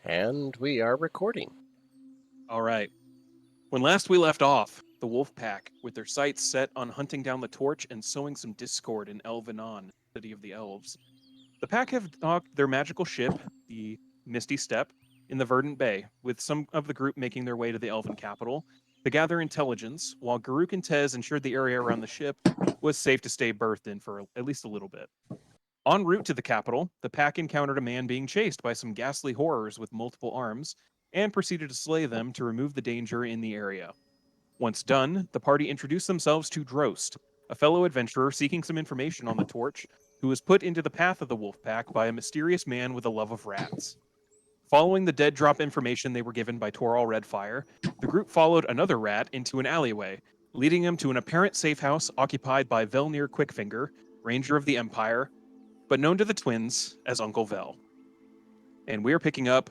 And we are recording. All right. When last we left off, the wolf pack, with their sights set on hunting down the torch and sowing some discord in Elvenon, city of the elves, the pack have docked their magical ship, the Misty Step, in the Verdant Bay, with some of the group making their way to the elven capital to gather intelligence, while Garuk and Tez ensured the area around the ship was safe to stay berthed in for at least a little bit. En route to the capital, the pack encountered a man being chased by some ghastly horrors with multiple arms and proceeded to slay them to remove the danger in the area. Once done, the party introduced themselves to Drost, a fellow adventurer seeking some information on the torch, who was put into the path of the wolf pack by a mysterious man with a love of rats. Following the dead drop information they were given by Torral Redfire, the group followed another rat into an alleyway, leading them to an apparent safe house occupied by Velnir Quickfinger, Ranger of the Empire, but known to the twins as Uncle Vel. And we are picking up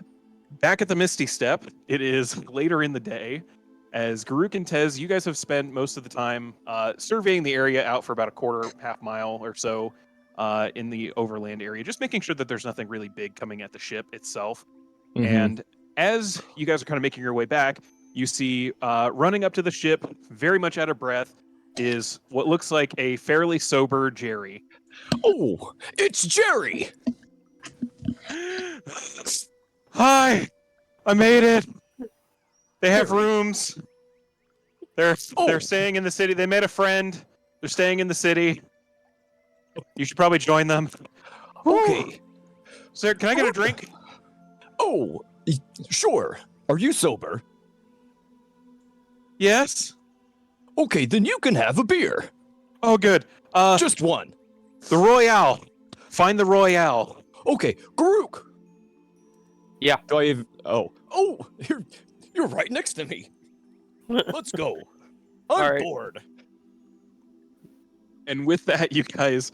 back at the Misty Step. It is later in the day, as Garuk and Tez, you guys have spent most of the time surveying the area out for about a half mile or so in the overland area, just making sure that there's nothing really big coming at the ship itself. Mm-hmm. And as you guys are kind of making your way back, you see running up to the ship, very much out of breath, is what looks like a fairly sober Jerry. Oh, it's Jerry! Hi! I made it! They have rooms. They're staying in the city. They made a friend. They're staying in the city. You should probably join them. Okay. Sir, can I get a drink? Oh, sure. Are you sober? Yes. Okay, then you can have a beer. Oh, good. Just one. The Royale. Find the Royale. Okay, Garuk. Yeah. Do I have... Oh, you're right next to me. Let's go. I'm bored. And with that, you guys...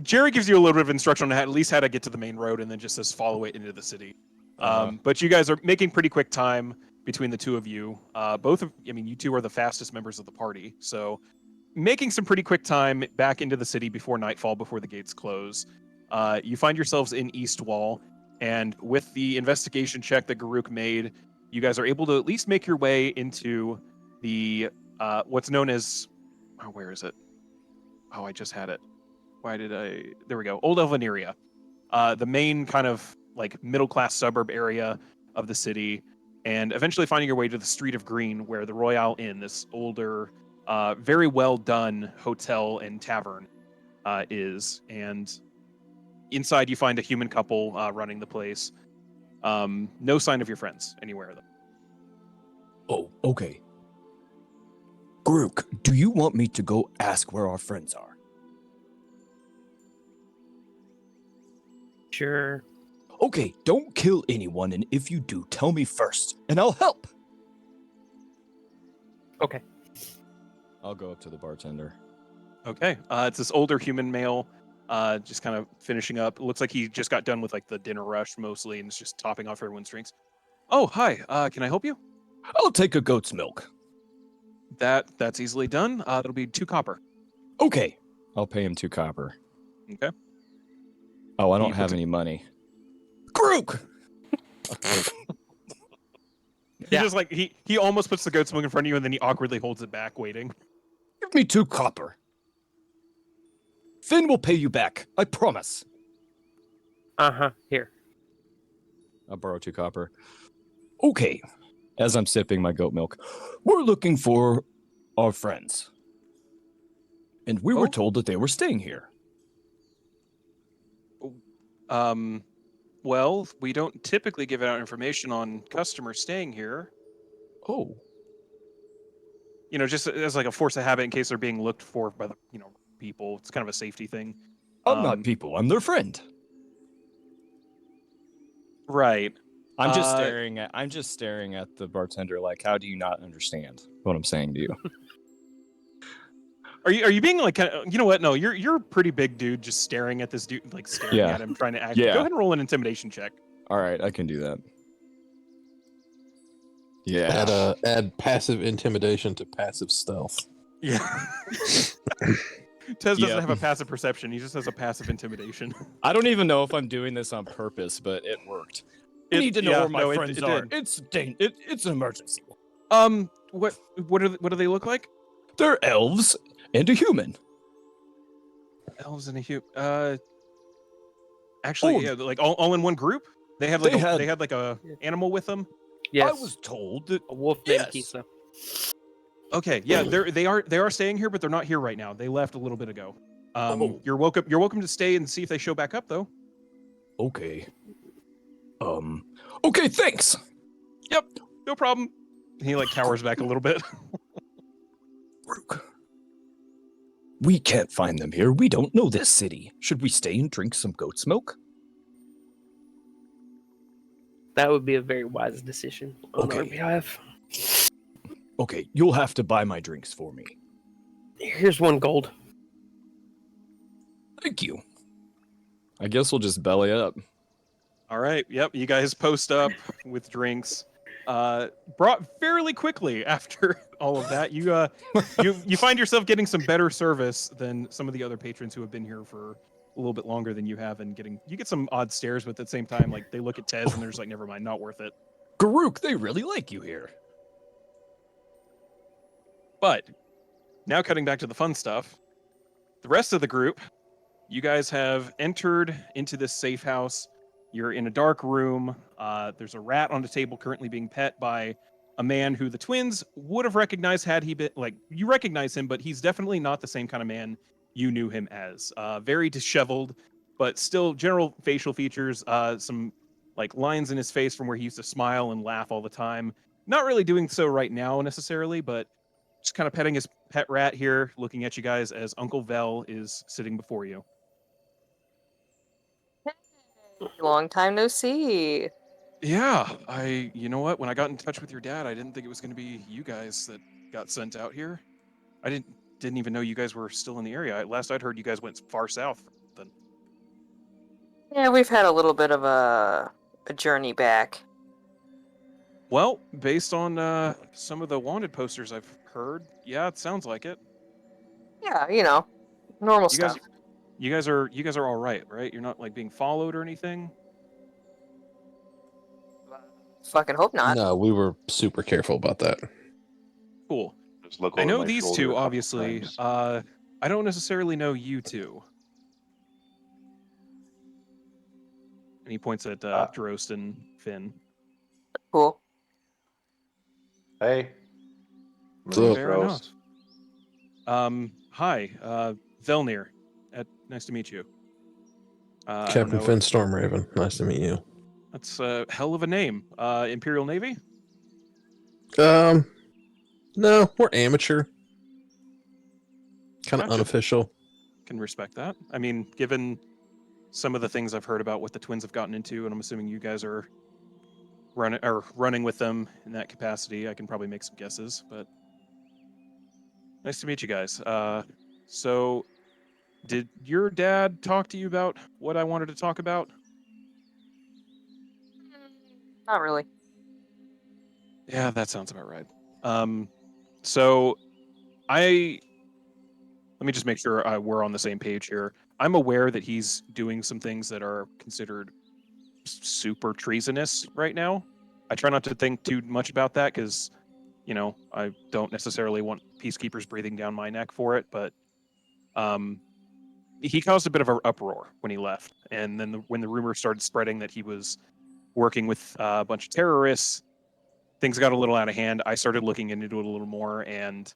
Jerry gives you a little bit of instruction on at least how to get to the main road, and then just says follow it into the city. But you guys are making pretty quick time between the two of you. You two are the fastest members of the party, so making some pretty quick time back into the city before nightfall, before the gates close. You find yourselves in East Wall, and with the investigation check that Garuk made, you guys are able to at least make your way into the what's known as... Oh, where is it? Oh, I just had it. There we go. Old Elveneria. The main kind of like middle-class suburb area of the city, and eventually finding your way to the Street of Green, where the Royale Inn, this older, very well-done hotel and tavern, is. And inside you find a human couple running the place. No sign of your friends anywhere, though. Oh, okay. Garuk, do you want me to go ask where our friends are? Sure. Okay, don't kill anyone, and if you do, tell me first, and I'll help. Okay. I'll go up to the bartender. Okay. It's this older human male, just kind of finishing up. It looks like he just got done with like the dinner rush mostly, and is just topping off everyone's drinks. Oh, hi. Can I help you? I'll take a goat's milk. That's easily done. That'll be 2 copper. Okay. I'll pay him 2 copper. Okay. Oh, I don't have any money. Garuk! He just like he almost puts the goat's milk in front of you, and then he awkwardly holds it back, waiting. Give me 2 copper. Finn will pay you back. I promise. Here. I'll borrow 2 copper. Okay. As I'm sipping my goat milk, we're looking for our friends. And we were told that they were staying here. Well, we don't typically give out information on customers staying here. Oh. Just as like a force of habit in case they're being looked for by the, people. It's kind of a safety thing. I'm not people. I'm their friend. Right. I'm just staring at the bartender like, how do you not understand what I'm saying to you? Are you being like, you know what? No, you're a pretty big dude just staring at this dude, like staring at him, trying to act. Yeah. Go ahead and roll an intimidation check. All right, I can do that. Yeah. Add passive intimidation to passive stealth. Yeah. Tez doesn't have a passive perception. He just has a passive intimidation. I don't even know if I'm doing this on purpose, but it worked. I need to know where my no, friends it are. did. It's an emergency. What do they look like? They're elves and a human. Elves and a human. Actually, Oh, yeah, like all in one group. They have like They they had like a animal with them. Yes. I was told that. a wolf named Yes. Kisa. Okay, yeah, they are staying here, but they're not here right now. They left a little bit ago. Oh. You're welcome to stay and see if they show back up though. Okay. Okay, thanks. Yep, no problem. He like cowers back a little bit. Rook. We can't find them here. We don't know this city. Should we stay and drink some goat's milk? That would be a very wise decision on our Okay. behalf. Okay, you'll have to buy my drinks for me. Here's 1 gold. Thank you. I guess we'll just belly up. All right. Yep. You guys post up with drinks. Brought fairly quickly after all of that. You find yourself getting some better service than some of the other patrons who have been here for a little bit longer than you have, and you get some odd stares, but at the same time, like they look at Tez and they're just like, never mind, not worth it. Garuk, they really like you here. But now cutting back to the fun stuff, the rest of the group, you guys have entered into this safe house. You're in a dark room. There's a rat on the table currently being pet by a man who the twins would have recognized had he been like you recognize him, but he's definitely not the same kind of man you knew him as. Very disheveled, but still general facial features. Some like lines in his face from where he used to smile and laugh all the time. Not really doing so right now necessarily, but just kind of petting his pet rat here, looking at you guys as Uncle Vel is sitting before you. Long time no see. Yeah, you know what? When I got in touch with your dad, I didn't think it was going to be you guys that got sent out here. I didn't even know you guys were still in the area. Last I'd heard, you guys went far south. Then, Yeah, we've had a little bit of a journey back. well, based on some of the wanted posters I've heard, yeah, it sounds like it. Yeah, normal You guys, stuff. you guys are all right? You're not like being followed or anything. Fucking hope not. No, we were super careful about that. Cool. Just look I over know my these shoulder a two, couple obviously. times. I don't necessarily know you two. And he points at Drost and Finn. Cool. Hey. My So- name's Fair Roast. enough. Hi, Velnir. Nice to meet you. I don't Captain know Finn if- Stormraven. Nice to meet you. That's a hell of a name. Imperial Navy? No, we're amateur. Kind of Gotcha. unofficial. Can respect that. I mean, given some of the things I've heard about what the twins have gotten into, and I'm assuming you guys are running with them in that capacity, I can probably make some guesses, but nice to meet you guys. So did your dad talk to you about what I wanted to talk about? Not really. Yeah, that sounds about right. So let me just make sure we're on the same page here. I'm aware that he's doing some things that are considered super treasonous right now. I try not to think too much about that because, I don't necessarily want peacekeepers breathing down my neck for it. But he caused a bit of an uproar when he left, and then when the rumor started spreading that he was working with a bunch of terrorists, things got a little out of hand. I started looking into it a little more, and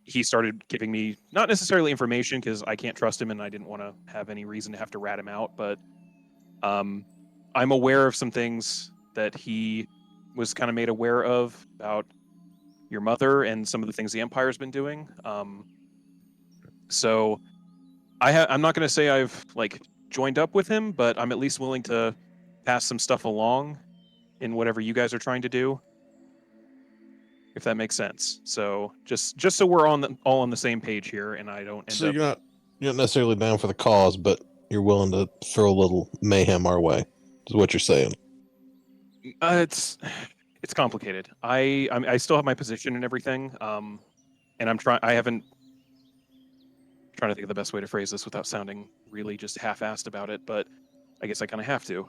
he started giving me not necessarily information because I can't trust him and I didn't want to have any reason to have to rat him out, but I'm aware of some things that he was kind of made aware of about your mother and some of the things the Empire's been doing. So I'm not going to say I've like joined up with him, but I'm at least willing to pass some stuff along in whatever you guys are trying to do, if that makes sense. So just so we're all on the same page here, and I don't end So up. you're not necessarily down for the cause, but you're willing to throw a little mayhem our way. Is what you're saying. It's complicated. I still have my position and everything, and I'm trying. Trying to think of the best way to phrase this without sounding really just half-assed about it, but I guess I kind of have to.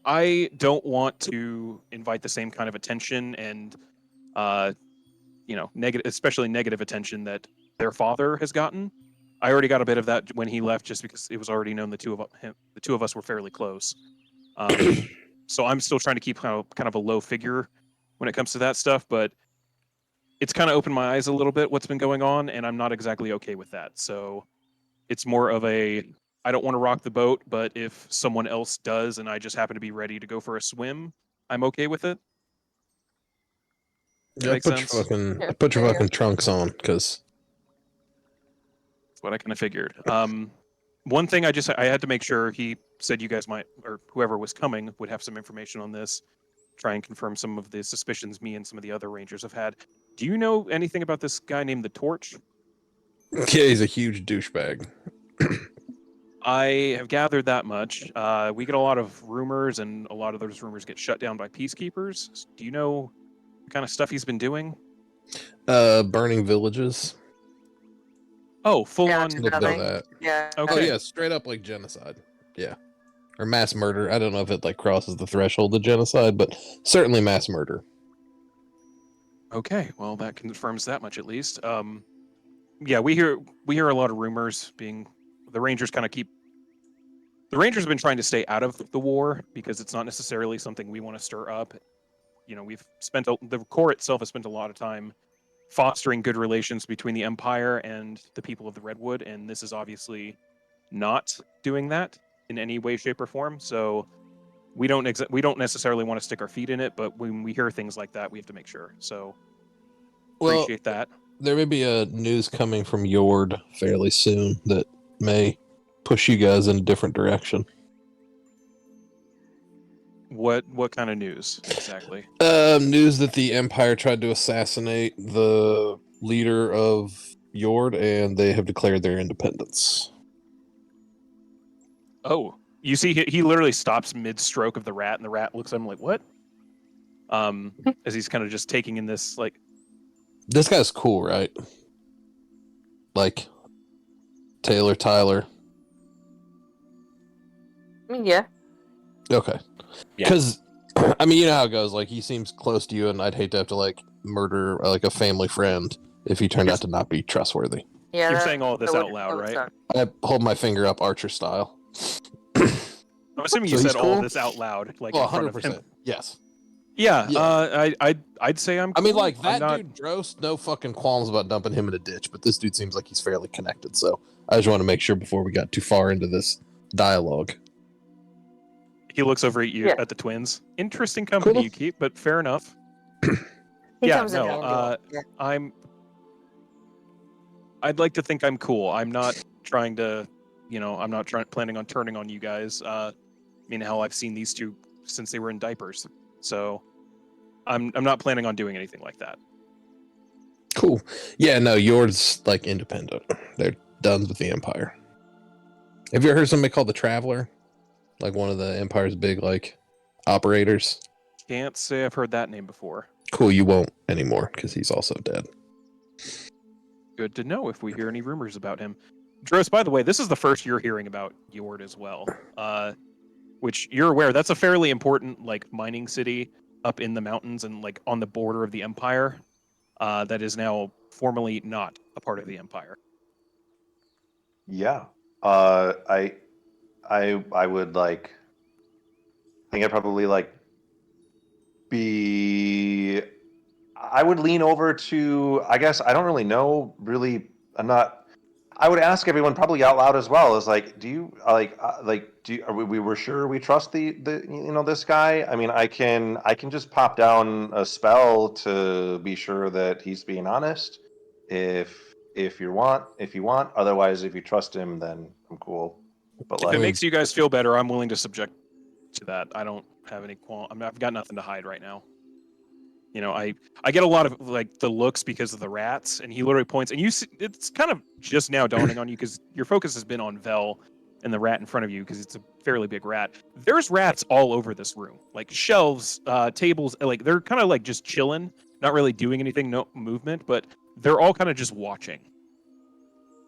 I don't want to invite the same kind of attention and, negative, especially negative attention that their father has gotten. I already got a bit of that when he left, just because it was already known the two of us were fairly close. So I'm still trying to keep kind of a low figure when it comes to that stuff, but it's kind of opened my eyes a little bit what's been going on, and I'm not exactly okay with that. So it's more of a I don't want to rock the boat, but if someone else does and I just happen to be ready to go for a swim, I'm okay with it. That Yeah, makes sense. put your fucking trunks on, because That's what I kind of figured. One thing I had to make sure he said you guys might, or whoever was coming would have some information on this, try and confirm some of the suspicions me and some of the other rangers have had. Do you know anything about this guy named the Torch? yeah, he's a huge douchebag. I have gathered that much. We get a lot of rumors, and a lot of those rumors get shut down by peacekeepers. Do you know the kind of stuff he's been doing? Burning villages. Oh, full Yeah, on. too Look at bad. that. Yeah. Oh Okay. yeah, straight up like genocide. Yeah, or mass murder. I don't know if it like crosses the threshold of genocide, but certainly mass murder. Okay, well that confirms that much at least. Yeah, we hear a lot of rumors. Being the Rangers kind of keep the Rangers have been trying to stay out of the war because it's not necessarily something we want to stir up. We've spent the Corps itself has spent a lot of time fostering good relations between the Empire and the people of the Redwood, and this is obviously not doing that in any way, shape, or form. So we don't necessarily want to stick our feet in it, but when we hear things like that, we have to make sure. So Well, appreciate that. there may be a news coming from Yord fairly soon that may push you guys in a different direction. What kind of news exactly? News that the Empire tried to assassinate the leader of Yord, and they have declared their independence. Oh, you see, he literally stops mid-stroke of the rat, and the rat looks at him like, "What?" As he's kind of just taking in this, like, This guy's cool, right? Like Tyler. I mean, yeah. Okay. Yeah. Because, I mean, you know how it goes. Like, he seems close to you, and I'd hate to have to, like, murder, like, a family friend if he turned out to not be trustworthy. Yeah. you're that- saying all this that out would- loud, that would right? suck. I hold my finger up Archer style. I'm assuming you So he's said all cool? this out loud, like Oh, in front of him. 100%. Yes. Yeah, Yeah. I'd say I'm. I mean, cool. like, I'm that not- dude, Drost, no fucking qualms about dumping him in a ditch, but this dude seems like he's fairly connected, so I just want to make sure before we got too far into this dialogue. He looks over at you Yeah. at the twins. Interesting company Cool. you keep, but fair enough. He Yeah, comes in no, handy. Yeah. I'd like to think I'm cool. I'm not trying to, I'm not planning on turning on you guys. I mean, hell, I've seen these two since they were in diapers, so I'm not planning on doing anything like that. Cool. Yeah, no, yours like independent. They're done with the Empire. Have you ever heard somebody called the Traveler? Like one of the Empire's big like operators. Can't say I've heard that name before. Cool, you won't anymore because he's also dead. Good to know if we hear any rumors about him. Dros, by the way, this is the first you're hearing about Yord as well. Which you're aware that's a fairly important like mining city up in the mountains and like on the border of the Empire. That is now formally not a part of the Empire. Yeah. I would like. I think I'd probably like be. I would lean over to. I guess I don't really know. Really, I'm not. I would ask everyone probably out loud as well. Is like, do you do? Are we were sure we trust the this guy? I mean, I can just pop down a spell to be sure that he's being honest. If you want. Otherwise, if you trust him, then I'm cool. But If like, it makes you guys feel better, I'm willing to subject to that. I don't have any I've got nothing to hide right now. I get a lot of like the looks because of the rats, and he literally points, and you see, it's kind of just now dawning on you because your focus has been on Vel and the rat in front of you because it's a fairly big rat. There's rats all over this room, like shelves, tables, like they're kind of like just chilling, not really doing anything, no movement, but they're all kind of just watching.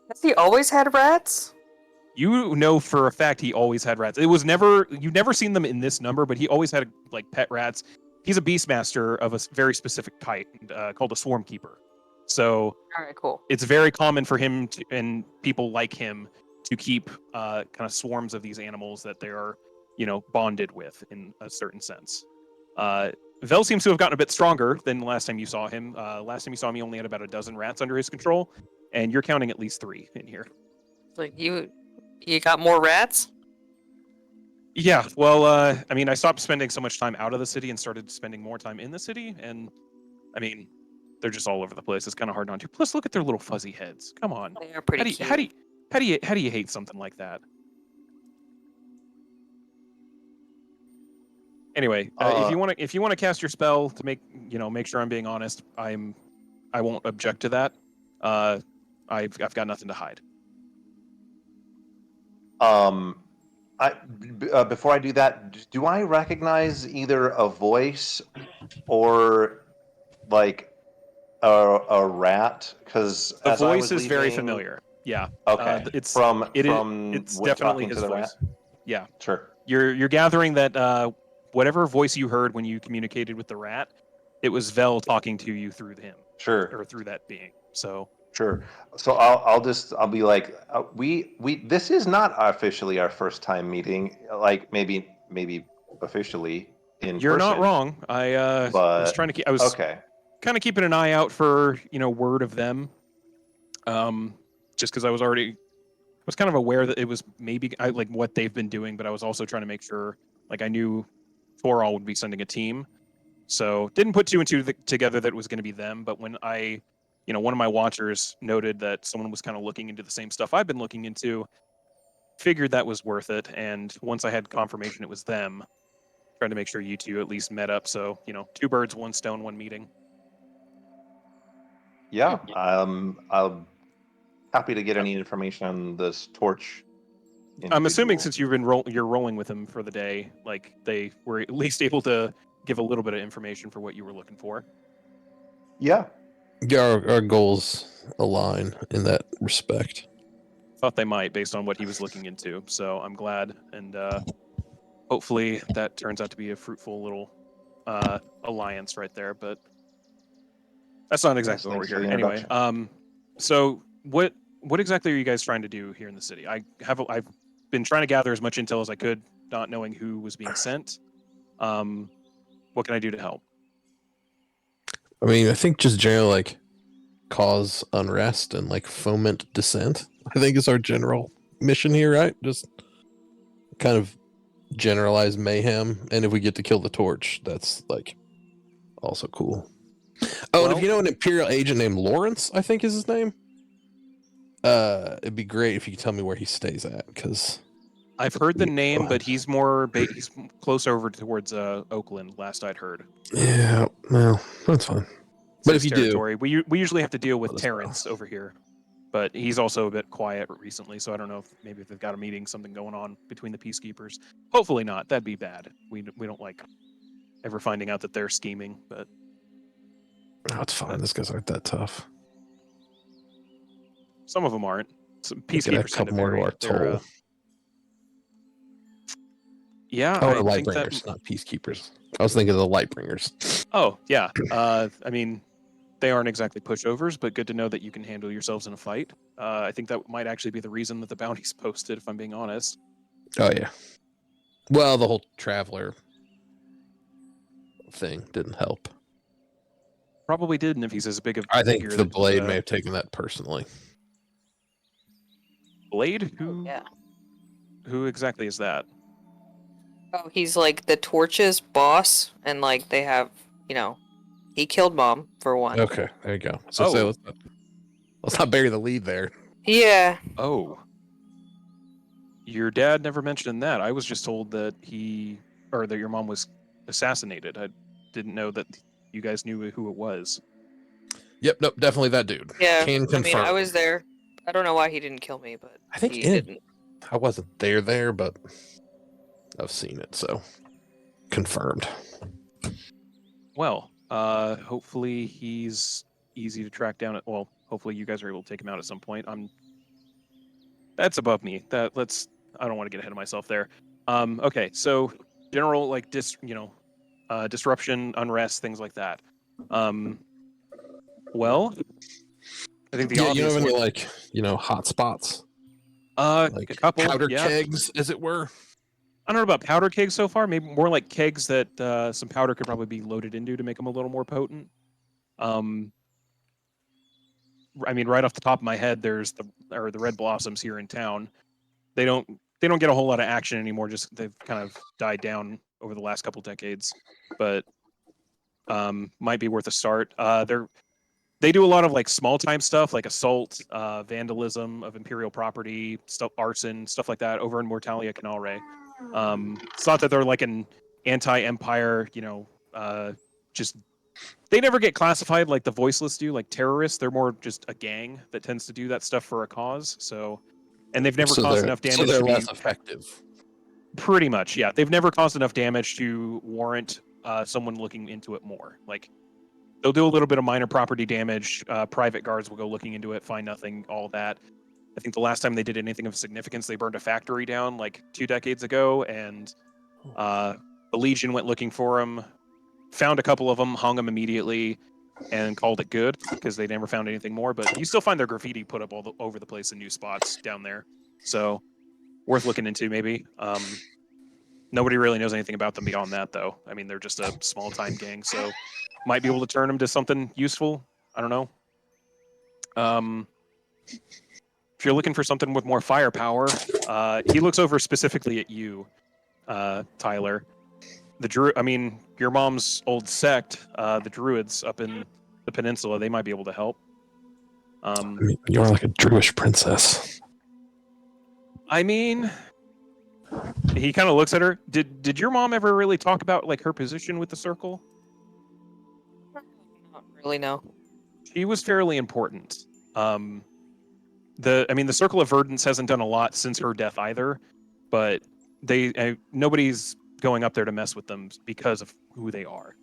Has he always had rats? You know for a fact he always had rats. It was never you've never seen them in this number, but he always had like pet rats. He's a beastmaster of a very specific type called a swarm keeper. So All right, cool. it's very common for him to, and people like him to keep kind of swarms of these animals that they are, bonded with in a certain sense. Vel seems to have gotten a bit stronger than the last time you saw him. Last time you saw him, he only had about a dozen rats under his control, and you're counting at least 3 in here. Like you got more rats? Yeah, well, I mean, I stopped spending so much time out of the city and started spending more time in the city, and I mean, they're just all over the place. It's kind of hard not to. Plus, look at their little fuzzy heads. Come on, They are pretty cute. how do you hate something like that? Anyway, if you want to cast your spell to make sure I'm being honest, I won't object to that. I've got nothing to hide. Before I do that, do I recognize either a voice or like a rat? Because The voice is very familiar. Yeah. Okay. It's It's definitely his voice. Yeah. Sure. You're gathering that whatever voice you heard when you communicated with the rat, it was Vel talking to you through him. Sure. Or through that being. So. Sure. So I'll be like, we this is not officially our first time meeting. Like maybe officially in You're person. not wrong. I was trying to keep. I was okay. kind of keeping an eye out for word of them. Just because I was kind of aware that it was maybe like what they've been doing, but I was also trying to make sure like I knew Thorall would be sending a team. So didn't put 2 and 2 together that it was going to be them. But when one of my watchers noted that someone was kind of looking into the same stuff I've been looking into, figured that was worth it. And once I had confirmation it was them, tried to make sure you two at least met up. So, 2 birds, 1 stone, 1 meeting. Yeah. I'm happy to get any information on this torch. I'm assuming individual. since you're rolling with them for the day, like they were at least able to give a little bit of information for what you were looking for. Yeah. Yeah, our goals align in that respect. Thought they might based on what he was looking into. So I'm glad, and hopefully that turns out to be a fruitful little alliance right there. But that's not exactly what we're Thanks for here. the Anyway, introduction. so what exactly are you guys trying to do here in the city? I've been trying to gather as much intel as I could, not knowing who was being sent. What can I do to help? I mean, I think just generally like cause unrest and like foment dissent. I think is our general mission here, right? Just kind of generalize mayhem, and if we get to kill the torch, that's like also cool. Oh, and if Well- you know an Imperial agent named Lawrence, I think is his name. It'd be great if you could tell me where he stays at, because I've heard the name, Oh. but he's he's close over towards Oakland. Last I'd heard. yeah, well, that's fine. It's But his if you do, territory, we usually have to deal with Let us know. Terrence over here, but he's also a bit quiet recently. So I don't know if maybe if they've got a meeting, something going on between the peacekeepers. Hopefully not. That'd be bad. We don't like ever finding out that they're scheming, but oh, it's fine. These guys aren't that tough. some of them aren't. Some We can add a peacekeepers tend to couple more to vary. our They're, toll. yeah, Oh, I the light think that. bringers, not peacekeepers. I was thinking of the light bringers. Oh yeah. I mean, they aren't exactly pushovers, but good to know that you can handle yourselves in a fight. I think that might actually be the reason that the bounty's posted, if I'm being honest. Oh yeah. Well, the whole traveler thing didn't help. Probably didn't if he's as big of I think figure the that, blade may have taken that personally. Blade? Yeah. Who exactly is that? Oh, he's like the Torch's boss, and like they have, he killed Mom for one. Okay, there you go. So Oh. let's not bury the lead there. Yeah. Oh. Your dad never mentioned that. I was just told that that your mom was assassinated. I didn't know that you guys knew who it was. Yep, nope, definitely that dude. Yeah. Can I mean, I confirm. was there. I don't know why he didn't kill me, but I think he in- didn't. I wasn't there, but I've seen it, so confirmed. Well, hopefully he's easy to track down. Well, hopefully you guys are able to take him out at some point. I'm That's above me. I don't want to get ahead of myself there. Okay, so general like disruption, unrest, things like that. Well, I think the Yeah, you don't obvious have any one. like hot spots, A like couple, powder yeah. kegs, as it were. I don't know about powder kegs so far. Maybe more like kegs that some powder could probably be loaded into to make them a little more potent. Um, I mean, right off the top of my head, there's the red blossoms here in town. They don't they don't get a whole lot of action anymore. Just they've kind of died down over the last couple decades, but might be worth a start. They do a lot of like small time stuff like assault, vandalism of imperial property, stuff, arson, stuff like that over in Mortalia Canalre. It's not that they're like an anti-empire, just they never get classified like the voiceless do, like terrorists. They're more just a gang that tends to do that stuff for a cause. So, and they've never So caused they're enough damage to be less effective. pretty much, yeah. They've never caused enough damage to warrant someone looking into it more. Like they'll do a little bit of minor property damage. Private guards will go looking into it, find nothing, all that. I think the last time they did anything of significance, they burned a factory down like 2 decades ago, and the Legion went looking for them, found a couple of them, hung them immediately, and called it good because they never found anything more. But you still find their graffiti put up over the place in new spots down there, so worth looking into maybe. Nobody really knows anything about them beyond that, though. I mean, they're just a small time gang, so might be able to turn them to something useful. I don't know. If you're looking for something with more firepower, he looks over specifically at you, Tyler. I mean, your mom's old sect, the Druids up in the peninsula, they might be able to help. I mean, you're like a Druish princess. I mean, he kind of looks at her. Did your mom ever really talk about like her position with the circle? Not really, no. She was fairly important. The Circle of Verdance hasn't done a lot since her death either, but nobody's going up there to mess with them because of who they are.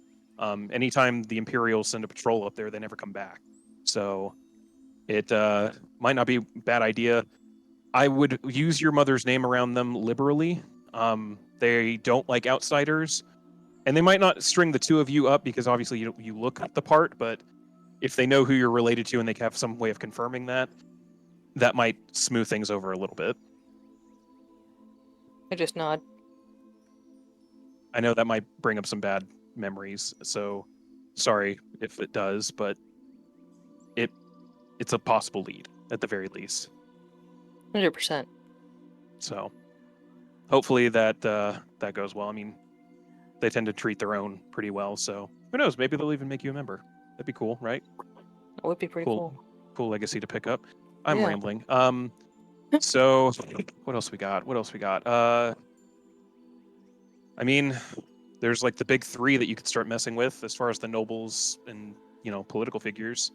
Anytime the Imperials send a patrol up there, they never come back. So it might not be a bad idea. I would use your mother's name around them liberally. They don't like outsiders, and they might not string the two of you up because obviously you look the part. But if they know who you're related to and they have some way of confirming that, that might smooth things over a little bit. I just nod. I know that might bring up some bad memories, so sorry if it does, but it's a possible lead at the very least. 100%. So hopefully that goes well. I mean, they tend to treat their own pretty well, so who knows? Maybe they'll even make you a member. That'd be cool, right? That would be pretty cool. Cool legacy to pick up. I'm Yeah. rambling. So what else we got? I mean, there's like the big three that you could start messing with as far as the nobles and political figures.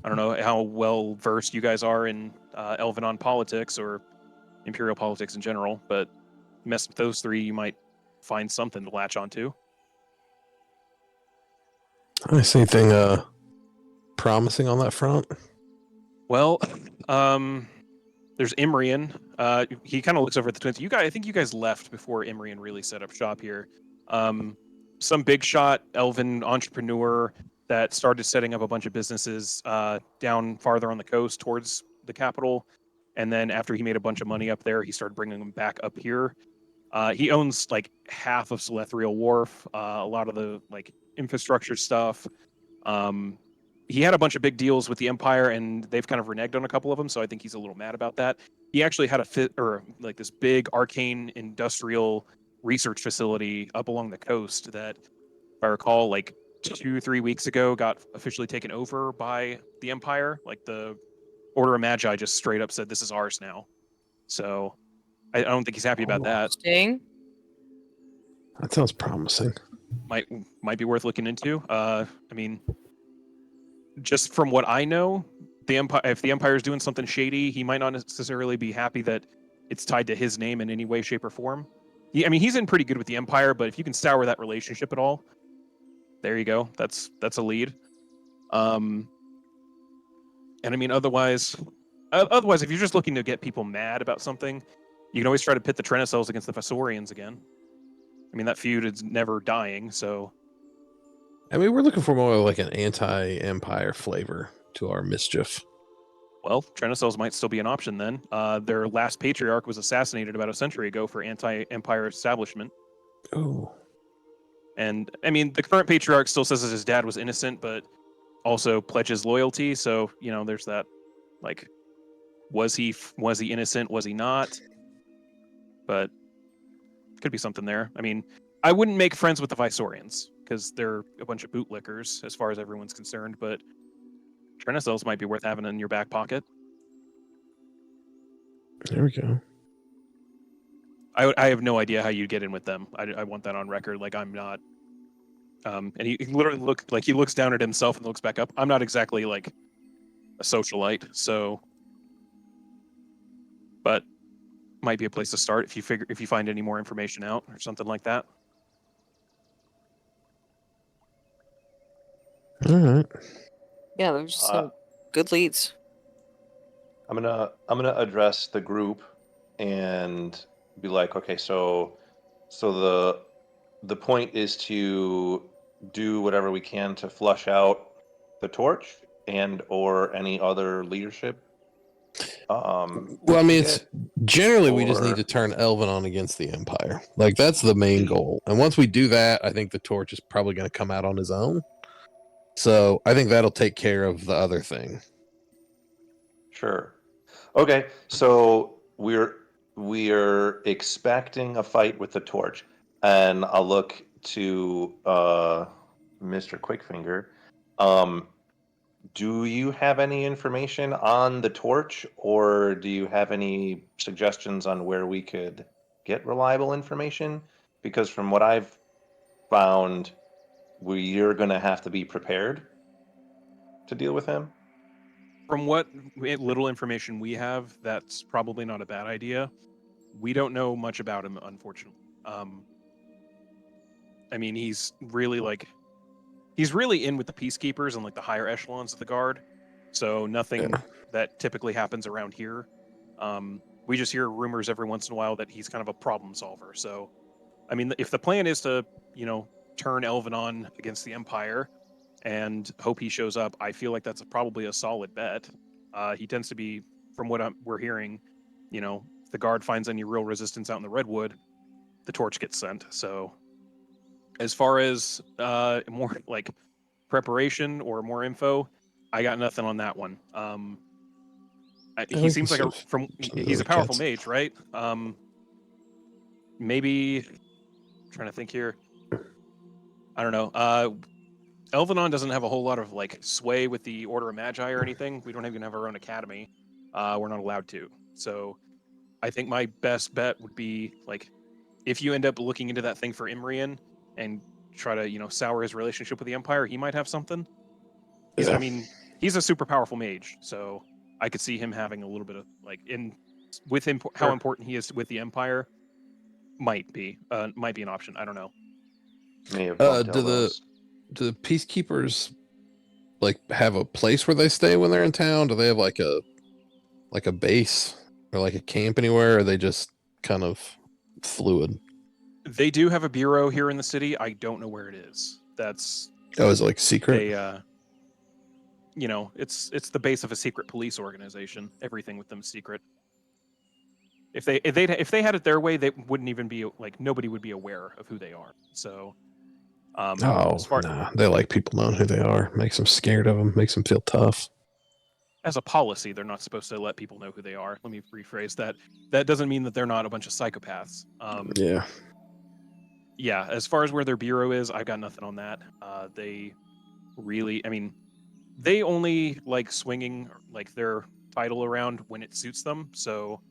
I don't know how well versed you guys are in Elvenon politics or imperial politics in general, but mess with those three, you might find something to latch onto. I see anything promising on that front? Well, there's Imrian. He kind of looks over at the twins. I think you guys left before Imrian really set up shop here. Some big shot elven entrepreneur that started setting up a bunch of businesses down farther on the coast towards the capital. And then after he made a bunch of money up there, he started bringing them back up here. He owns like half of Celestial Wharf, a lot of the like infrastructure stuff. He had a bunch of big deals with the Empire, and they've kind of reneged on a couple of them. So I think he's a little mad about that. He actually had this big arcane industrial research facility up along the coast that, if I recall, like 2-3 weeks ago, got officially taken over by the Empire. Like the Order of Magi just straight up said, "This is ours now." So I don't think he's happy about that. Interesting. That sounds promising. Might be worth looking into. I mean, just from what I know, if the Empire is doing something shady, he might not necessarily be happy that it's tied to his name in any way, shape, or form. He's in pretty good with the Empire, but if you can sour that relationship at all, there you go. That's a lead. And I mean, otherwise, Otherwise, if you're just looking to get people mad about something, you can always try to pit the Trenicels against the Vasorians again. I mean, that feud is never dying, so... I mean, we're looking for more like an anti-empire flavor to our mischief. Well, Trenicels might still be an option then. Their last patriarch was assassinated about a century ago for anti-empire establishment. Oh. And, I mean, the current patriarch still says that his dad was innocent, but also pledges loyalty, so, you know, there's that, like... Was he innocent? Was he not? But could be something there. I mean, I wouldn't make friends with the Visorians because they're a bunch of bootlickers as far as everyone's concerned. But Trenicels might be worth having in your back pocket. There we go. I have no idea how you get in with them. I want that on record. Like I'm not. And he literally he looks down at himself and looks back up. I'm not exactly like a socialite, so. But might be a place to start if you find any more information out or something like that. All right. Yeah, there's some good leads. I'm gonna address the group and be like, okay, so the point is to do whatever we can to flush out the torch and or any other leadership. Well, I mean, it's generally we just or- need to turn Elvenon against the Empire. Like that's the main goal. And once we do that, I think the torch is probably going to come out on his own. So I think that'll take care of the other thing. Sure. Okay, so we're expecting a fight with the torch, and I'll look to Mr. Quickfinger. Do you have any information on the torch, or do you have any suggestions on where we could get reliable information? Because from what I've found, we're going to have to be prepared to deal with him. From what little information we have, that's probably not a bad idea. We don't know much about him, unfortunately. I mean, he's really in with the peacekeepers and like the higher echelons of the guard. So nothing that typically happens around here. We just hear rumors every once in a while that he's kind of a problem solver. So, I mean, if the plan is to, turn Elvenon against the Empire and hope he shows up, I feel like that's probably a solid bet. He tends to be, from what we're hearing, if the guard finds any real resistance out in the Redwood, the torch gets sent. So as far as more like preparation or more info, I got nothing on that one. He seems like he's a powerful mage, right? Maybe I'm trying to think here. I don't know. Elvenon doesn't have a whole lot of like sway with the Order of Magi or anything. We don't even have our own academy. We're not allowed to. So I think my best bet would be like if you end up looking into that thing for Imrian and try to, sour his relationship with the Empire, he might have something. I mean, he's a super powerful mage, so I could see him having a little bit of like with him how important he is with the Empire might be an option. I don't know. May have do the peacekeepers like have a place where they stay when they're in town? Do they have like a base or like a camp anywhere? Or are they just kind of fluid? They do have a bureau here in the city. I don't know where it is. Is it like secret? It's the base of a secret police organization. Everything with them is secret. If they had it their way, they wouldn't even be like nobody would be aware of who they are. So, they like people knowing who they are. Makes them scared of them. Makes them feel tough. As a policy, they're not supposed to let people know who they are. Let me rephrase that. That doesn't mean that they're not a bunch of psychopaths. Yeah. As far as where their bureau is, I've got nothing on that. They only like swinging like their title around when it suits them. So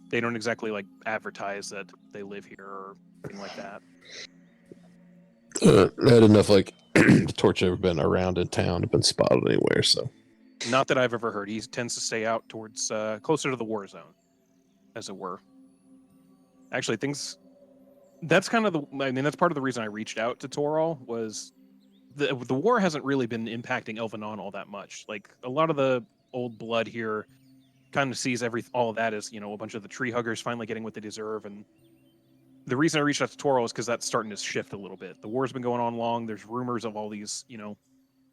they don't exactly like advertise that they live here or anything like that. Not enough like the torch ever been around in town, have been spotted anywhere. So not that I've ever heard. He tends to stay out towards closer to the war zone, as it were. Actually, that's kind of that's part of the reason I reached out to Torol was the war hasn't really been impacting Elvenon all that much. Like a lot of the old blood here kind of sees all of that as, a bunch of the tree huggers finally getting what they deserve. And the reason I reached out to Toro is because that's starting to shift a little bit. The war's been going on long. There's rumors of all these,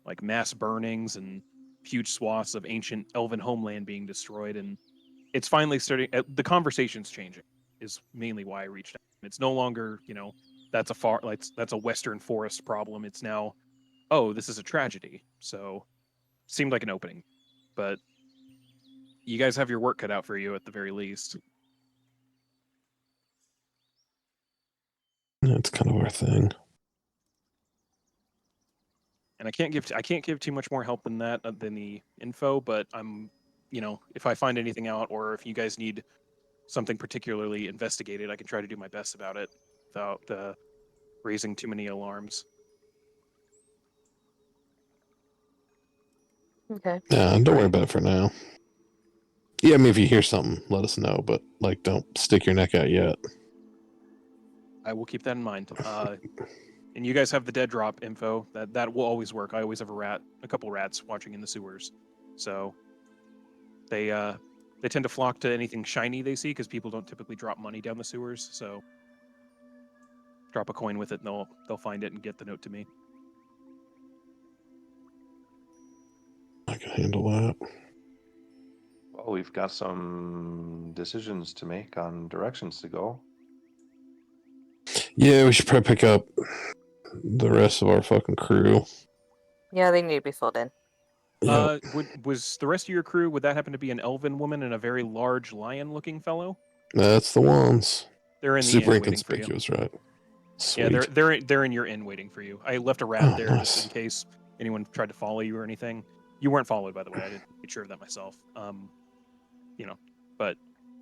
like mass burnings and huge swaths of ancient elven homeland being destroyed. And it's finally starting, the conversation's changing is mainly why I reached out. It's no longer, that's a Western forest problem. It's now, oh, this is a tragedy. So seemed like an opening, but you guys have your work cut out for you at the very least. That's kind of our thing. And I can't give too much more help than that than the info, but I'm, if I find anything out or if you guys need something particularly investigated, I can try to do my best about it without raising too many alarms. Okay. Nah, don't worry about it for now. Yeah, I mean, if you hear something, let us know, but like, don't stick your neck out yet. I will keep that in mind. And you guys have the dead drop info. That will always work. I always have a couple rats watching in the sewers, so they tend to flock to anything shiny they see because people don't typically drop money down the sewers. So drop a coin with it, and they'll find it and get the note to me. I can handle that. Well, we've got some decisions to make on directions to go. Yeah, we should probably pick up the rest of our fucking crew. Yeah, they need to be filled in. Yeah, Was the rest of your crew? Would that happen to be an elven woman and a very large lion-looking fellow? that's the ones. They're in the Super inn waiting for you. inconspicuous, right? Sweet. Yeah, they're in your inn waiting for you. I left a rat Oh, there nice. just in case anyone tried to follow you or anything. You weren't followed, by the way. I didn't make sure of that myself. But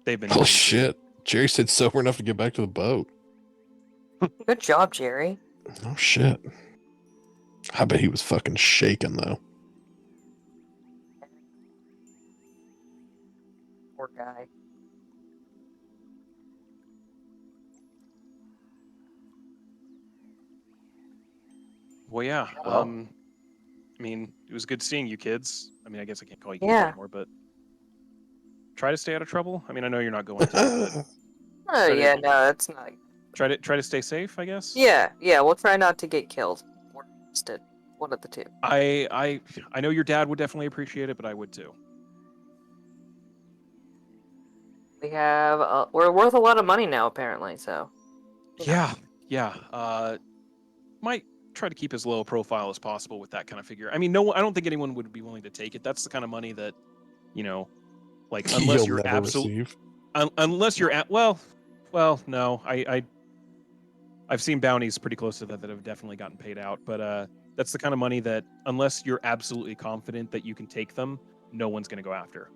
they've been. Oh waiting for you. shit! Jerry stayed sober enough to get back to the boat. Good job, Jerry. Oh shit! I bet he was fucking shaking though. Poor guy. Well, yeah. Well- I mean, it was good seeing you kids. I mean, I guess I can't call you kids Yeah. anymore, but try to stay out of trouble. I mean, I know you're not going to, but Oh But yeah, no, it's not. try to stay safe, I guess. Yeah, we'll try not to get killed. Or arrested. One of the two. I know your dad would definitely appreciate it, but I would too. We have. We're worth a lot of money now, apparently. So. Yeah. Might try to keep as low a profile as possible with that kind of figure. I mean, I don't think anyone would be willing to take it. That's the kind of money that, like unless You'll you're never absolutely, receive. unless you're at well, no, I've seen bounties pretty close to that have definitely gotten paid out, but that's the kind of money that unless you're absolutely confident that you can take them, no one's going to go after.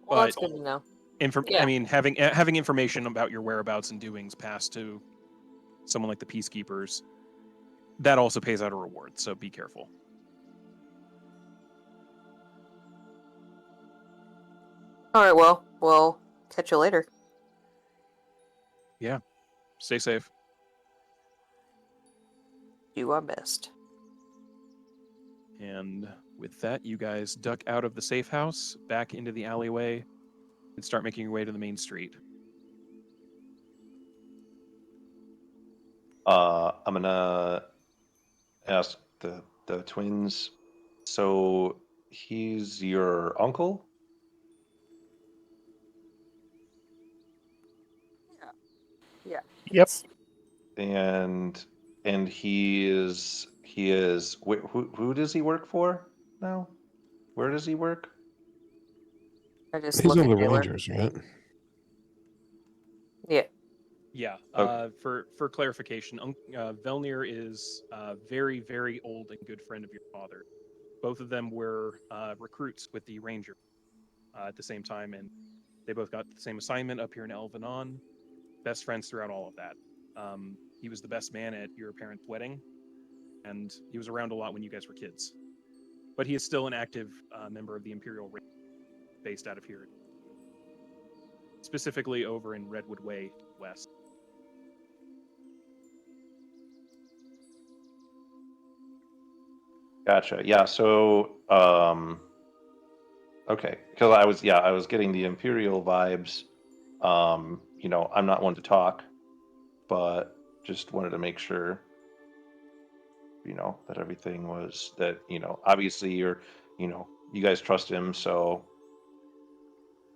Well, that's But good to know. I mean, having information about your whereabouts and doings passed to someone like the peacekeepers, that also pays out a reward. So be careful. All right. Well, we'll catch you later. Stay safe. Do our best. And with that, you guys duck out of the safe house, back into the alleyway, and start making your way to the main street. I'm gonna ask the twins. So he's your uncle? Yep. And he is who does he work for now? Where does he work? I just He's look one at of the Taylor. Rangers, right? Yeah. Yeah. Okay. For clarification, Velnir is a very, very old and good friend of your father. Both of them were recruits with the Ranger at the same time, and they both got the same assignment up here in Elvenon. Best friends throughout all of that. He was the best man at your parents' wedding, and he was around a lot when you guys were kids. But he is still an active member of the Imperial Ranger, based out of here, specifically over in Redwood Way West. Gotcha. Yeah. So Okay, because I was getting the Imperial vibes. I'm not one to talk, but just wanted to make sure, that everything was that, obviously you guys trust him, so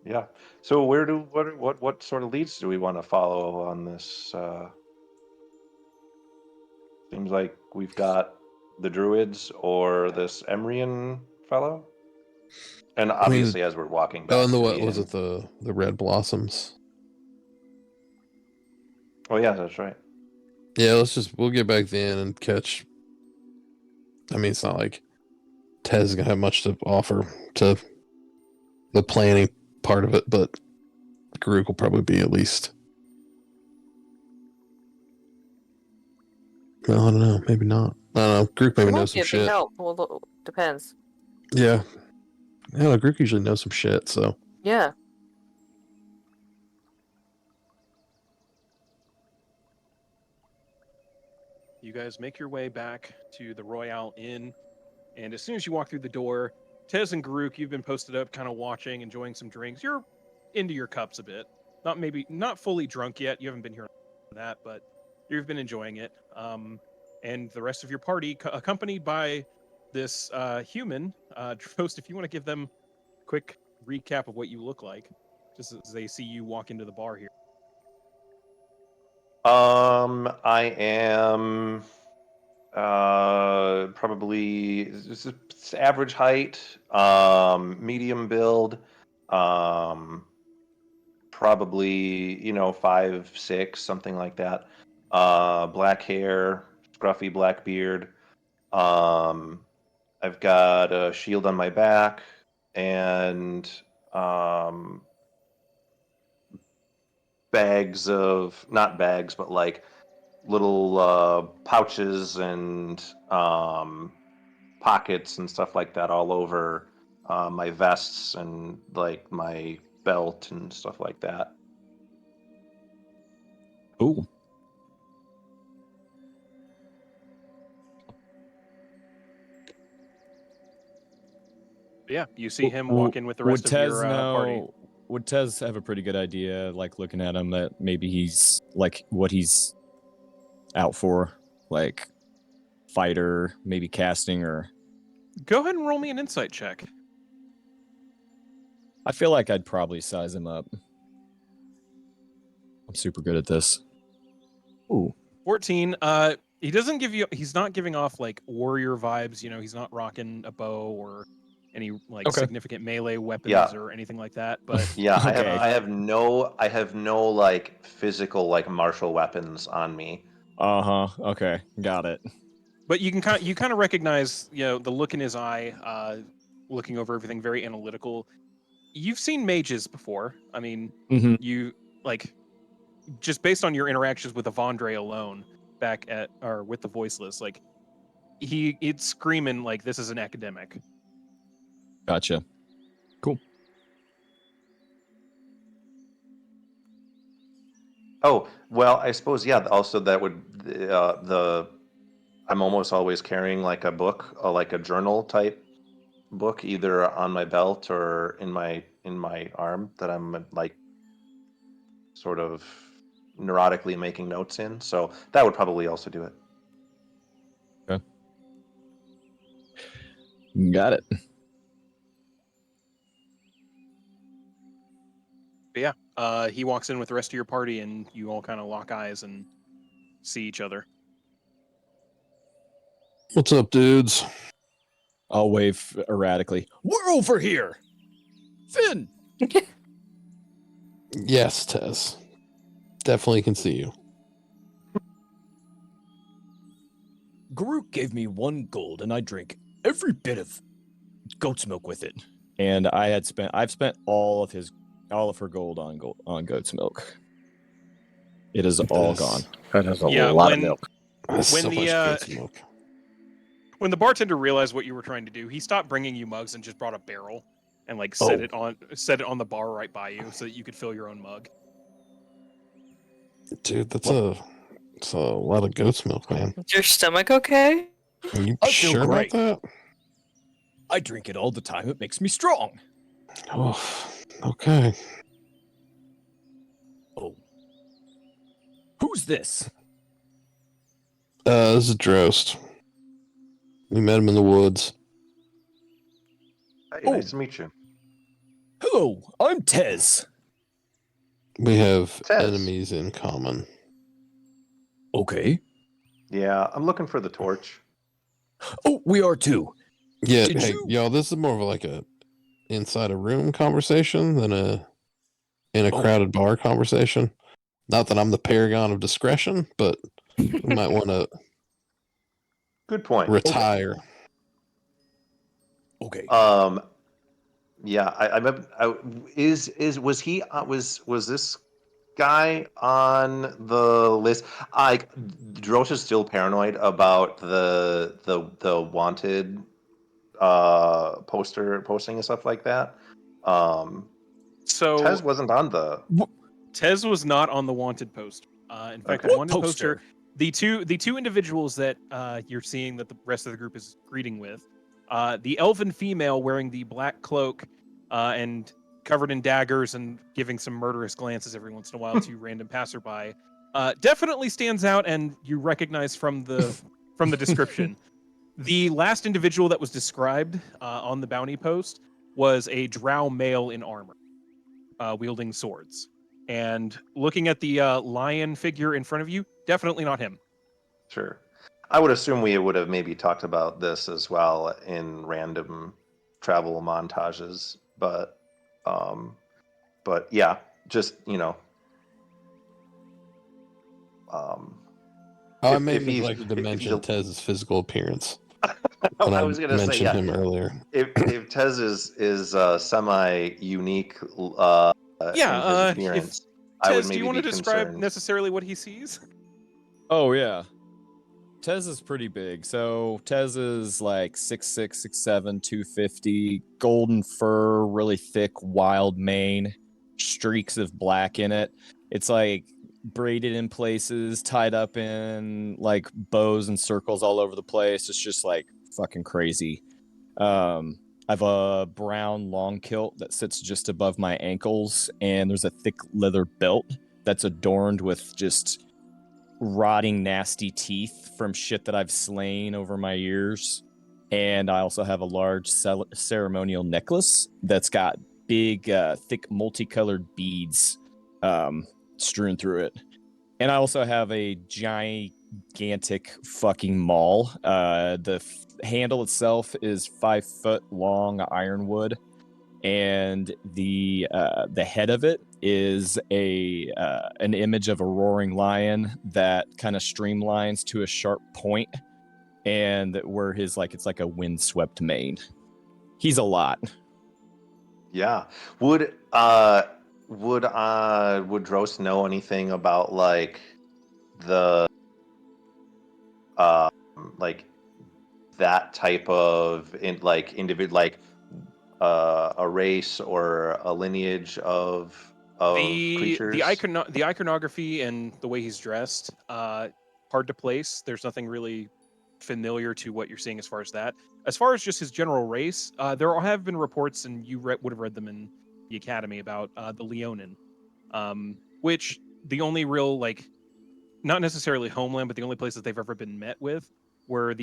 yeah. So what sort of leads do we want to follow on this? Seems like we've got the Druids or this Emrian fellow. And I mean, obviously, as we're walking back oh, and to what the was inn. it? The red blossoms. Oh yeah, that's right. Yeah, we'll get back then and catch. I mean, it's not like Tez is gonna have much to offer to the planning part of it, but Garuk will probably be at least. Well, I don't know. Maybe not. I don't know. Garuk He maybe might knows be some a big shit. help. Well, depends. Yeah. I don't know. Garuk usually knows some shit, so. Yeah. You guys make your way back to the Royale Inn, and as soon as you walk through the door, Tez and Garuk, you've been posted up, kind of watching, enjoying some drinks. You're into your cups a bit. Not fully drunk yet. You haven't been here for that, but you've been enjoying it. And the rest of your party, accompanied by this human, Drost, if you want to give them a quick recap of what you look like, just as they see you walk into the bar here. I am probably it's average height, medium build, probably 5'6", something like that. Black hair, scruffy black beard. Um, I've got a shield on my back and um, bags of not bags, but like little pouches and pockets and stuff like that all over my vests and like my belt and stuff like that. Ooh. Yeah, you see him walk in with the rest of your party. Would Tez have a pretty good idea, like looking at him, that maybe he's like what he's out for, like fighter, maybe casting, or Go ahead and roll me an insight check. I feel like I'd probably size him up. I'm super good at this. Ooh. 14. He's not giving off like warrior vibes, he's not rocking a bow or any like Okay. significant melee weapons Yeah. or anything like that. But Yeah, Okay. I have no like physical like martial weapons on me. Okay. Got it. you kind of recognize, the look in his eye, looking over everything, very analytical. You've seen mages before. I mean, Mm-hmm. you like just based on your interactions with Avandre alone with the voiceless, like it's screaming like this is an academic. Gotcha. Cool. Oh, well, I suppose, yeah, also that would I'm almost always carrying like a book, like a journal type book, either on my belt or in my arm that I'm like sort of neurotically making notes in. So that would probably also do it. Okay. Got it. But yeah, he walks in with the rest of your party, and you all kind of lock eyes and see each other. What's up, dudes? I'll wave erratically. We're over here! Finn! Yes, Tez. Definitely can see you. Garuk gave me 1 gold and I drank every bit of goat's milk with it. And I've spent all of her gold on goat's milk. It is all gone. That is a Yeah, lot of milk. That's When so the, much uh, goat's milk. When the bartender realized what you were trying to do, he stopped bringing you mugs and just brought a barrel and like set it on the bar right by you so that you could fill your own mug. Dude, it's a lot of goat's milk, man. Is your stomach okay? Are you I feel sure great. about that? I drink it all the time. It makes me strong. Oh, okay. Oh. Who's this? This is Drost. We met him in the woods. Hey, Oh. nice to meet you. Hello, I'm Tez. We have Tez. enemies in common. Okay. Yeah, I'm looking for the torch. Oh, we are too. Yeah, Did hey, you- y'all, this is more of like a inside a room conversation than in a Oh. crowded bar conversation. Not that I'm the paragon of discretion, but we might want to Good point. retire. Okay. Yeah, was this guy on the list? Drosh is still paranoid about the wanted posting and stuff like that. So Tez wasn't on the. Tez was not on the wanted poster. In fact, Okay. the What wanted poster, poster? the two individuals that you're seeing that the rest of the group is greeting with, the elven female wearing the black cloak and covered in daggers and giving some murderous glances every once in a while to random passerby, definitely stands out, and you recognize from the description. The last individual that was described on the bounty post was a drow male in armor, wielding swords. And looking at the lion figure in front of you, definitely not him. Sure. I would assume we would have maybe talked about this as well in random travel montages, but yeah, just I if may if have he's neglected to if mention he's Tez's physical appearance when I I was gonna say, mentioned yeah, him earlier. if Tez is semi unique Yeah, in his if appearance, I would Tez, do you maybe want to be describe concerned. necessarily what he sees? Oh yeah. Tez is pretty big. So Tez is like 6'6", 6'7", 250, golden fur, really thick, wild mane, streaks of black in it. It's like braided in places, tied up in like bows and circles all over the place. It's just like fucking crazy. I have a brown long kilt that sits just above my ankles, and there's a thick leather belt that's adorned with just rotting, nasty teeth from shit that I've slain over my years. And I also have a large ceremonial necklace that's got big, thick, multicolored beads strewn through it. And I also have a gigantic fucking maul. The handle itself is 5 foot long ironwood, and the head of it is an image of a roaring lion that kind of streamlines to a sharp point, and where his it's like a windswept mane. He's a lot. Yeah. Would Drost know anything about like the like that type of individual, like a race or a lineage of creatures? The iconography and the way he's dressed, hard to place. There's nothing really familiar to what you're seeing as far as that. As far as just his general race, there have been reports, and you would have read them in the academy, about the Leonin, which the only real not necessarily homeland, but the only place that they've ever been met with were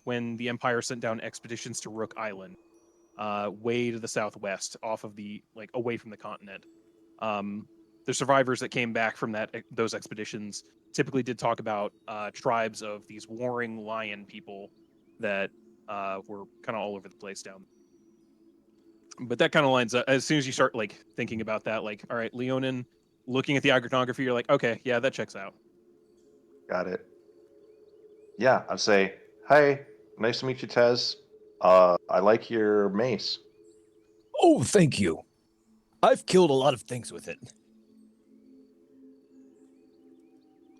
when the Empire sent down expeditions to Rook Island, way to the southwest, off of away from the continent. The survivors that came back from those expeditions typically did talk about tribes of these warring lion people that were kind of all over the place down there. But that kind of lines up as soon as you start thinking about that. All right, Leonin, looking at the iconography, you're like, okay, yeah, that checks out. Got it. Yeah, I'd say, hey, nice to meet you, Tez. I like your mace. Oh, thank you. I've killed a lot of things with it.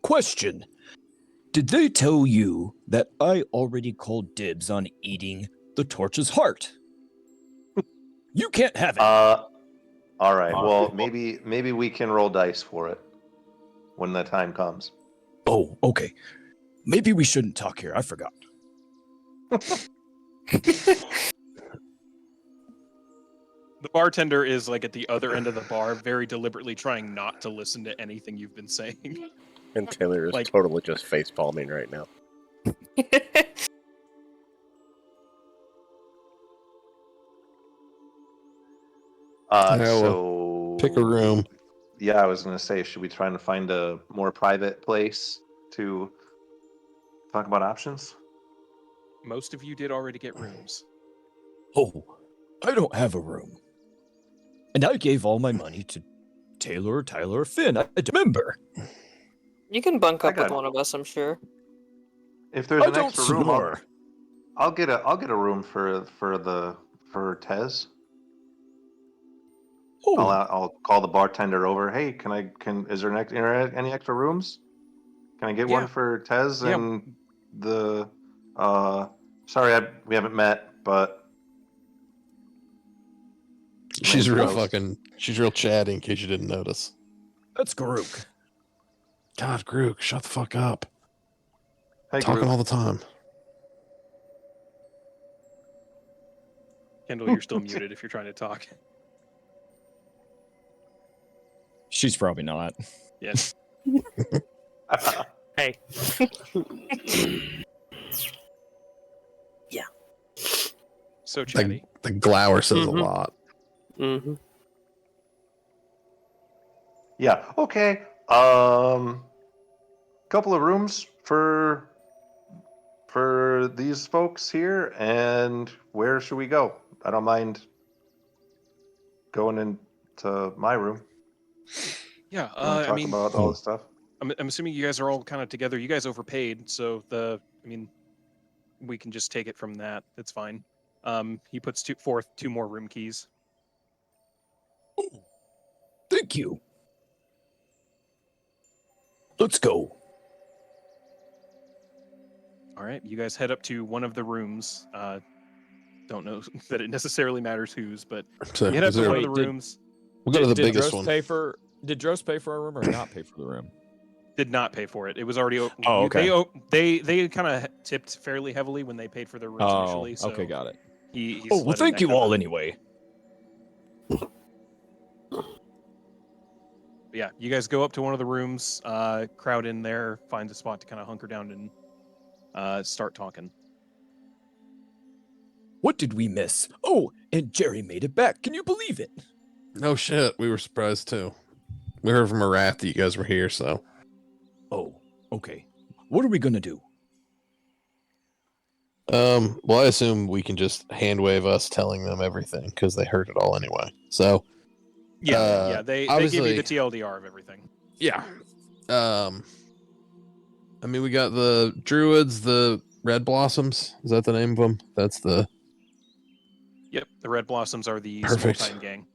Question. Did they tell you that I already called dibs on eating the torch's heart? You can't have it. All right. Well, maybe we can roll dice for it when the time comes. Oh, okay. Maybe we shouldn't talk here. I forgot. The bartender is like at the other end of the bar, very deliberately trying not to listen to anything you've been saying. And Taylor is Like- totally just face palming right now. Yeah, well, So pick a room. Yeah, I was gonna say, should we try to find a more private place to talk about options? Most of you did already get rooms. Oh, I don't have a room. And I gave all my money to Taylor, Tyler, or Finn. I remember. You can bunk I up with got- one of us, I'm sure. If there's I an don't extra room, snore. I'll get a room for Tez. Oh, I'll call the bartender over. Hey, is there any extra rooms? Can I get one Yeah. for Tez Yeah. and the sorry, we haven't met, but She's name's real Ghost. she's real chatty in case you didn't notice. that's Garuk. God, Grook, shut the fuck up. Hey, Talking Groot. all the time. Kendall, you're still muted if you're trying to talk. She's probably not. Yes. Hey. So chatty. The glower says Mhm. a lot. Mm-hmm. Yeah. Okay. Couple of rooms for these folks here, and where should we go? I don't mind going into my room. Yeah. You want to I talk mean, about all this stuff? I'm assuming you guys are all kind of together. You guys overpaid, so we can just take it from that. It's fine. He puts forth 2 more room keys. Thank you. Let's go. All right, you guys head up to one of the rooms. Don't know that it necessarily matters whose, but So, you head up is to there- one of the Wait, did- rooms. we'll go to the did biggest Drost one. Did Drost pay for a room or not pay for the room? Did not pay for it. It was already. Oh, okay. They kind of tipped fairly heavily when they paid for their rooms Oh, initially. So okay, got it. He's Oh, well, letting thank that you cover all it. anyway. But yeah, you guys go up to one of the rooms, crowd in there, find a spot to kind of hunker down and start talking. What did we miss? Oh, and Jerry made it back. Can you believe it? No shit, we were surprised too. We heard from a rat that you guys were here, so. Oh, okay. What are we gonna do? Well, I assume we can just hand wave us telling them everything because they heard it all anyway. So, Yeah, they give obviously- you the TLDR of everything. yeah. I mean, we got the druids, the red blossoms. Is that the name of them? That's the. Yep, the Red Blossoms are the Perfect. small time gang.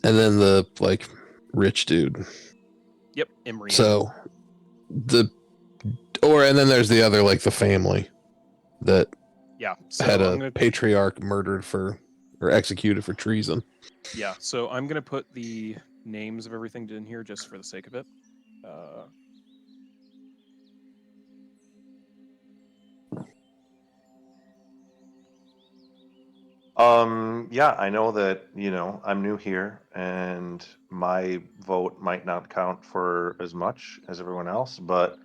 And then the, like, rich dude. Yep, Emery. So, and then there's the other, like, the family that yeah, so had I'm a gonna, patriarch murdered or executed for treason. yeah, so I'm gonna put the names of everything in here just for the sake of it. Yeah, I know that, I'm new here and my vote might not count for as much as everyone else, but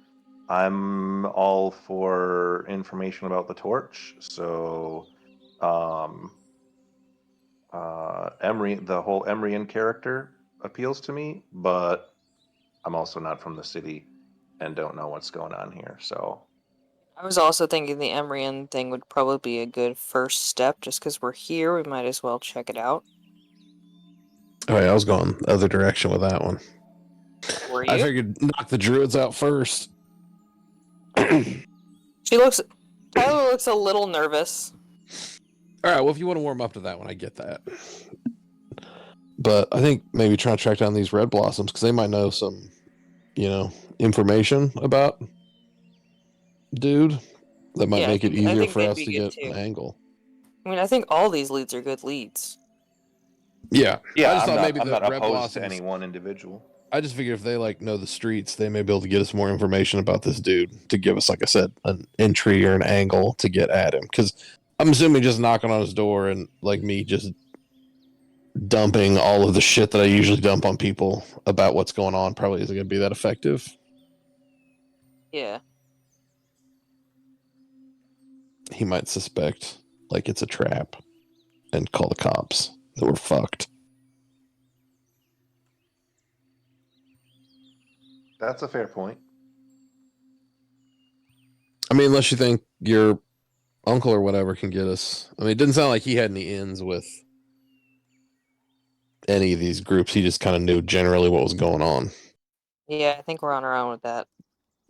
I'm all for information about the torch. So, the whole Emryan character appeals to me, but I'm also not from the city and don't know what's going on here. So, I was also thinking the Emryan thing would probably be a good first step, just because we're here, we might as well check it out. Oh, yeah, I was going the other direction with that one. Were I you? figured knock the druids out first. Tyler looks a little nervous. All right, well, if you want to warm up to that one, I get that. But I think maybe trying to track down these red blossoms because they might know some, information about dude that might Yeah, I make it think- I easier think for they'd us be to good get an too. angle. I mean, I think all these leads are good leads. Yeah, yeah, I just I'm thought not, maybe I'm the not red opposed blossoms. to any one individual. I just figured if they know the streets, they may be able to get us more information about this dude to give us, like I said, an entry or an angle to get at him. Because I'm assuming just knocking on his door and like me just dumping all of the shit that I usually dump on people about what's going on probably isn't going to be that effective. Yeah. He might suspect like it's a trap and call the cops that we're fucked. That's a fair point. I mean, unless you think your uncle or whatever can get us. I mean, it didn't sound like he had any ins with any of these groups. He just kind of knew generally what was going on. Yeah, I think we're on our own with that.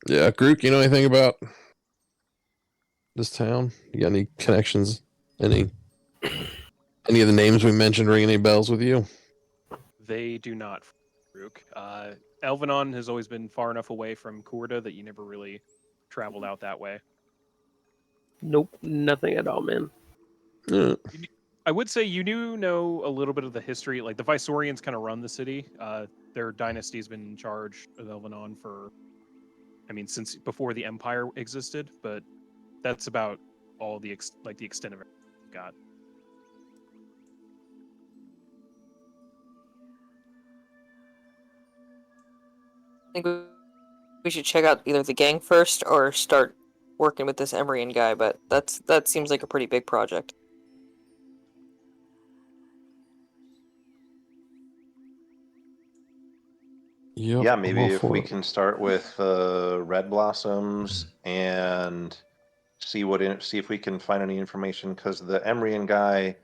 Yeah, Grook, you know anything about this town? You got any connections? Any of the names we mentioned ring any bells with you? They do not, Rook. Elvenon has always been far enough away from Kurda that you never really traveled out that way. Nope, nothing at all, man. Yeah. I would say you do know a little bit of the history. Like the Viceorians kind of run the city. Their dynasty's been in charge of Elvenon for, I mean, since before the Empire existed. But that's about all the the extent of it we've got. I think we should check out either the gang first or start working with this Emryan guy, but that seems like a pretty big project. Yep, Yeah, I'm maybe all if for we it. can start with red blossoms and see if we can find any information, because the Emryan guy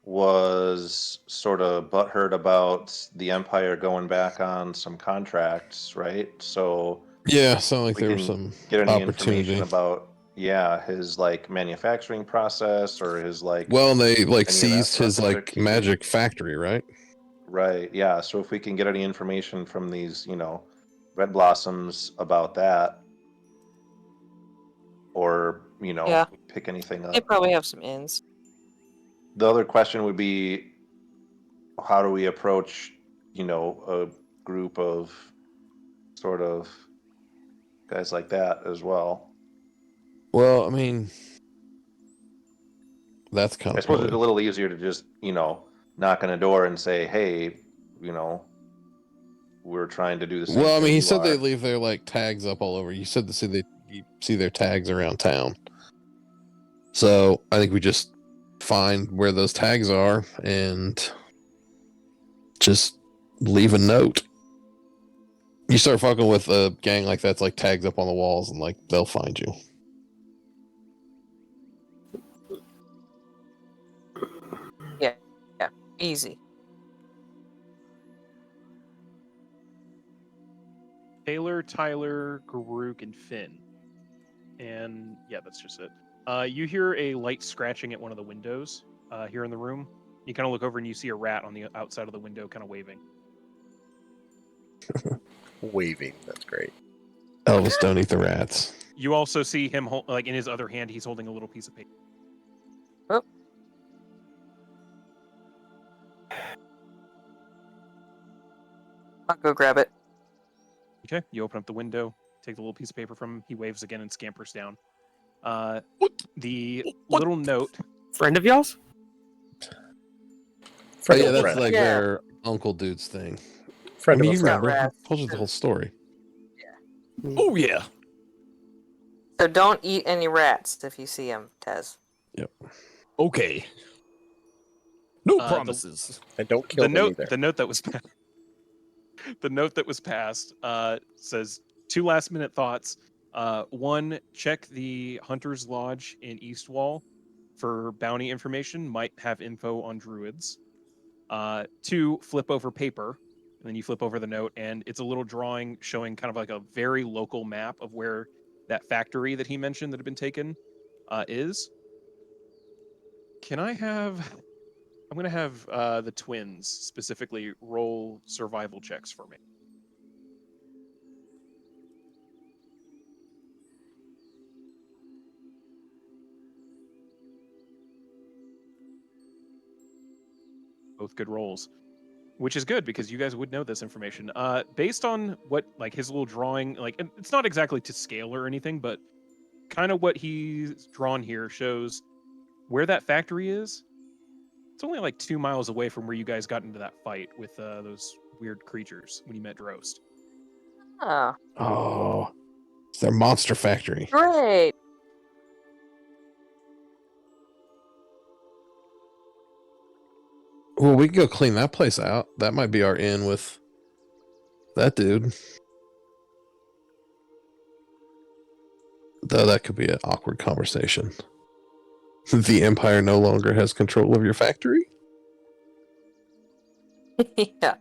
was sort of butthurt about the Empire going back on some contracts, right? So Yeah, sounded like we there was can some get any information opportunity. about his like manufacturing process or his like Well, they like any of that seized stuff his that they're like keeping. magic factory, right? Right, yeah. So if we can get any information from these, red blossoms about that, or, Yeah, pick anything they up. probably have some ins. The other question would be, how do we approach, a group of sort of guys like that as well? Well, I mean, that's kind I of suppose it's probably. a little easier to just, knock on a door and say, hey, we're trying to do the same Well, I mean, thing he you said they are. leave their like tags up all over. You said you see their tags around town. So I think we just find where those tags are and just leave a note. You start fucking with a gang like that's like tags up on the walls and like they'll find you. Yeah, yeah, easy. Taylor, Tyler, Garuk, and Finn. And yeah, that's just it. You hear a light scratching at one of the windows here in the room. You kind of look over and you see a rat on the outside of the window kind of waving. Waving. That's great. Elvis, don't eat the rats. You also see him, like in his other hand, he's holding a little piece of paper. Oh. I'll go grab it. Okay, you open up the window, take the little piece of paper from him. He waves again and scampers down. The little note. Friend of y'all's? Oh yeah, that's friend. like Yeah. their uncle dude's thing. Friend I mean, of you a got friend. remember? rats. I told you the whole story. Oh yeah. So don't eat any rats if you see them, Tez. Okay. No The- promises. And don't kill them either. The note that was the note that was passed says 2 last-minute thoughts. 1, check the Hunter's Lodge in Eastwall for bounty information. Might have info on druids. 2, flip over paper, and then you flip over the note, and it's a little drawing showing kind of like a very local map of where that factory that he mentioned that had been taken is. Can I have? I'm gonna have the twins specifically roll survival checks for me. Both good rolls, which is good because you guys would know this information. Based on what like his little drawing, like and it's not exactly to scale or anything, but kind of what he's drawn here shows where that factory is. It's only like 2 miles away from where you guys got into that fight with those weird creatures when you met Drost. Ah, Oh, it's their monster factory. great. Well, we can go clean that place out. That might be our in with that dude. Though that could be an awkward conversation. The Empire no longer has control of your factory? Yeah.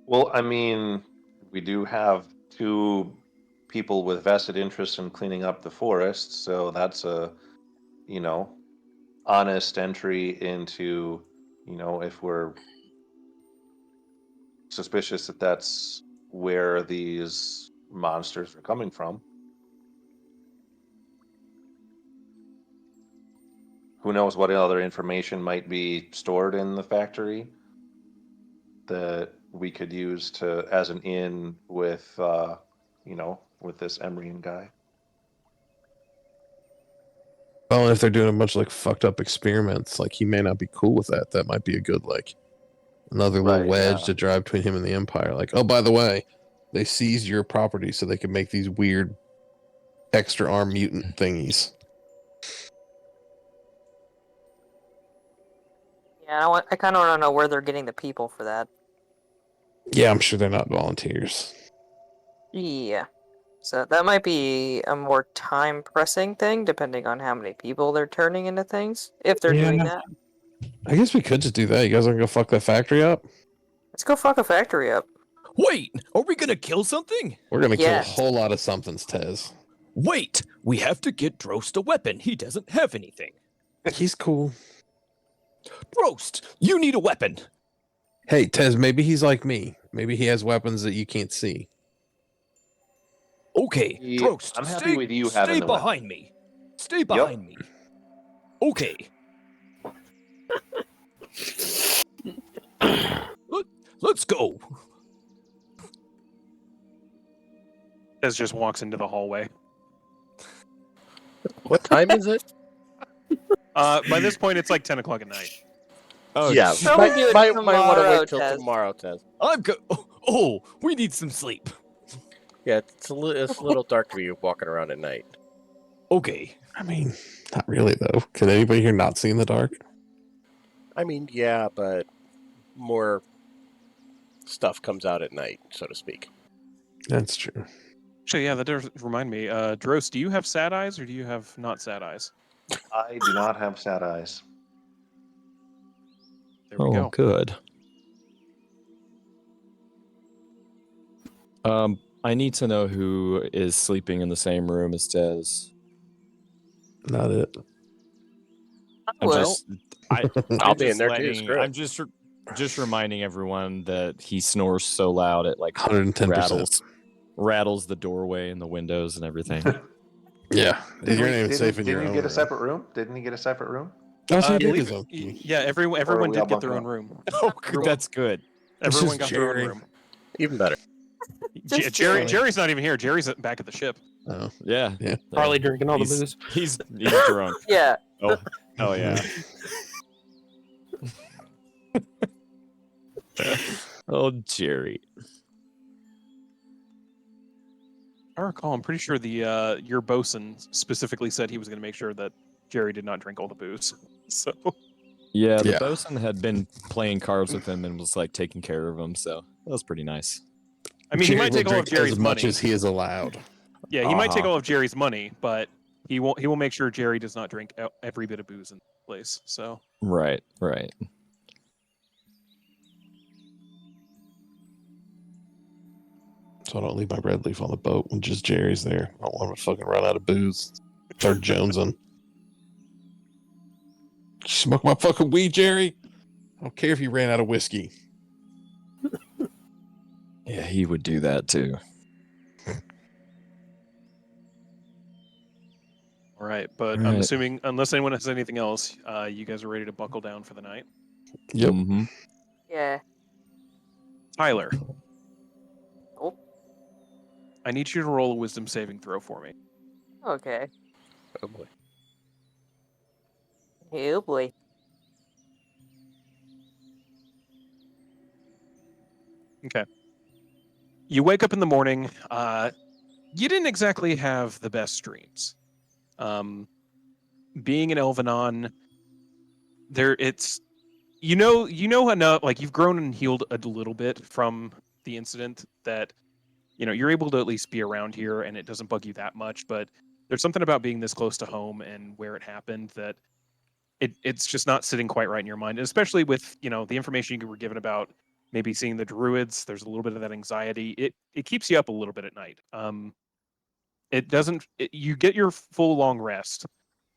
Well, I mean, we do have two people with vested interest in cleaning up the forest, so that's a, you know, honest entry into, if we're suspicious that that's where these monsters are coming from. Who knows what other information might be stored in the factory that we could use to as an in with, with this Emrian guy. Well, if they're doing a bunch of like fucked up experiments, like he may not be cool with that. That might be a good like another little Right, wedge yeah. to drive between him and the Empire. Like, oh, by the way, they seized your property so they could make these weird extra arm mutant thingies. Yeah, I kind of want to know where they're getting the people for that. Yeah, I'm sure they're not volunteers. Yeah. So that might be a more time-pressing thing, depending on how many people they're turning into things, if they're doing Yeah. that. I guess we could just do that. You guys want to go fuck that factory up? Let's go fuck a factory up. Wait, are we gonna kill something? We're gonna kill a Yes. whole lot of somethings, Tez. Wait, we have to get Drost a weapon. He doesn't have anything. He's cool. Drost, you need a weapon. Hey, Tez, maybe he's like me. Maybe he has weapons that you can't see. Okay, Yeah, Drost, I'm happy stay, with you having stay the weapon. behind me. Stay behind me. Okay. Let's go. As just walks into the hallway. What time is it? By this point, it's like 10 o'clock at night. Oh, yeah, shit. Probably might do it want to tomorrow, wait till Tez. tomorrow, Tez. I'm go. Oh, we need some sleep. Yeah, it's a little dark to be walking around at night. Okay. I mean, not really though. Can anybody here not see in the dark? I mean, yeah, but more stuff comes out at night, so to speak. That's true. Actually, yeah, that does remind me. Drost, do you have sad eyes or do you have not sad eyes? I do not have sad eyes. There we go. Good. I need to know who is sleeping in the same room as Tez. Not it. I'm Well, just, I, I'll I'm be in just there too, letting- screw it. I'm just reminding everyone that he snores so loud it like 110%. rattles the doorway and the windows and everything. Yeah. Didn't You're we- not even didn't- safe in your Didn't own he get a room. separate room? Didn't he get a separate room? Oh, so I he did believe- his own key. yeah, everyone we did all get their bunker own up? room. Oh, that's good. Everyone is got their own Jerry. room. Even better. Just Jerry, Jerry. Jerry's not even here. Jerry's back at the ship. Oh. Yeah. Yeah. Probably drinking all the He's- booze. He's drunk. Yeah. Oh, hell yeah. Oh, Jerry. I recall. I'm pretty sure the your bosun specifically said he was going to make sure that Jerry did not drink all the booze. So Yeah, the Yeah. bosun had been playing cards with him and was like taking care of him, so that was pretty nice. I mean, Jerry he might will take all of drink Jerry's as much money. as he is allowed. Yeah, he might take Uh-huh. all of Jerry's money, but he won't. He will make sure Jerry does not drink every bit of booze in the place. So Right. So I don't leave my red leaf on the boat when just Jerry's there. I don't want him to fucking run out of booze. Start jonesing. Smoke my fucking weed, Jerry. I don't care if you ran out of whiskey. Yeah, he would do that too. all right, but I'm Right. assuming unless anyone has anything else, you guys are ready to buckle down for the night. Yep. Mhm. Yeah. Tyler, Oh, I need you to roll a wisdom saving throw for me. okay. Oh boy. Oh boy. Okay. You wake up in the morning. You didn't exactly have the best dreams. Being in Elvenon, it's you know enough. Like you've grown and healed a little bit from the incident that you're able to at least be around here and it doesn't bug you that much. But there's something about being this close to home and where it happened that it's just not sitting quite right in your mind, and especially with the information you were given about maybe seeing the druids. There's a little bit of that anxiety. It keeps you up a little bit at night. It doesn't. You get your full long rest,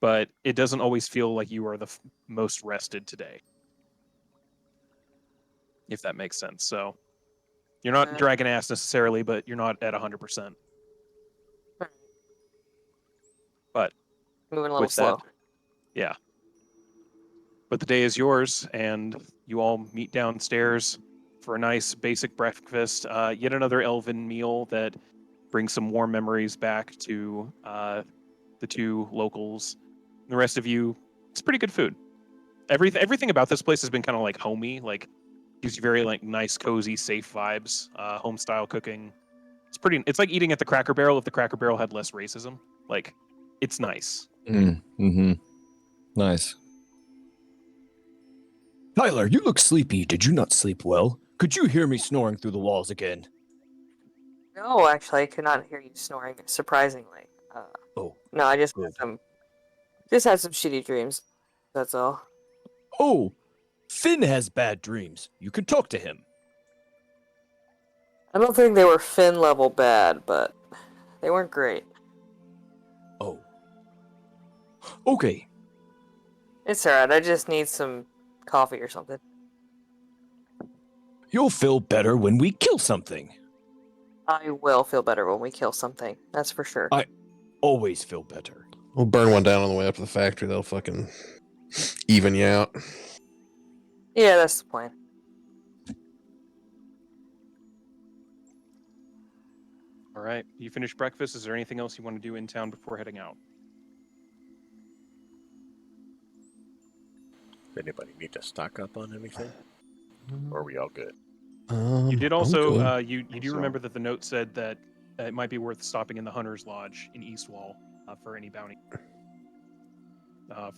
but it doesn't always feel like you are the most rested today, if that makes sense. So you're not dragging ass necessarily, but you're not at 100%. But Moving a little with that, slow. yeah. But the day is yours, and you all meet downstairs for a nice basic breakfast. Yet another elven meal that brings some warm memories back to the two locals. The rest of you, it's pretty good food. Everything about this place has been kind of like homey, like gives you very like nice, cozy, safe vibes. Home style cooking. It's pretty. It's like eating at the Cracker Barrel if the Cracker Barrel had less racism. Like, it's nice. Mm-hmm. Nice. Tyler, you look sleepy. Did you not sleep well? Could you hear me snoring through the walls again? No, actually, I could not hear you snoring. Surprisingly. Oh, No, I just good. had some shitty dreams. That's all. Oh, Finn has bad dreams. You could talk to him. I don't think they were Finn level bad, but they weren't great. Oh. Okay. It's alright. I just need some coffee or something. You'll feel better when we kill something. I will feel better when we kill something. That's for sure. I always feel better. We'll burn one down on the way up to the factory. They'll fucking even you out. Yeah, that's the plan. All right. You finished breakfast. Is there anything else you want to do in town before heading out? Does anybody need to stock up on anything? Or are we all good? You did I'm also, good. you do So- remember that the note said that it might be worth stopping in the Hunter's Lodge in Eastwall for any bounty.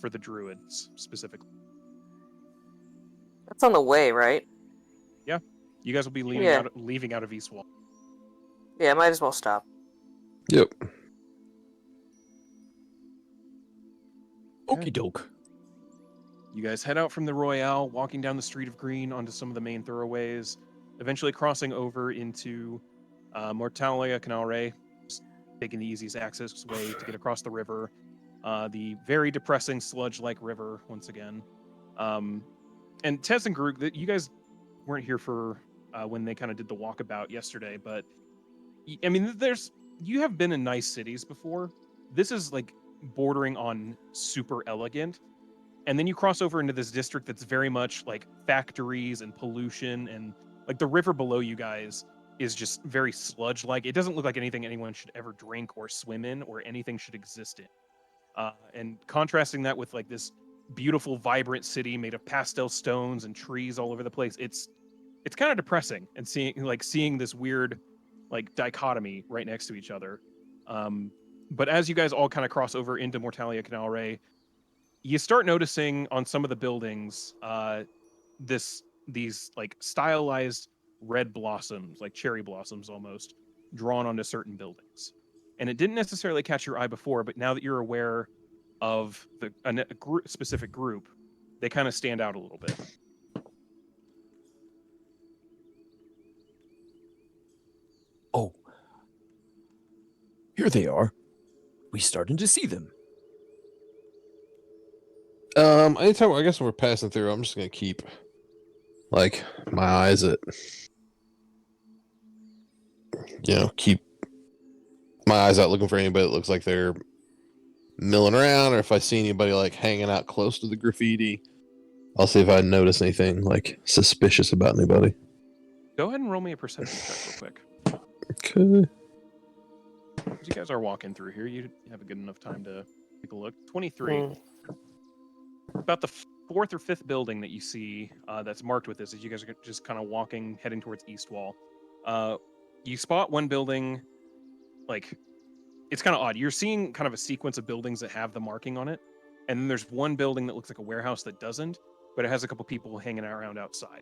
For the druids, specifically. That's on the way, right? You guys will be leaving, Yeah. leaving out of Eastwall. Yeah, might as well stop. Yep. Okie doke. You guys head out from the Royale, walking down the Street of Green onto some of the main thoroughways, eventually crossing over into Mortalia Canalray, taking the easiest access way to get across the river. The very depressing sludge-like river once again. And Tess and Groot, you guys weren't here for when they kind of did the walkabout yesterday, but I mean, you have been in nice cities before. This is like bordering on super elegant. And then you cross over into this district that's very much like factories and pollution, and like the river below you guys is just very sludge like. It doesn't look like anything anyone should ever drink or swim in or anything should exist in. And contrasting that with like this beautiful, vibrant city made of pastel stones and trees all over the place, it's kind of depressing, and seeing this weird like dichotomy right next to each other. But as you guys all kind of cross over into Mortalia Canalray, you start noticing on some of the buildings these like stylized red blossoms, like cherry blossoms almost, drawn onto certain buildings. And it didn't necessarily catch your eye before, but now that you're aware of specific group, they kind of stand out a little bit. Oh. Here they are. We starting to see them. Anytime I guess when we're passing through, I'm just gonna keep like my eyes at keep my eyes out looking for anybody that looks like they're milling around, or if I see anybody like hanging out close to the graffiti, I'll see if I notice anything like suspicious about anybody. Go ahead and roll me a perception check real quick. Okay. As you guys are walking through here, you have a good enough time to take a look. 23. About the fourth or fifth building that you see that's marked with this as you guys are just kind of walking, heading towards East Wall. You spot one building, like, it's kind of odd. You're seeing kind of a sequence of buildings that have the marking on it, and then there's one building that looks like a warehouse that doesn't, but it has a couple people hanging around outside.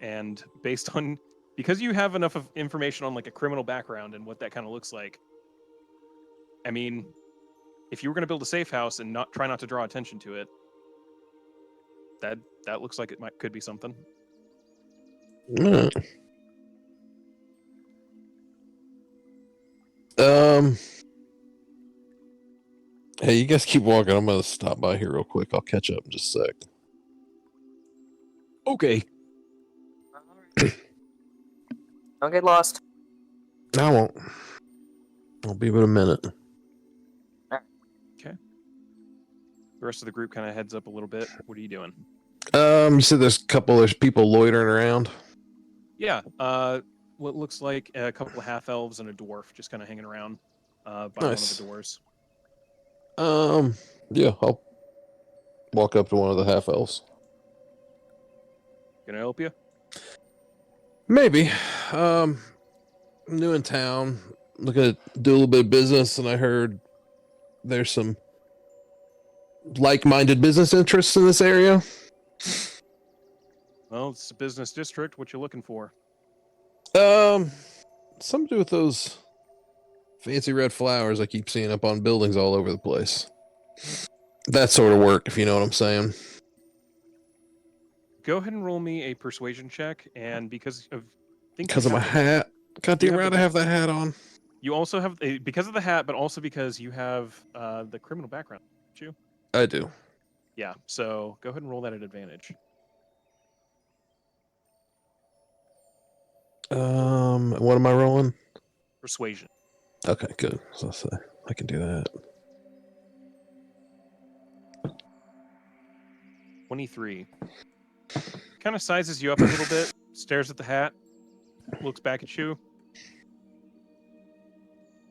And based on, because you have enough of information on like a criminal background and what that kind of looks like, I mean, if you were going to build a safe house and try not to draw attention to it, that looks like it could be something. Alright. Hey, you guys keep walking. I'm gonna stop by here real quick. I'll catch up in just a sec. Okay. Don't get lost. I won't. I'll be about a minute. Okay. The rest of the group kind of heads up a little bit. What are you doing? You said there's people loitering around. Yeah. What looks like a couple of half elves and a dwarf just kind of hanging around by one of Nice. the doors. Yeah, I'll walk up to one of the half elves. Gonna help you? Maybe. New in town, looking to do a little bit of business, and I heard there's some like-minded business interests in this area. Well, it's a business district. What you looking for? Something to do with those fancy red flowers I keep seeing up on buildings all over the place. That sort of work, if you know what I'm saying. Go ahead and roll me a persuasion check, and because of Because of my hat. God damn right I have that hat on. You also have because of the hat, but also because you have the criminal background. Don't you? I do. Yeah. So go ahead and roll that at advantage. What am I rolling? Persuasion. Okay, good. So I can do that. 23. Kind of sizes you up a little bit. Stares at the hat. Looks back at you.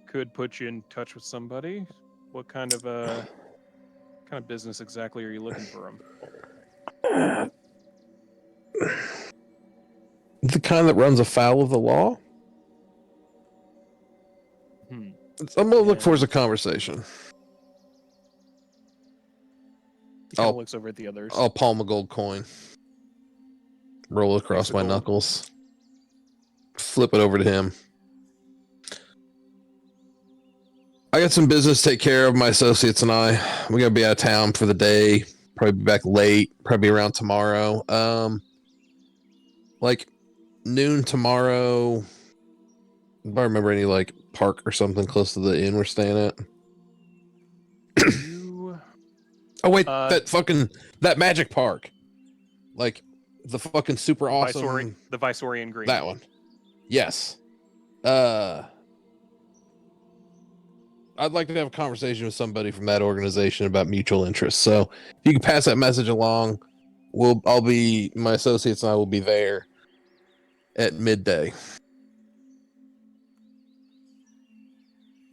Could put you in touch with somebody. What kind of business exactly are you looking for him? The kind that runs afoul of the law? I'm gonna look for as a conversation. He kind of looks over at the others. I'll palm a gold coin. Roll it across Piece of my gold. knuckles. Flip it over to him. I got some business to take care of. My associates and I. We're gonna be out of town for the day. Probably be back late. Probably be around tomorrow. Like noon tomorrow. If I remember any like park or something close to the inn we're staying at. Oh wait, that magic park. Like the fucking super awesome The Visorian Green. That one. Yes. I'd like to have a conversation with somebody from that organization about mutual interests. So if you can pass that message along, my associates and I will be there at midday.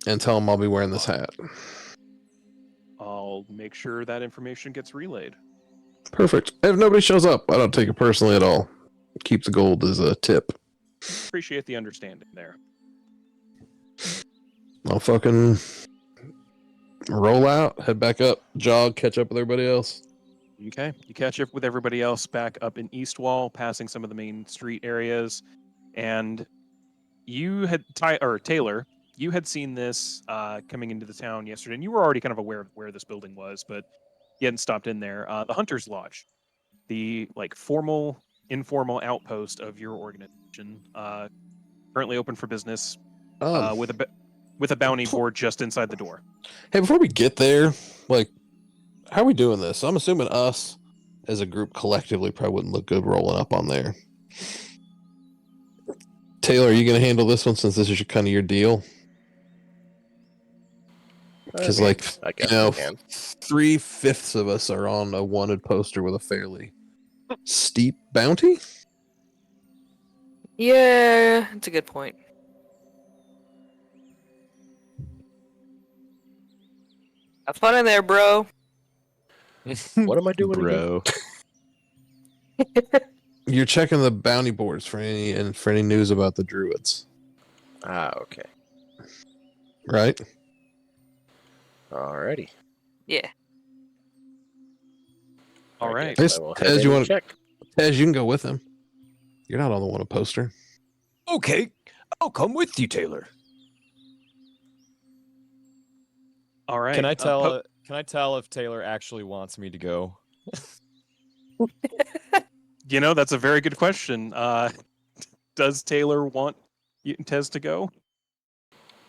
And tell them I'll be wearing this hat. I'll make sure that information gets relayed. Perfect. If nobody shows up, I don't take it personally at all. Keep the gold as a tip. Appreciate the understanding there. I'll fucking roll out, head back up, jog, catch up with everybody else. Okay. You catch up with everybody else back up in East Wall, passing some of the main street areas. And you had, Taylor, you had seen this coming into the town yesterday, and you were already kind of aware of where this building was, but you hadn't stopped in there. The Hunter's Lodge, the like formal, informal outpost of your organization, currently open for business with a bounty board just inside the door. Hey, before we get there, like, how are we doing this? I'm assuming us as a group collectively probably wouldn't look good rolling up on there. Taylor, are you going to handle this one since this is kind of your deal? Because, like, I guess I can. 3/5 of us are on a wanted poster with a fairly steep bounty. Yeah, it's a good point. Have fun in there, bro. What am I doing again? Bro. You're checking the bounty boards for any news about the druids, Ah, okay. right? Alrighty. Yeah. All I right. guess I will head Tez, in you and want check. Tez, you can go with him. You're not on the one poster. Okay, I'll come with you, Taylor. All right. Can I tell? Can I tell if Taylor actually wants me to go? You know, that's a very good question. Does Taylor want Tez to go?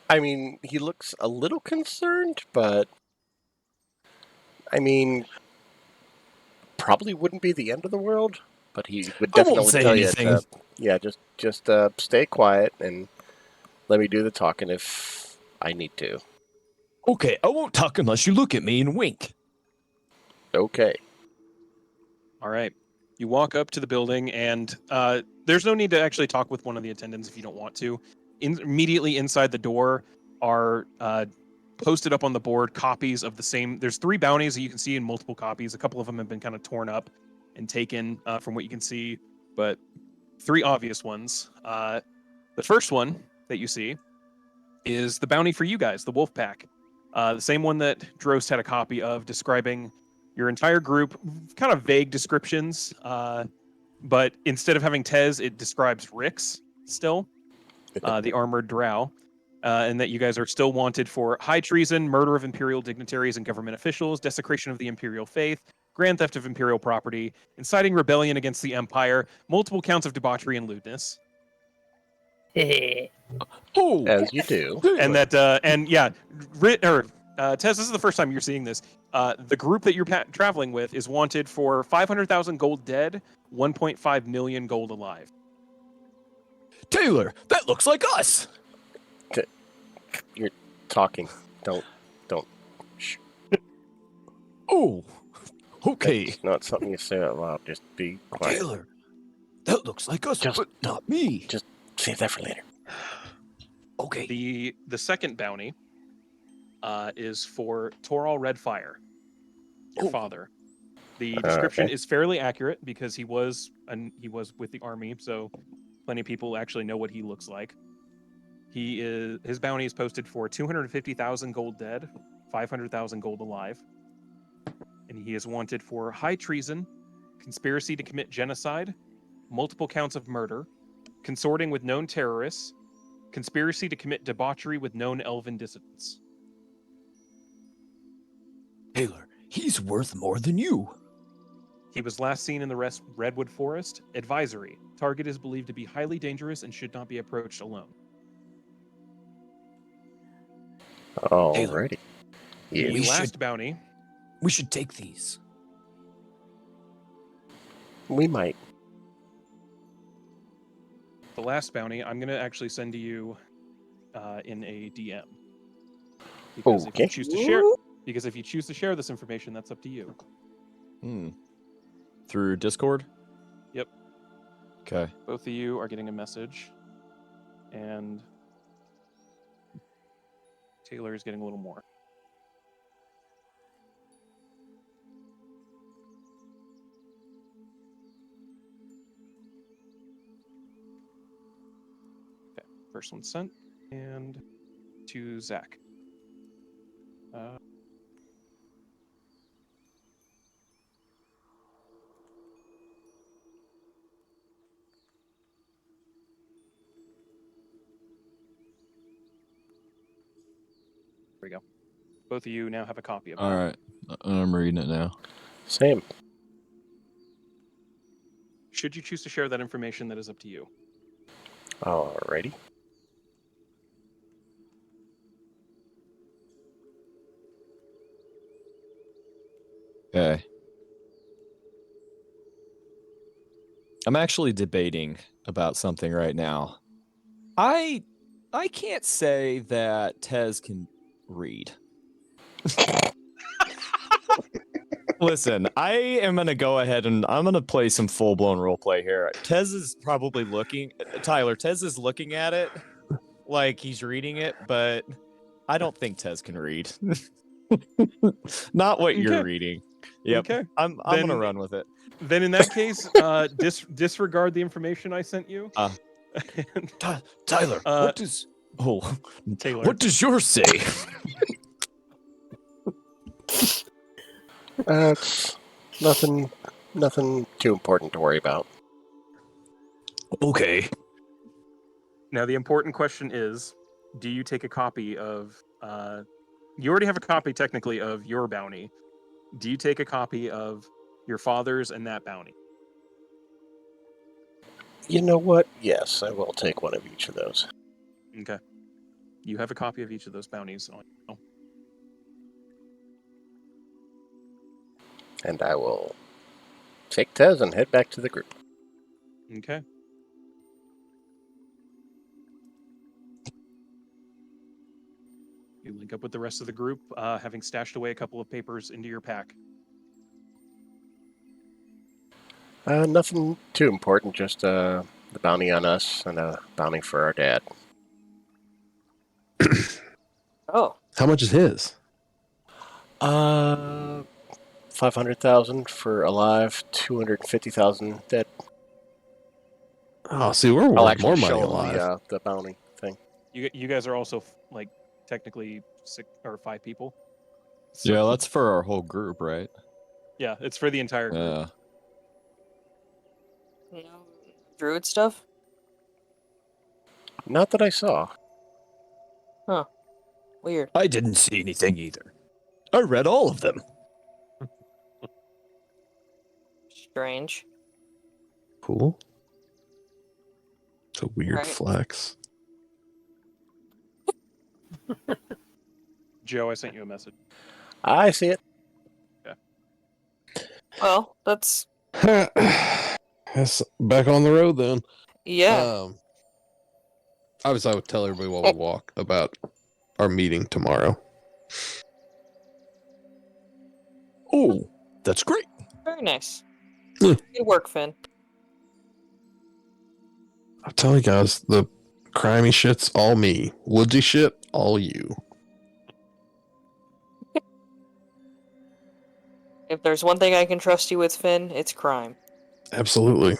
I mean, he looks a little concerned, but I mean, probably wouldn't be the end of the world. But he would I won't definitely say tell you anything. to, yeah, just stay quiet and let me do the talking if I need to. Okay, I won't talk unless you look at me and wink. Okay. All right. You walk up to the building, and there's no need to actually talk with one of the attendants if you don't want to. Immediately inside the door are posted up on the board copies of the same. There's 3 bounties that you can see in multiple copies. A couple of them have been kind of torn up and taken from what you can see, but 3 obvious ones. The first one that you see is the bounty for you guys, the Wolf Pack. The same one that Drost had a copy of, describing your entire group, kind of vague descriptions, but instead of having Tez, it describes Rix still, the armored drow, and that you guys are still wanted for high treason, murder of imperial dignitaries and government officials, desecration of the imperial faith, grand theft of imperial property, inciting rebellion against the empire, multiple counts of debauchery and lewdness. Oh, As you do. And that and yeah, Tez, this is the first time you're seeing this. The group that you're traveling with is wanted for 500,000 gold dead, 1.5 million gold alive. Taylor, that looks like us. You're talking. Don't. Shh. Oh, okay. It's not something you say out loud. Just be quiet. Taylor, that looks like us, Just but not me. just save that for later. Okay. The second bounty is for Toral Redfire, your father. The description Okay. is fairly accurate because he was with the army, so plenty of people actually know what he looks like. His bounty is posted for 250,000 gold dead, 500,000 gold alive, and he is wanted for high treason, conspiracy to commit genocide, multiple counts of murder, consorting with known terrorists, conspiracy to commit debauchery with known elven dissidents. Taylor, he's worth more than you. He was last seen in the Redwood Forest. Advisory. Target is believed to be highly dangerous and should not be approached alone. Alrighty. Yeah. The We last should- bounty We should take these. We might. The last bounty, I'm going to actually send to you in a DM. Because if Okay. you choose to share, because if you choose to share this information, that's up to you. Through Discord? Yep. Okay. Both of you are getting a message, and Taylor is getting a little more. Okay, first one sent, and to Zach. There we go. Both of you now have a copy of it. All right. I'm reading it now. Same. Should you choose to share that information, that is up to you. Alrighty. Okay. I'm actually debating about something right now. I can't say that Tez can read. Listen, I am gonna go ahead and I'm gonna play some full-blown roleplay here. Tez is probably looking Tyler, Tez is looking at it like he's reading it, but I don't think Tez can read. Not what you're Okay. reading. Yep. Okay. I'm Then- gonna run with it. Then in that case, disregard the information I sent you. And, Tyler, what does Taylor. what does yours say? It's nothing too important to worry about. Okay. Now the important question is, do you take a copy of you already have a copy technically of your bounty. Do you take a copy of your father's and that bounty? You know what? Yes, I will take one of each of those. Okay. You have a copy of each of those bounties on you. And I will take Tez and head back to the group. Okay. You link up with the rest of the group, having stashed away a couple of papers into your pack. Nothing too important, just the bounty on us and a bounty for our dad. Oh, How much is his? 500,000 for alive, 250,000 dead. Oh, see, we're I'll worth actually more money show him alive. the bounty thing. You guys are also like technically 6 or 5 people. So, Yeah, that's for our whole group, right? yeah, it's for the entire group. Yeah. no druid stuff? Not that I saw. Weird. I didn't see anything either. I read all of them. Strange. Cool. It's a weird Right. flex. Joe, I sent you a message. I see it. Well, that's That's back on the road then. yeah. Obviously, I would tell everybody while we walk about our meeting tomorrow. Oh, that's great. Very nice. Yeah. Good work, Finn. I'm telling you guys, the crimey shit's all me. Woodsy shit, all you. If there's one thing I can trust you with, Finn, it's crime. Absolutely.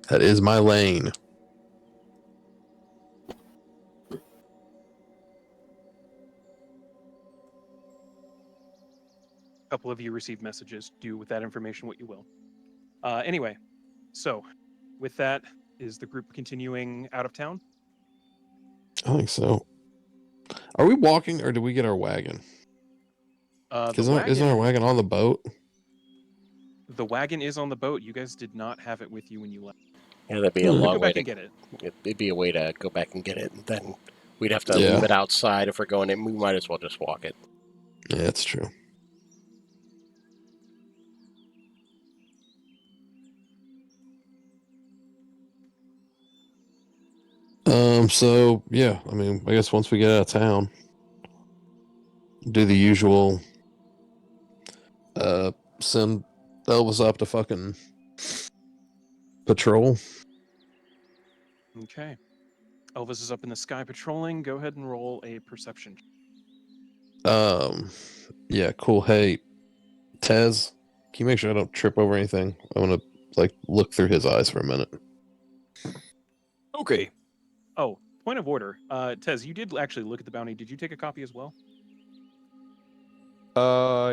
That is my lane. A couple of you received messages. Do with that information what you will. Anyway, so with that, is the group continuing out of town? I think so. Are we walking or do we get our wagon? Isn't our wagon on the boat? The wagon is on the boat. You guys did not have it with you when you left. Yeah, that'd be a Hmm. Go long way back to and get it. It'd be a way to go back and get it. And then we'd have to Yeah. leave it outside if we're going in. We might as well just walk it. Yeah, that's true. So yeah, I mean, I guess once we get out of town, do the usual send Elvis up to fucking patrol. Okay. Elvis is up in the sky patrolling. Go ahead and roll a perception. Yeah, cool. Hey, Tez, can you make sure I don't trip over anything? I want to like look through his eyes for a minute. Okay. Oh, point of order. Tez, you did actually look at the bounty. Did you take a copy as well?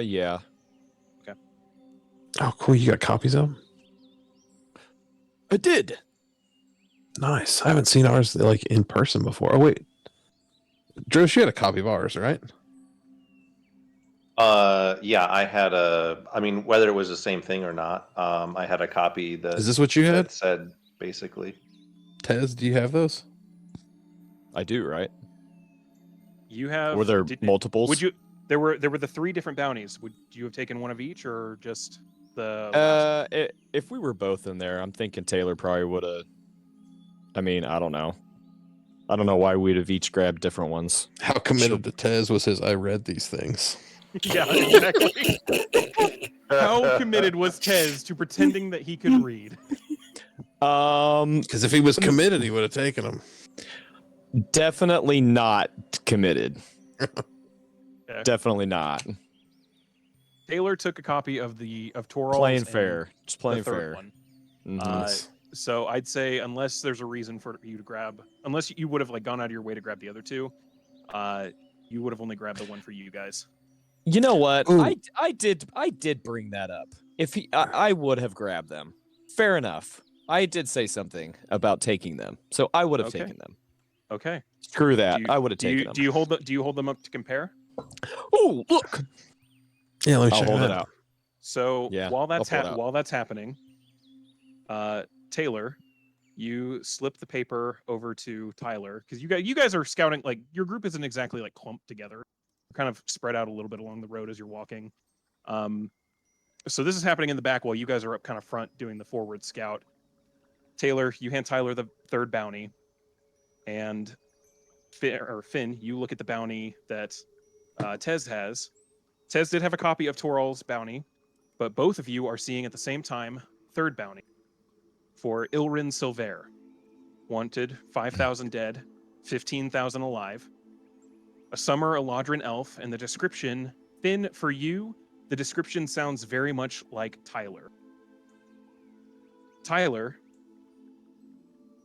Yeah. Oh, cool. You got copies of them? I did. Nice. I haven't seen ours like in person before. Oh wait, Drew, you had a copy of ours, right? Yeah, I had I mean, whether it was the same thing or not, I had a copy that Is this what you had? that said basically. Tez, do you have those? I do, right? You have. Were there multiples? Would you? There were the 3 different bounties. Would you have taken one of each, or just the? last one? If we were both in there, I'm thinking Taylor probably would have. I mean, I don't know. I don't know why we'd have each grabbed different ones. How committed to Tez was his I read these things. Yeah, exactly. How committed was Tez to pretending that he could read? Because if he was committed, he would have taken them. Definitely not committed. Okay. Definitely not. Taylor took a copy of Toral's Plain and fair. Just plain the third fair. one. Mhm. So I'd say unless there's a reason for you to grab, unless you would have like gone out of your way to grab the other two, you would have only grabbed the one for you guys. You know what? Ooh. I did bring that up. If I would have grabbed them. Fair enough. I did say something about taking them, so I would have Okay. taken them. Okay. Screw that. Do you, I would have do you taken them. do you hold them up to compare? Oh, look! Yeah, let me I'll check hold it it out. out. So Yeah, while I'll pull it out. while that's happening, Taylor, you slip the paper over to Tyler because you guys are scouting. Like your group isn't exactly like clumped together, you're kind of spread out a little bit along the road as you're walking. So this is happening in the back while you guys are up kind of front doing the forward scout. Taylor, you hand Tyler the third bounty, and Finn, you look at the bounty that Tez has. Tez did have a copy of Toral's bounty, but both of you are seeing at the same time third bounty for Ilrin Silver. Wanted 5,000 dead, 15,000 alive. A summer Eladrin elf, and the description, Finn, for you, the description sounds very much like Tyler. Tyler,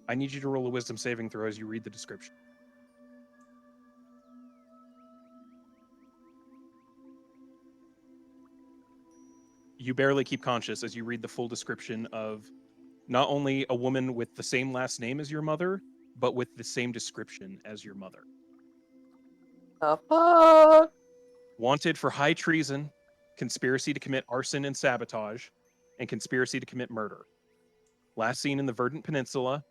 I need you to roll a wisdom saving throw as you read the description. You barely keep conscious as you read the full description of not only a woman with the same last name as your mother, but with the same description as your mother. The fuck? Wanted for high treason, conspiracy to commit arson and sabotage, and conspiracy to commit murder. Last seen in the Verdant Peninsula.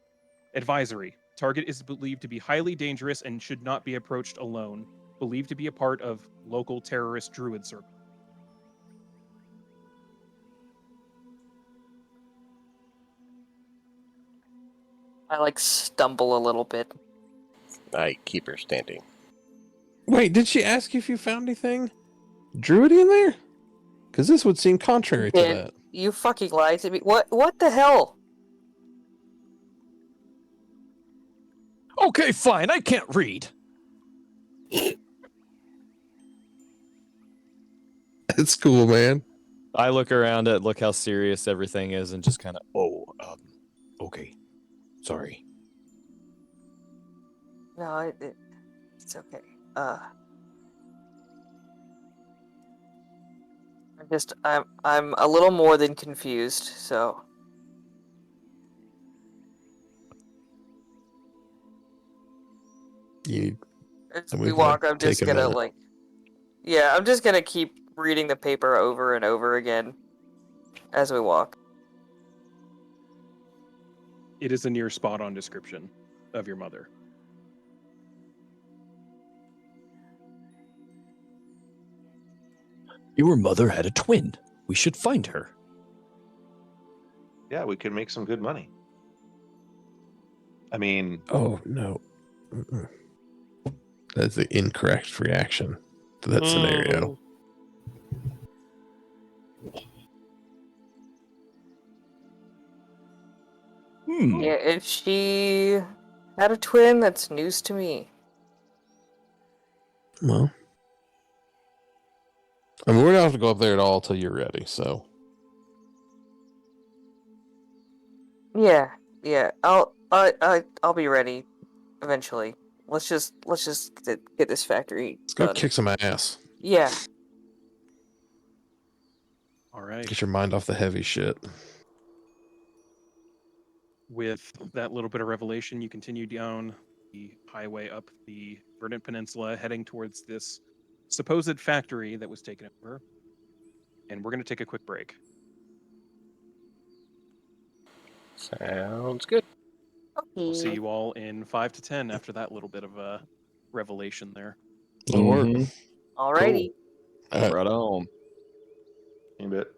Advisory. Target is believed to be highly dangerous and should not be approached alone. Believed to be a part of local terrorist druid circle. I like stumble a little bit. I keep her standing. Wait, did she ask you if you found anything druidy in there? Because this would seem contrary to Did that. you fucking lied to me? What the hell? Okay, fine. I can't read. It's cool, man. I look around at look how serious everything is and just kind of, okay. Sorry. No, it's okay. I'm a little more than confused, so. As And we we gotta walk, I'm just take a gonna minute. I'm just gonna keep reading the paper over and over again as we walk. It is a near spot on description of your mother. Your mother had a twin. We should find her. Yeah, we could make some good money. I mean, Oh, no. Mm-mm. That's the incorrect reaction to that scenario. Yeah, if she had a twin, that's news to me. Well, I mean, we're not have to go up there at all until you're ready. So, Yeah. I'll be ready eventually. Let's just get this factory let's go done. kick some ass. Yeah. All right. Get your mind off the heavy shit. With that little bit of revelation, you continue down the highway up the Verdant Peninsula, heading towards this supposed factory that was taken over. And we're going to take a quick break. Sounds good. We'll see you all in 5 to 10 after that little bit of a revelation there. That'll work. Alrighty. All right. Right on. a bit.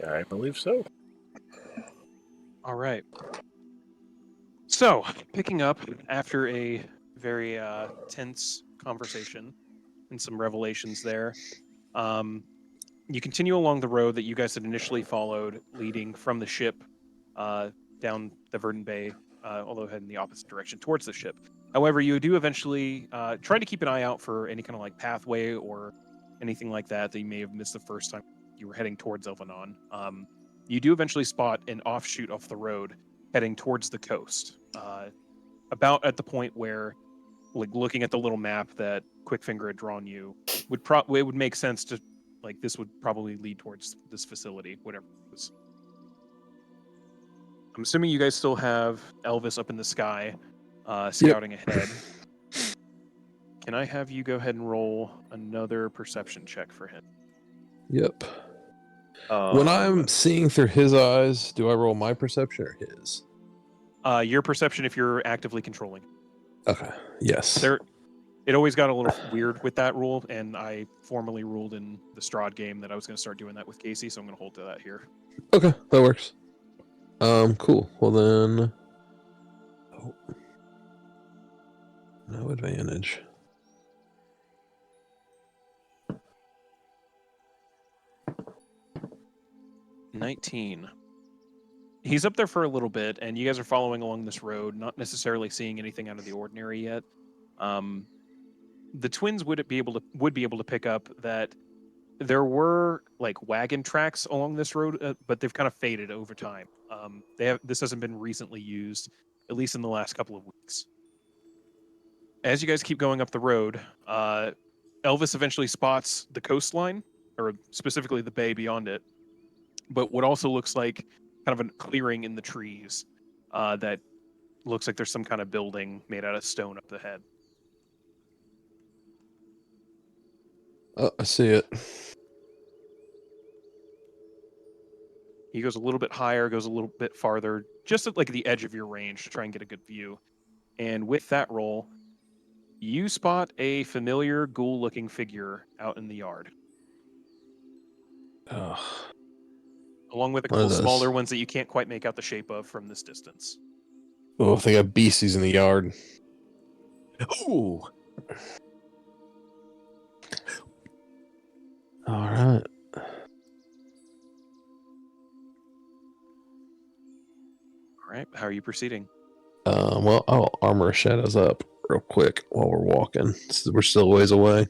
I believe so. All right. So, picking up after a very tense conversation and some revelations there, um, you continue along the road that you guys had initially followed, leading from the ship uh, down the Verdant Bay, although heading the opposite direction towards the ship. However, you do eventually try to keep an eye out for any kind of like pathway or anything like that you may have missed the first time you were heading towards Elvanon. You do eventually spot an offshoot off the road heading towards the coast, about at the point where, like looking at the little map that Quickfinger had drawn you, it would make sense to like this would probably lead towards this facility, whatever it was. I'm assuming you guys still have Elvis up in the sky, scouting ahead. Can I have you go ahead and roll another perception check for him? Yep. When I'm Um, seeing through his eyes, do I roll my perception or his? Your perception if you're actively controlling. Okay. Yes. There, it always got a little weird with that rule, and I formally ruled in the Strahd game that I was going to start doing that with Casey, so I'm going to hold to that here. Okay, that works. Cool. Well then, oh, no advantage. $19. He's up there for a little bit, and you guys are following along this road, not necessarily seeing anything out of the ordinary yet. The twins would be able to pick up that there were like wagon tracks along this road, but they've kind of faded over time. This hasn't been recently used, at least in the last couple of weeks. As you guys keep going up the road, Elvis eventually spots the coastline, or specifically the bay beyond it, but what also looks like kind of a clearing in the trees that looks like there's some kind of building made out of stone up ahead. Oh, I see it. He goes a little bit higher, goes a little bit farther, just at like the edge of your range to try and get a good view. And with that roll, you spot a familiar ghoul-looking figure out in the yard, Oh, along with a one couple of those. smaller ones that you can't quite make out the shape of from this distance. Oh, they got beasties in the yard. Ooh. All right. All right, how are you proceeding? Well, I'll armor shadows up real quick while we're walking. We're still a ways away.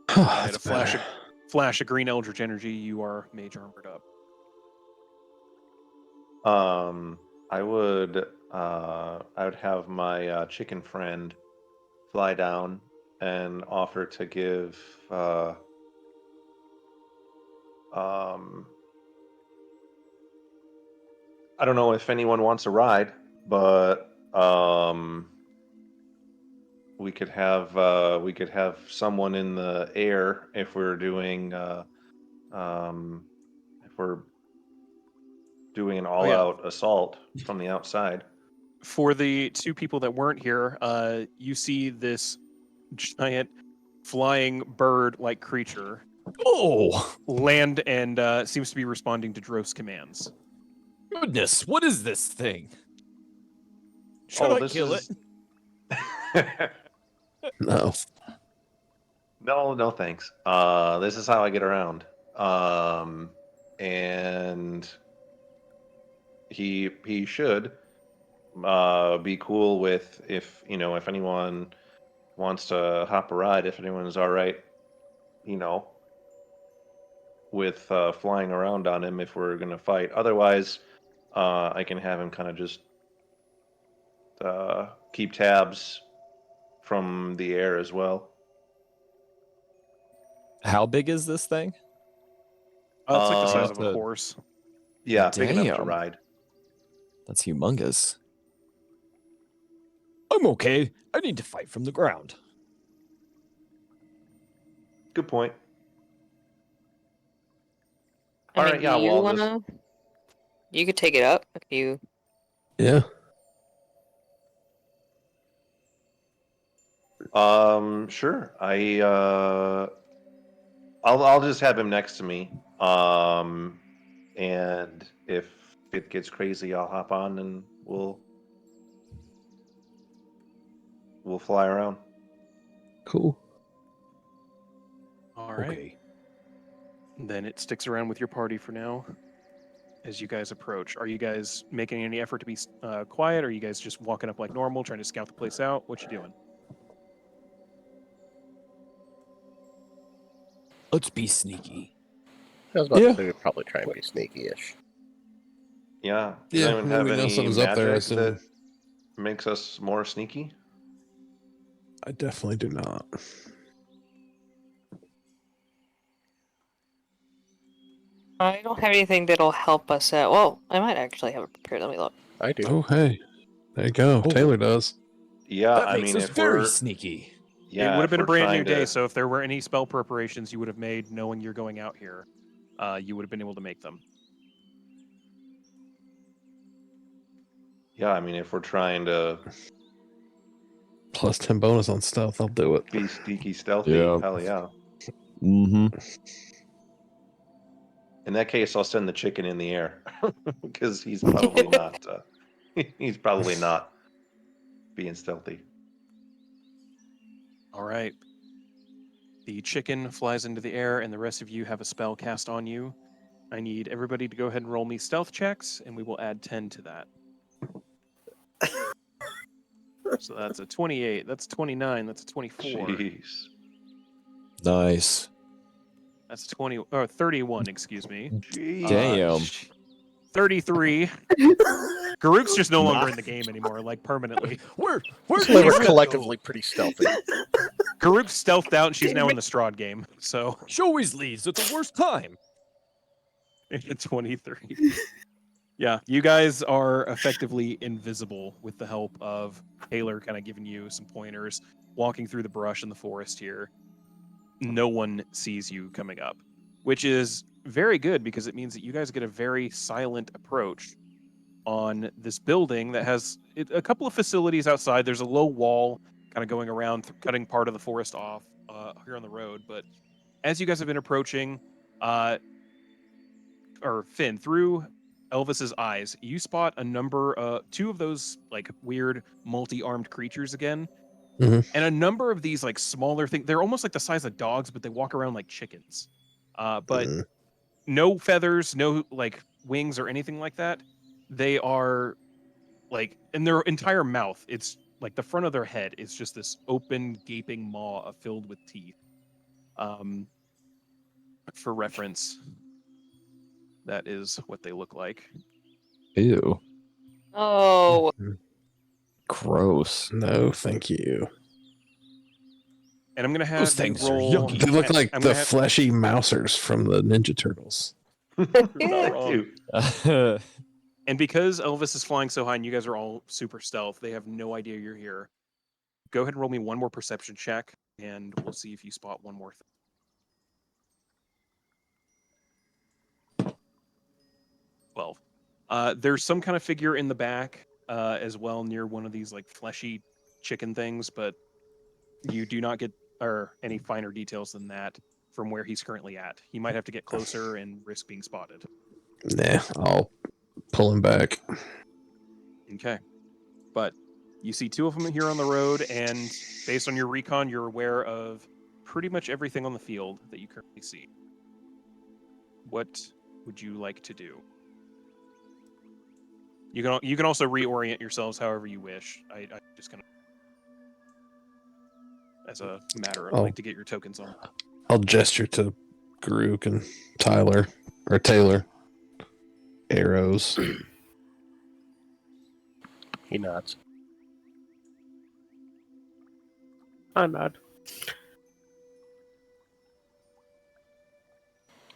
At That's a better. flash of green eldritch energy, you are mage armored up. I would have my chicken friend fly down and offer to give I don't know if anyone wants a ride, but we could have someone in the air if we're doing if we're doing an all-out assault from the outside. For the two people that weren't here, you see this giant flying bird-like creature Oh, land and seems to be responding to Droth's commands. goodness. What is this thing? Should I this kill is... it? No. No, thanks. This is how I get around. And he should be cool with if anyone wants to hop a ride, if anyone's all right, with flying around on him if we're gonna fight. Otherwise, I can have him kind of just keep tabs from the air as well. How big is this thing? It's like the size Enough of a to- horse. Yeah, big enough to Damn. ride. That's humongous. I'm okay. I need to fight from the ground. Good point. I All mean, right, do yeah, you well, wanna? You could take it up if you. Yeah. Sure. I'll just have him next to me. And if it gets crazy, I'll hop on and we'll fly around. Cool. All right. Okay. Then it sticks around with your party for now. As you guys approach, are you guys making any effort to be quiet? Or are you guys just walking up like normal, trying to scout the place out? What you doing? Let's be sneaky. I was about Yeah. to say we'd probably try and be sneaky-ish. Yeah. Does Yeah, anyone when have we know any something's up there, magic assume- that makes us more sneaky? I definitely do not. I don't have anything that'll help us out. Well, I might actually have it prepared. Let me look. I do. Oh, hey. There you go. Oh. Taylor does. Yeah, That I makes mean, us if very we're sneaky. yeah, It would have if been a we're brand new trying day, to- so if there were any spell preparations you would have made knowing you're going out here, you would have been able to make them. Yeah, I mean, if we're trying to Plus 10 bonus on stealth. I'll do it. be sneaky, stealthy, Yeah. hell yeah. Mm-hmm. In that case, I'll send the chicken in the air because he's probably not. He's probably not being stealthy. All right. The chicken flies into the air, and the rest of you have a spell cast on you. I need everybody to go ahead and roll me stealth checks, and we will add 10 to that. So that's a 28, that's 29, that's a 24, Jeez. Nice. that's 20, or 31, excuse me. Jeez. Damn. 33. Garuk's just no longer in the game anymore, like permanently. Where They were Garuk collectively go? pretty stealthy. Garuk's stealthed out, and she's now in the Strahd game. So She always leaves at the worst time. 23. Yeah, you guys are effectively invisible with the help of Taylor kind of giving you some pointers, walking through the brush in the forest here. No one sees you coming up, which is very good because it means that you guys get a very silent approach on this building that has a couple of facilities outside. There's a low wall kind of going around, cutting part of the forest off here on the road. But as you guys have been approaching, or Finn, through Elvis's eyes, you spot a number, two of those like weird multi-armed creatures again, Mhm. and a number of these like smaller things. They're almost like the size of dogs, but they walk around like chickens. But Mm. no feathers, no like wings or anything like that. They are like in their entire mouth. It's like the front of their head is just this open, gaping maw filled with teeth. For reference, that is what they look like. Ew. Oh, Gross. No, thank you. And I'm gonna have Those you things are roll. yucky. They look like I'm the gonna have- fleshy mousers from the Ninja Turtles. not wrong. Dude, And because Elvis is flying so high and you guys are all super stealth, they have no idea you're here. Go ahead and roll me one more perception check, and we'll see if you spot one more thing. 12. There's some kind of figure in the back as well near one of these like fleshy chicken things, but you do not get any finer details than that from where he's currently at. He might have to get closer and risk being spotted. Nah, I'll pull him back. Okay. But you see two of them here on the road, and based on your recon, you're aware of pretty much everything on the field that you currently see. What would you like to do? You can also reorient yourselves however you wish. I just kind of, as a matter of Oh. like to get your tokens on. I'll gesture to Garuk and Tyler or Taylor. Arrows. He nods. I nod.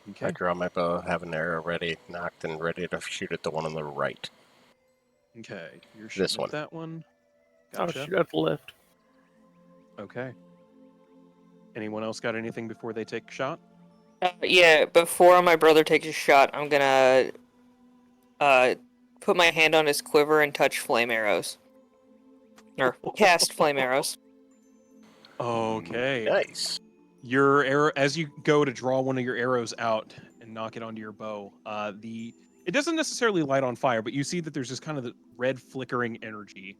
Okay. I draw my bow, have an arrow ready, knocked, and ready to shoot at the one on the right. Okay. You're This shooting one. at that one. I'll Gotcha. shoot out the left. Okay. Anyone else got anything before they take a shot? yeah. Before my brother takes a shot, I'm gonna put my hand on his quiver and touch flame arrows, or cast flame arrows. Okay. Nice. Your arrow, as you go to draw one of your arrows out and knock it onto your bow, it doesn't necessarily light on fire, but you see that there's this kind of the red flickering energy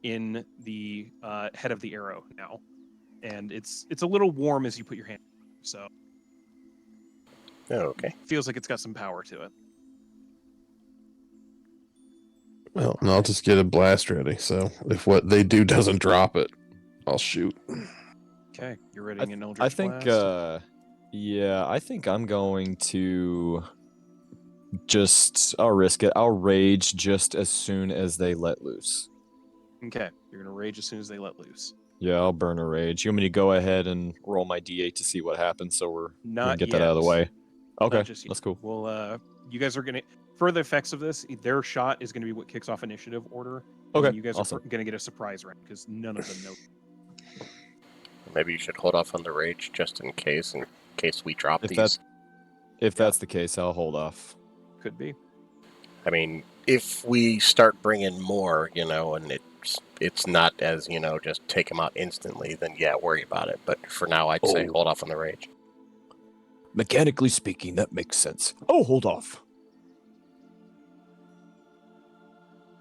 in the head of the arrow now, and it's a little warm as you put your hand. So Oh, okay. feels like it's got some power to it. Well, and I'll just get a blast ready. So if what they do doesn't drop it, I'll shoot. Okay, you're ready an Eldritch I think, Blast. I think I'm going to I'll risk it. I'll rage just as soon as they let loose. Okay, you're gonna rage as soon as they let loose. Yeah, I'll burn a rage. You want me to go ahead and roll my d8 to see what happens so we can Not get that out of the yet. way? Okay, Not just yet. that's cool. Well, you guys are gonna for the effects of this. Their shot is gonna be what kicks off initiative order. And Okay, then you guys awesome. are gonna get a surprise round because none of them know. Maybe you should hold off on the rage just in case we drop If these. that's the case, I'll hold off. Could be. I mean, if we start bringing more, and it's not as, just take them out instantly, then yeah, worry about it. But for now, I'd say Oh. hold off on the rage. Mechanically speaking, that makes sense. Oh, hold off.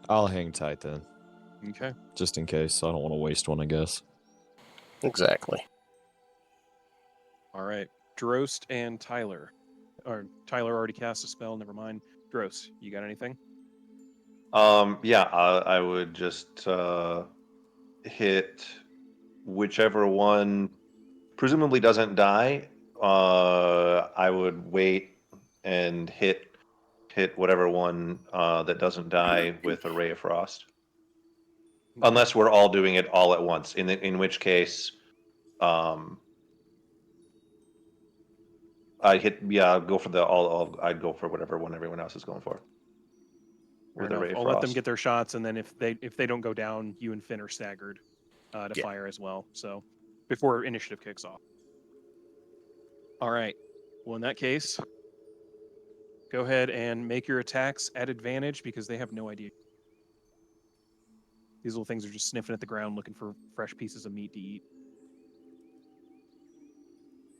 I'll hang tight then, Okay. just in case. I don't want to waste one, I guess. Exactly. All right. Drost and Tyler. Or Tyler already cast a spell. Never mind. Drost, you got anything? Yeah, I would just hit whichever one presumably doesn't die. I would wait and hit whatever one that doesn't die with a ray of frost, unless we're all doing it all at once. In which case, I'd go for the all. I'd go for whatever one everyone else is going for. Fair With a enough. ray of I'll let them frost. get their shots, and then if they don't go down, you and Finn are staggered to Yeah. fire as well. So before initiative kicks off. All right. Well, in that case, go ahead and make your attacks at advantage because they have no idea. These little things are just sniffing at the ground looking for fresh pieces of meat to eat.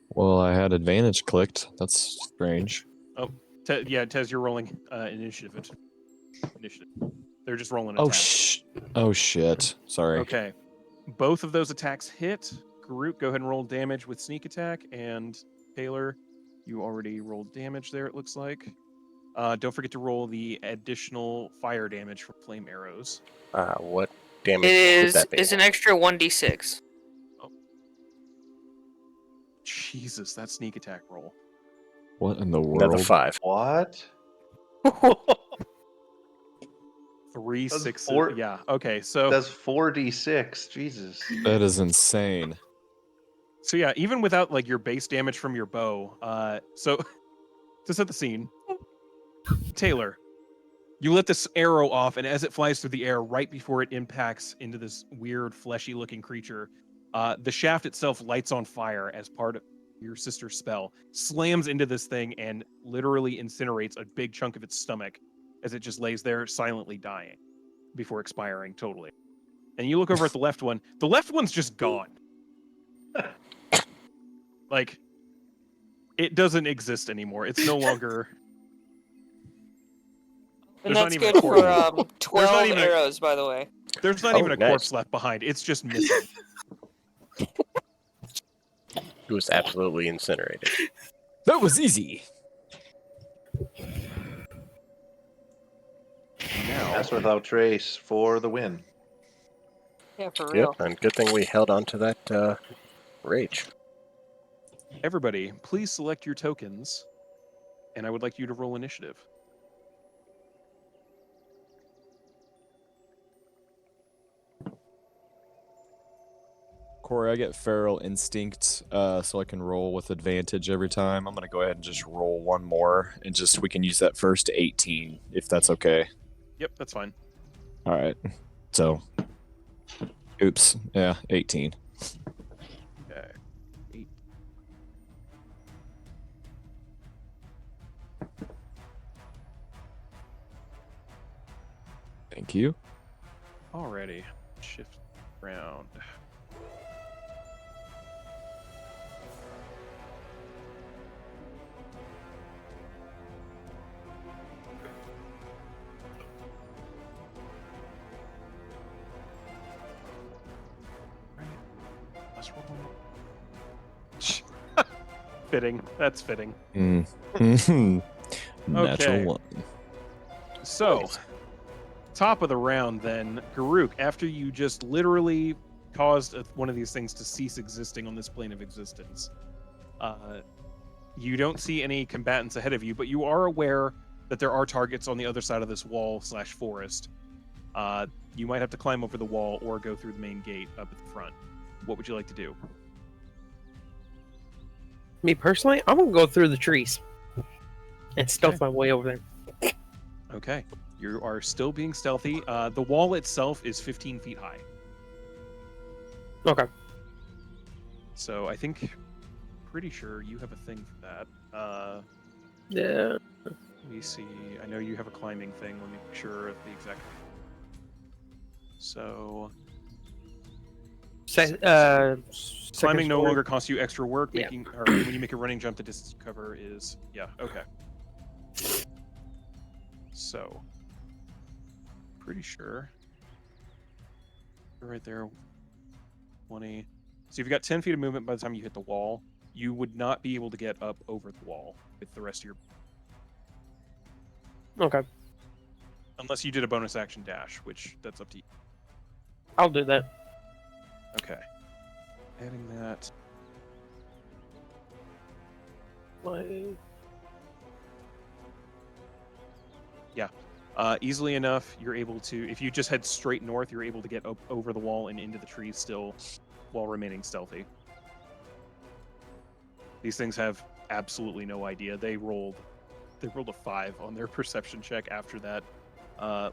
Well, I had advantage clicked. That's strange. Tez, you're rolling initiative. They're just rolling Oh, attacks. oh shit. Sorry. Okay. Both of those attacks hit. Garut, go ahead and roll damage with sneak attack. And Taylor, you already rolled damage there, it looks like. Don't forget to roll the additional fire damage from flame arrows. What damage It would is that be? an extra 1d6. Jesus, that sneak attack roll. What in the Another world? 5. What? 3, That's 6. four- Yeah. Okay. So That's 4d6. Jesus. That is insane. So yeah, even without like your base damage from your bow, so to set the scene, Taylor, you let this arrow off, and as it flies through the air, right before it impacts into this weird fleshy-looking creature, the shaft itself lights on fire as part of your sister's spell, slams into this thing, and literally incinerates a big chunk of its stomach as it just lays there silently dying before expiring totally. And you look over at the left one. The left one's just gone. Like, it doesn't exist anymore. It's no longer. And There's not that's even a good corpse. for 12 even a- arrows, by the way. There's not Oh, even a nice. corpse left behind. It's just missing. It was absolutely incinerated. That was easy. Now, Pass without trace for the win. Yeah, for real. Yep, and good thing we held on to that rage. everybody, please select your tokens, and I would like you to roll initiative. Corey, I get feral instinct, so I can roll with advantage every time. I'm gonna go ahead and just roll one more, and just we can use that first 18 if that's okay. Yep, that's fine. All right. So, oops. Yeah, 18. Okay. 8. Thank you. Alrighty. Shift round. Just roll. Fitting. That's fitting. Natural Okay. one. So, top of the round then, Garuk, after you just literally caused one of these things to cease existing on this plane of existence, you don't see any combatants ahead of you, but you are aware that there are targets on the other side of this wall/forest. You might have to climb over the wall or go through the main gate up at the front. What would you like to do? Me personally, I'm gonna go through the trees and stealth my way over there. Okay. You are still being stealthy. The wall itself is 15 feet high. Okay. So I think, pretty sure you have a thing for that. Yeah. Let me see. I know you have a climbing thing. Let me make sure of the exact. So climbing no longer costs you extra work. Yeah. Making or when you make a running jump, the distance you cover is okay. So pretty sure right there, 20. So you've got 10 feet of movement by the time you hit the wall. You would not be able to get up over the wall with the rest of your. Okay. Unless you did a bonus action dash, which that's up to you. I'll do that. Okay. Adding that. Yeah. Easily enough, you're able to, if you just head straight north, you're able to get over the wall and into the trees still while remaining stealthy. These things have absolutely no idea. They rolled a 5 on their perception check after that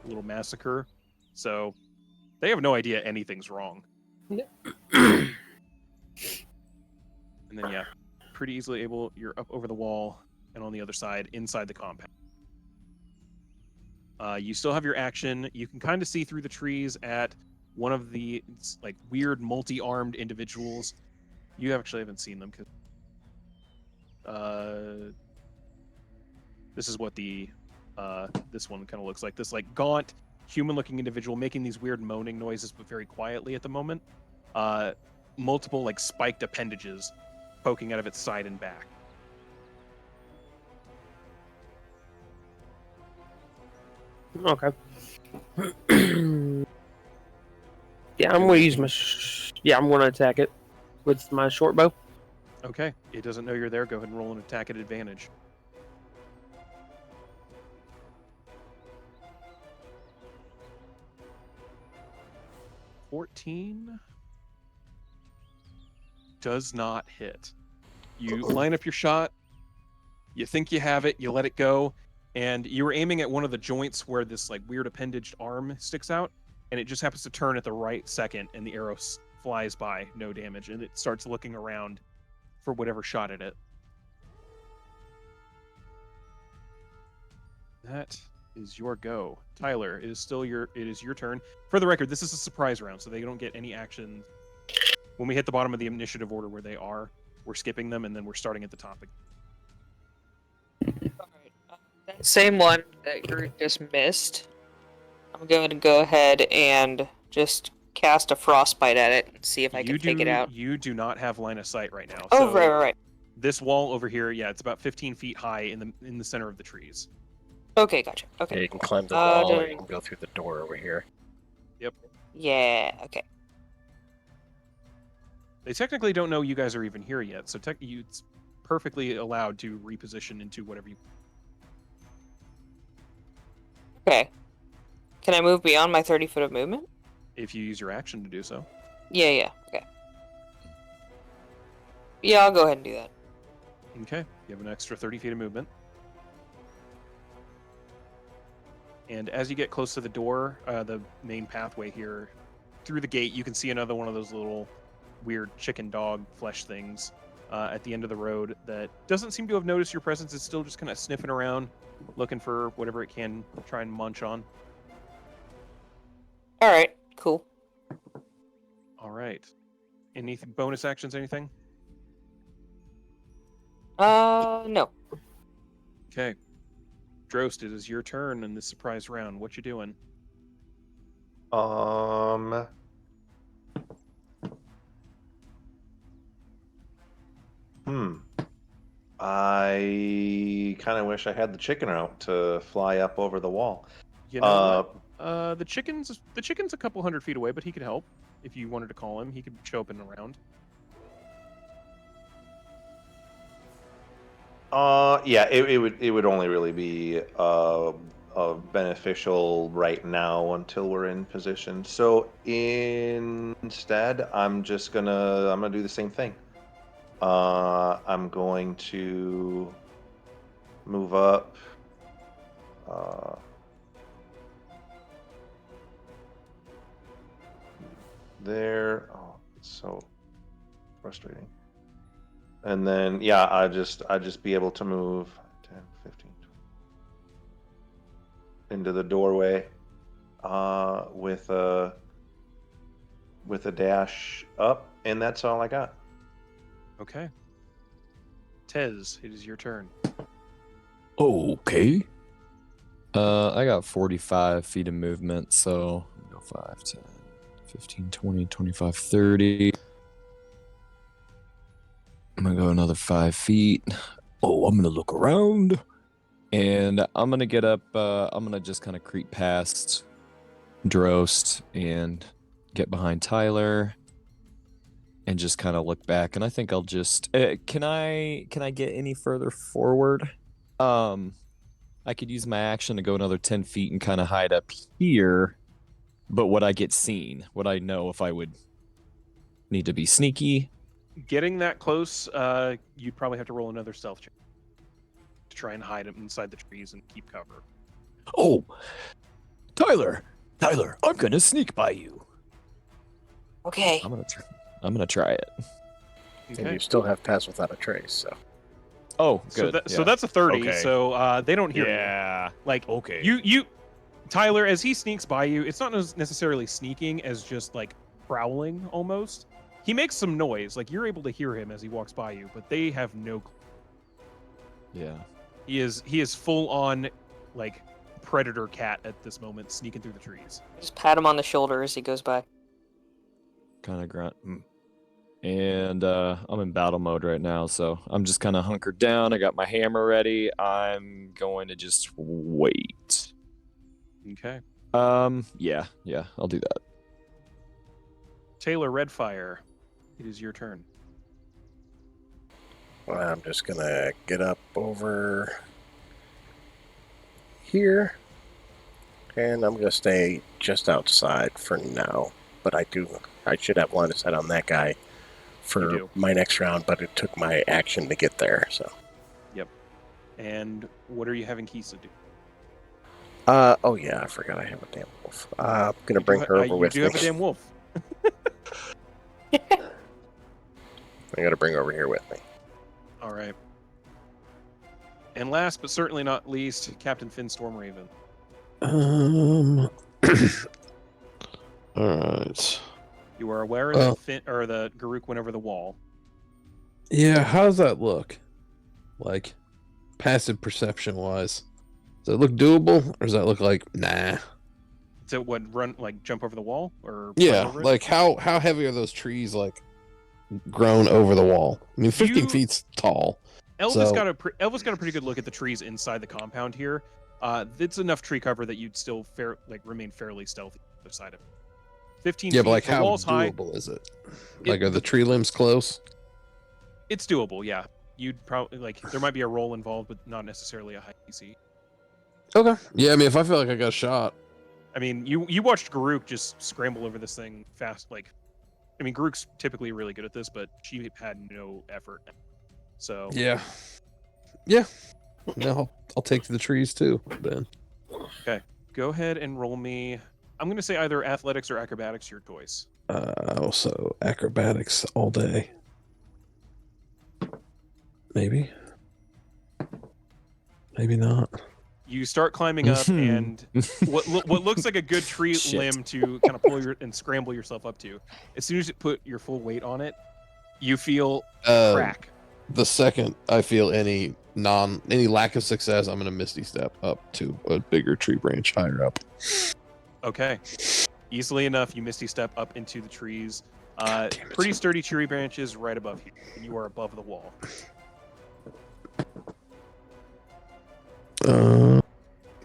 little massacre. So they have no idea anything's wrong. And then pretty easily you're up over the wall and on the other side inside the compound. You still have your action. You can kind of see through the trees at one of the like weird multi-armed individuals. You actually haven't seen them because this is what the this one kind of looks like. This like gaunt, human-looking individual making these weird moaning noises, but very quietly at the moment. Multiple like spiked appendages poking out of its side and back. Okay. Yeah, I'm gonna use my. I'm gonna attack it with my short bow. Okay. It doesn't know you're there. Go ahead and roll an attack at advantage. $14 does not hit. You line up your shot. You think you have it. You let it go, and you were aiming at one of the joints where this like weird appendaged arm sticks out, and it just happens to turn at the right second, and the arrow flies by, no damage, and it starts looking around for whatever shot at it. That is your go. Tyler, it is your turn. For the record, this is a surprise round, so they don't get any action. When we hit the bottom of the initiative order where they are, we're skipping them, and then we're starting at the top again. Alright, that same one that Groot just missed, I'm going to go ahead and just cast a frostbite at it and see if I can take it out. You do not have line of sight right now. Oh, so right. This wall over here, it's about 15 feet high in the center of the trees. Okay, gotcha. Okay. Yeah, you can climb the wall don't- and you can go through the door over here. Yeah, okay. They technically don't know you guys are even here yet, so it's perfectly allowed to reposition into whatever you. Okay. Can I move beyond my 30 foot of movement? If you use your action to do so. Yeah, okay. Yeah, I'll go ahead and do that. Okay, you have an extra 30 feet of movement. And as you get close to the door, the main pathway here, through the gate, you can see another one of those little weird chicken dog flesh things at the end of the road that doesn't seem to have noticed your presence. It's still just kind of sniffing around, looking for whatever it can try and munch on. Alright, cool. All right. Any bonus actions, anything? No. Okay. Drost, it is your turn in this surprise round. What you doing? I kind of wish I had the chicken route to fly up over the wall. You know what? The chicken's a couple 100 feet away, but he could help if you wanted to call him. He could show up in a round. Yeah, it would only really be beneficial right now until we're in position. So instead, I'm gonna do the same thing. I'm going to move up. There. Oh, it's so frustrating. And then, yeah, I just be able to move 10, 15, 20 into the doorway with a dash up, and that's all I got. Okay. Tez, it is your turn. Okay. I got 45 feet of movement, so go 5, 10, 15, 20, 25, 30. I'm gonna go another 5 feet. Oh, I'm gonna look around. And I'm gonna get up, I'm gonna just kind of creep past Drost and get behind Tyler and just kind of look back. And I think I'll just can I get any further forward? I could use my action to go another 10 feet and kind of hide up here. But would I get seen? Would I know if I would need to be sneaky? Getting that close, you'd probably have to roll another stealth check to try and hide him inside the trees and keep cover. Oh, Tyler, I'm gonna sneak by you. Okay. I'm gonna try it. And Okay. you still have pass without a trace, so. Oh, So, good. so that's a 30. Okay. So they don't hear you. Yeah. Like Okay. you, Tyler, as he sneaks by you, it's not necessarily sneaking as just like prowling almost. He makes some noise, like you're able to hear him as he walks by you, but they have no clue. Yeah. He is full on like predator cat at this moment, sneaking through the trees. Just pat him on the shoulder as he goes by. Kind of grunt. And I'm in battle mode right now, so I'm just kind of hunkered down. I got my hammer ready. I'm going to just wait. Okay. Yeah, I'll do that. Taylor Redfire, it is your turn. Well, I'm just gonna get up over here, and I'm gonna stay just outside for now. But I should have line of sight on that guy for my next round, but it took my action to get there, so. Yep. And what are you having Kisa do? Oh yeah, I forgot I have a damn wolf. I'm gonna bring her over with me. You do have a damn wolf. I'm gonna bring her over here with me. All right. And last but certainly not least, Captain Finn Stormraven. All right. You are aware that the Garuk went over the wall. Yeah, how does that look? Like, passive perception wise, does it look doable, or does that look like nah? So what, jump over the wall, or Yeah, over it? like how heavy are those trees like grown over the wall? I mean, 15 feet's tall. Elvis got a pretty good look at the trees inside the compound here. It's enough tree cover that you'd still remain fairly stealthy on the other side of it. 15 feet. Yeah, but like the how wall's high. doable is it? Like, are the tree limbs close? It's doable, yeah. You'd probably there might be a roll involved, but not necessarily a high DC. Okay. Yeah, I mean, if I feel like I got a shot. I mean, you watched Garuk just scramble over this thing fast. Garuk's typically really good at this, but she had no effort. So Yeah. No, I'll take the trees too, then. Okay, go ahead and roll me. I'm going to say either athletics or acrobatics, your choice. Also acrobatics all day. Maybe not. You start climbing up, and what looks like a good tree limb to kind of pull and scramble yourself up to. As soon as you put your full weight on it, you feel crack. The second I feel any lack of success, I'm gonna misty step up to a bigger tree branch higher up. Okay, easily enough, you misty step up into the trees. Pretty sturdy tree branches right above you. You are above the wall.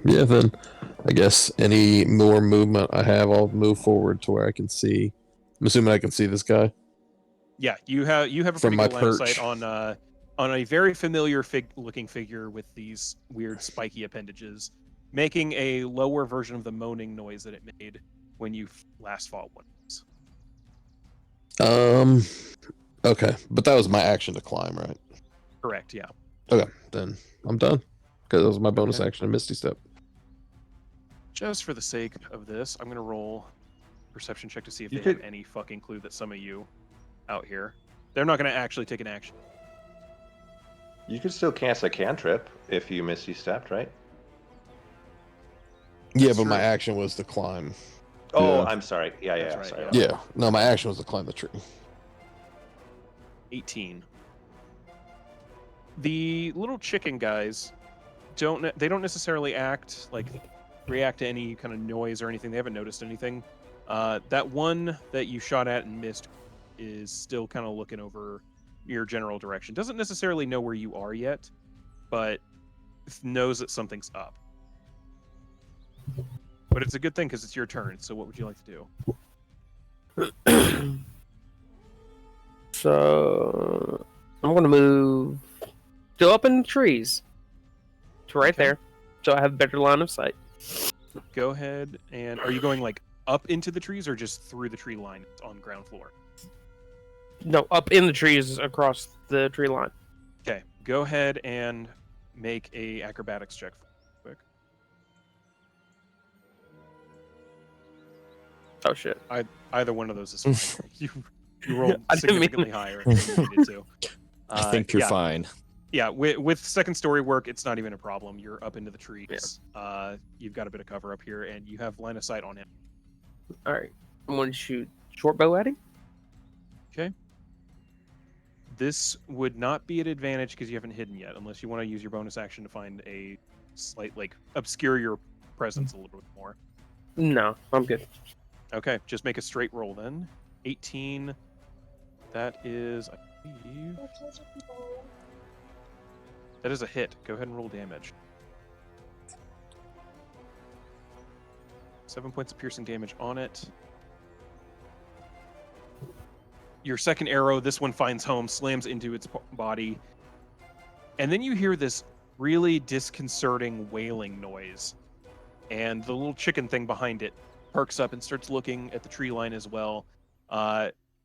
Yeah, then I guess any more movement I have, I'll move forward to where I can see. I'm assuming I can see this guy Yeah, you have a from pretty my good line of sight perch. on a very familiar looking figure with these weird spiky appendages, making a lower version of the moaning noise that it made when you last fought one. Okay, but that was my action to climb, right? Correct. Yeah. Okay, then I'm done because that was my bonus Okay. action and Misty Step. Just for the sake of this, I'm gonna roll a perception check to see if You they have could- any fucking clue that some of you out here. They're not gonna actually take an action. You could still cast a cantrip if you Misty Stepped, right? Yeah, That's but my true. action was to climb. Oh, Yeah. I'm sorry. Yeah, That's yeah, right, sorry. yeah. Yeah, no, my action was to climb the tree. 18. The little chicken guys don't necessarily react to any kind of noise or anything. They haven't noticed anything. That one that you shot at and missed is still kind of looking over your general direction. Doesn't necessarily know where you are yet, but knows that something's up. But it's a good thing because it's your turn. So what would you like to do? So I'm gonna move still up in the trees to right Okay. there, so I have better line of sight. Go ahead and are you going like up into the trees or just through the tree line on ground floor? No, up in the trees across the tree line. Okay, go ahead and make a acrobatics check quick. Oh shit! Either one of those is fine. you rolled I didn't mean- significantly higher than you needed to. I think you're yeah, fine. Yeah, with second story work, it's not even a problem. You're up into the trees. You've got a bit of cover up here, and you have line of sight on him. All right, I'm going to shoot short bow at him. Okay. This would not be an advantage because you haven't hidden yet, unless you want to use your bonus action to find a slight, obscure your presence a little bit more. No, I'm good. Okay, just make a straight roll then. 18. That is, I believe, that is a hit. Go ahead and roll damage. 7 points of piercing damage on it. Your second arrow, this one finds home, slams into its body. And then you hear this really disconcerting wailing noise. And the little chicken thing behind it perks up and starts looking at the tree line as well.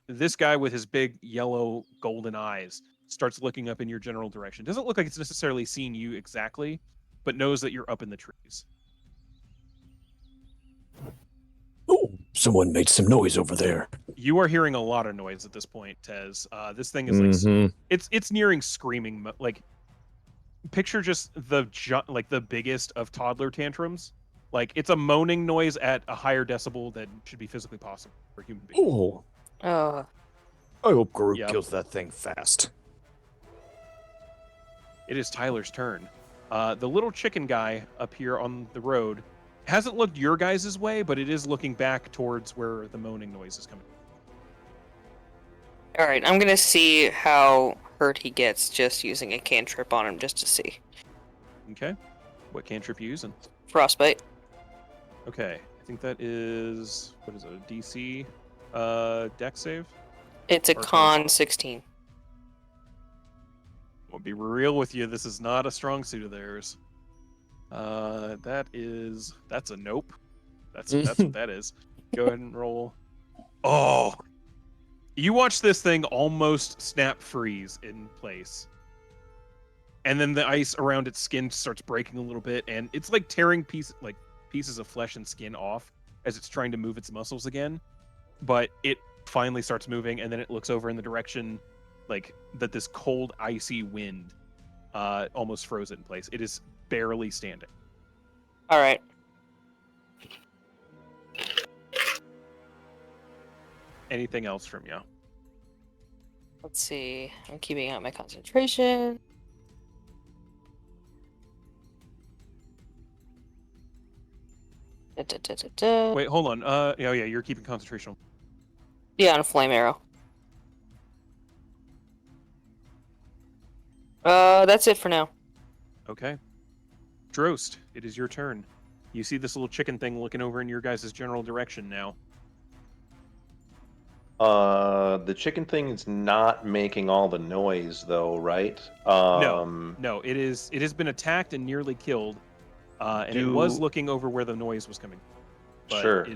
This guy with his big yellow golden eyes starts looking up in your general direction. Doesn't look like it's necessarily seeing you exactly, but knows that you're up in the trees. Oh, someone made some noise over there. You are hearing a lot of noise at this point, Tez. This thing is it's nearing screaming. Picture just the biggest of toddler tantrums. Like it's a moaning noise at a higher decibel than should be physically possible for a human being. Oh, Oh, I hope Guru Yep. kills that thing fast. It is Tyler's turn. The little chicken guy up here on the road hasn't looked your guys' way, but it is looking back towards where the moaning noise is coming. all right. I'm gonna see how hurt he gets just using a cantrip on him, just to see. Okay. What cantrip you using? Frostbite. Okay. I think that is, what is it, a DC deck save? It's a Or con 16. I'll be real with you, this is not a strong suit of theirs. That's a nope. That's what that is. Go ahead and roll. Oh! You watch this thing almost snap freeze in place. And then the ice around its skin starts breaking a little bit, and it's like tearing pieces of flesh and skin off as it's trying to move its muscles again. But it finally starts moving, and then it looks over in the direction that this cold, icy wind almost froze it in place. It is barely standing. All right. Anything else from you? Let's see. I'm keeping out my concentration. Wait, hold on. Yeah, you're keeping concentration. Yeah, on a flame arrow. That's it for now. Okay. Drost, it is your turn. You see this little chicken thing looking over in your guys' general direction now. The chicken thing is not making all the noise, though, right? No, it has been attacked and nearly killed, and it was looking over where the noise was coming. But sure.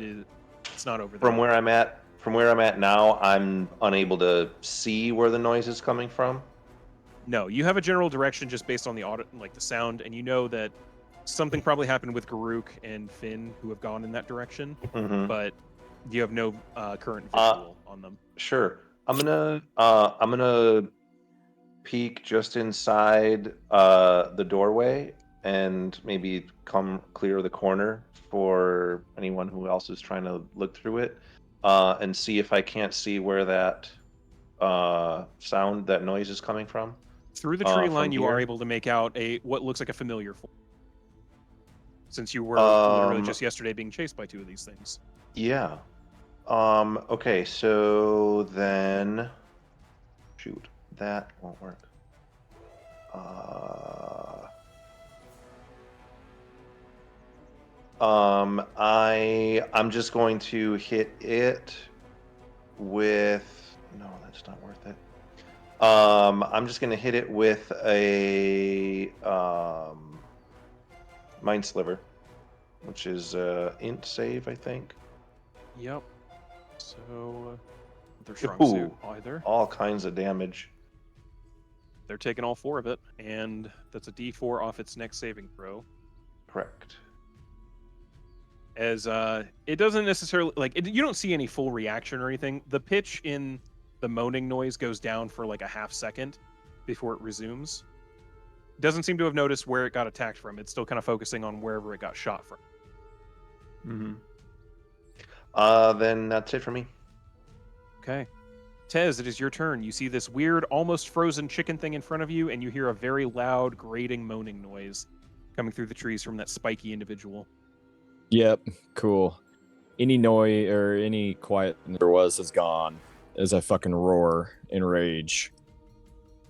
It's not over there. From where I'm at now, I'm unable to see where the noise is coming from. No, you have a general direction just based on the the sound, and you know that something probably happened with Garuk and Finn, who have gone in that direction. Mm-hmm. But you have no current visual on them. Sure. I'm gonna peek just inside the doorway and maybe come clear the corner for anyone who else is trying to look through it, and see if I can't see where that that noise is coming from. Through the tree line, you here. are able to make out what looks like a familiar form. Since you were literally just yesterday being chased by two of these things. Yeah. Okay, so then shoot, that won't work. I'm just going to hit it with that's not worth it. I'm just gonna hit it with a Mind Sliver, which is int save, I think. Yep. So they're strong suit either. All kinds of damage. They're taking all 4 of it, and that's a D4 off its next saving throw. Correct. As it doesn't necessarily you don't see any full reaction or anything. The pitch in the moaning noise goes down for like a half second before it resumes. Doesn't seem to have noticed where it got attacked from. It's still kind of focusing on wherever it got shot from. Then that's it for me. Okay. Tez, it is your turn. You see this weird, almost frozen chicken thing in front of you, and you hear a very loud, grating, moaning noise coming through the trees from that spiky individual. Yep, cool. Any noise or any quiet there was is gone as I fucking roar in rage.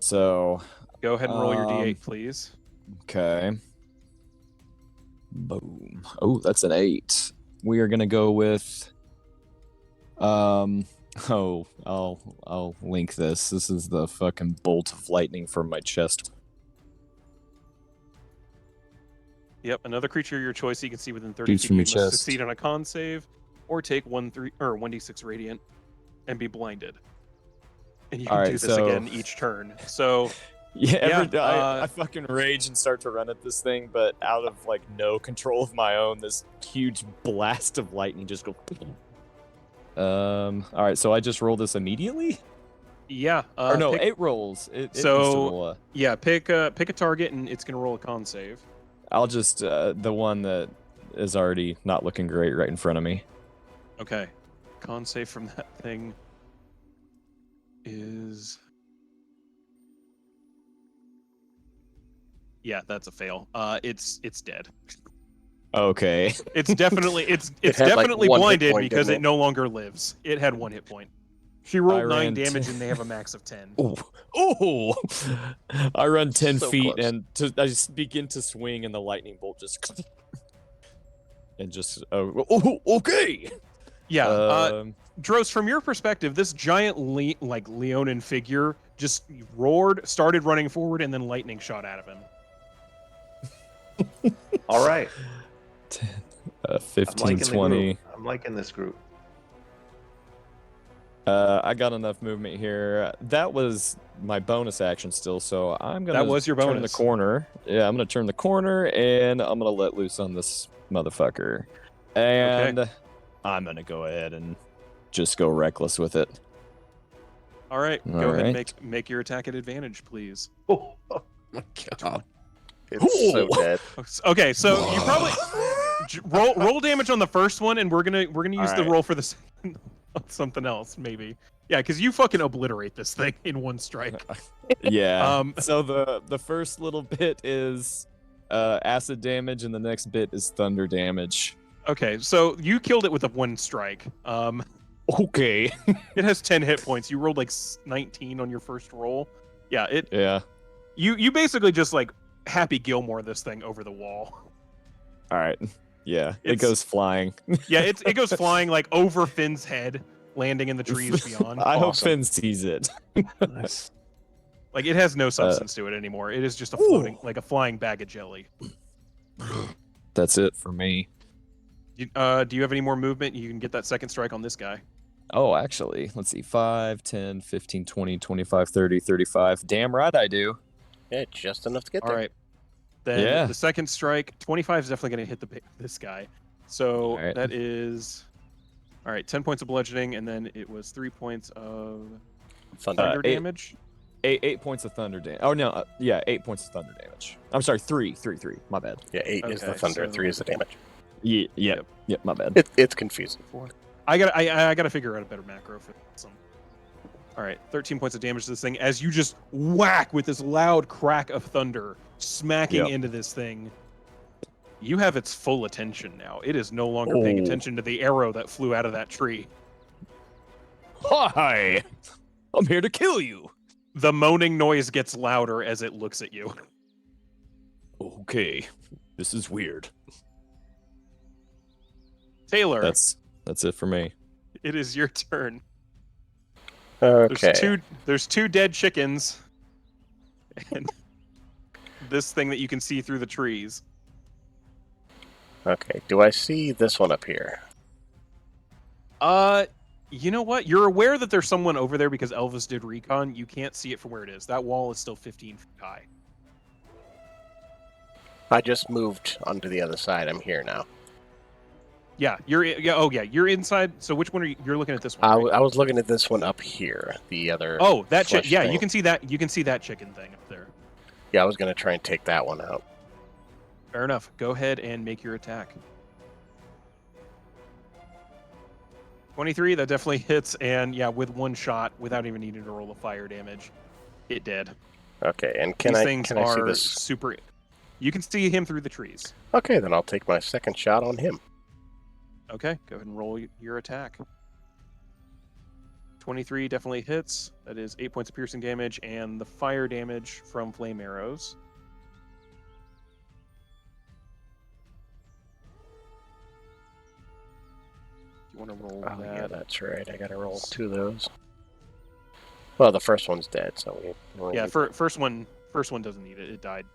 So go ahead and roll your D8, please. Okay. Boom. Oh, that's an 8. We are gonna go with I'll link this. This is the fucking bolt of lightning from my chest. Yep, another creature of your choice you can see within 30 feet. You must succeed on a con save, or take 1d6 radiant, and be blinded. And you can do this again each turn. So I fucking rage and start to run at this thing, but out of like no control of my own, this huge blast of lightning just goes. All right, so I just roll this immediately. Yeah. It rolls. It needs to roll pick a target, and it's gonna roll a con save. I'll just the one that is already not looking great right in front of me. Okay. Con save from that thing is... Yeah, that's a fail. It's dead. Okay. It's definitely definitely blinded because it no longer lives. It had 1 hit point. She rolled 9 damage and they have a max of 10. Oh! I run 10 feet close. and I just begin to swing and the lightning bolt just and just okay. Yeah. Dros, from your perspective, this giant Leonin figure just roared, started running forward, and then lightning shot out of him. All right. 10, 15, 20. I'm liking this group. I got enough movement here. That was my bonus action still, so I'm gonna That was your turn bonus. the corner. Yeah, I'm gonna turn the corner and I'm gonna let loose on this motherfucker. And I'm gonna go ahead and just go reckless with it. All right, go ahead and make your attack at advantage, please. Oh my god. It's so dead. Okay, so you probably roll damage on the first one, and we're gonna use the roll for the second on something else, maybe. Yeah, because you fucking obliterate this thing in one strike. Yeah. So the first little bit is acid damage, and the next bit is thunder damage. Okay, so you killed it with a 1 strike. Okay. It has 10 hit points. You rolled like 19 on your first roll. Yeah, You basically just like Happy Gilmore this thing over the wall. All right. Yeah, it It's- goes flying. Yeah, it goes flying like over Finn's head, landing in the trees beyond. I hope Awesome. Finn sees it. Nice. Like it has no substance to it anymore. It is just a floating, Ooh. like a flying bag of jelly. That's it for me. Do you have any more movement? You can get that second strike on this guy. Oh, actually, let's see. 5, 10, 15, 20, 25, 30, 35. Damn right I do. Yeah, just enough to get All there. right. Then Yeah. the second strike, 25 is definitely going to hit this guy. So All right. that is, all right, 10 points of bludgeoning, and then it was 3 points of thunder 8 damage. 8 points of thunder damage. Oh no, yeah, 8 points of thunder damage. I'm sorry, 3. My bad. Yeah, 8 is the Okay, thunder, so- 3 is the damage. Yep, my bad. It's confusing. I gotta figure out a better macro for some. All right, 13 points of damage to this thing as you just whack with this loud crack of thunder, smacking Yep. into this thing. You have its full attention now. It is no longer paying Oh. attention to the arrow that flew out of that tree. Hi, I'm here to kill you. The moaning noise gets louder as it looks at you. Okay, this is weird. Taylor, That's it for me. it is your turn. Okay. There's two dead chickens, and this thing that you can see through the trees. Okay. Do I see this one up here? You know what? You're aware that there's someone over there because Elvis did recon. You can't see it from where it is. That wall is still 15 feet high. I just moved onto the other side. I'm here now. Yeah, you're inside. So which one are you? You're looking at this one. Right? I was looking at this one up here. The other. Oh, that flesh yeah, thing. you can see that. You can see that chicken thing up there. Yeah, I was gonna try and take that one out. Fair enough. Go ahead and make your attack. 23, that definitely hits, and yeah, with one shot, without even needing to roll a fire damage, it did. Okay, and These can things I see are this? super. You can see him through the trees. Okay, then I'll take my second shot on him. Okay, go ahead and roll your attack. 23 definitely hits. That is 8 points of piercing damage, and the fire damage from flame arrows. Do you want to roll Oh that? yeah, that's right. I gotta roll 2 of those. Well, the first one's dead, so we only Yeah, need- first one doesn't need it. It died.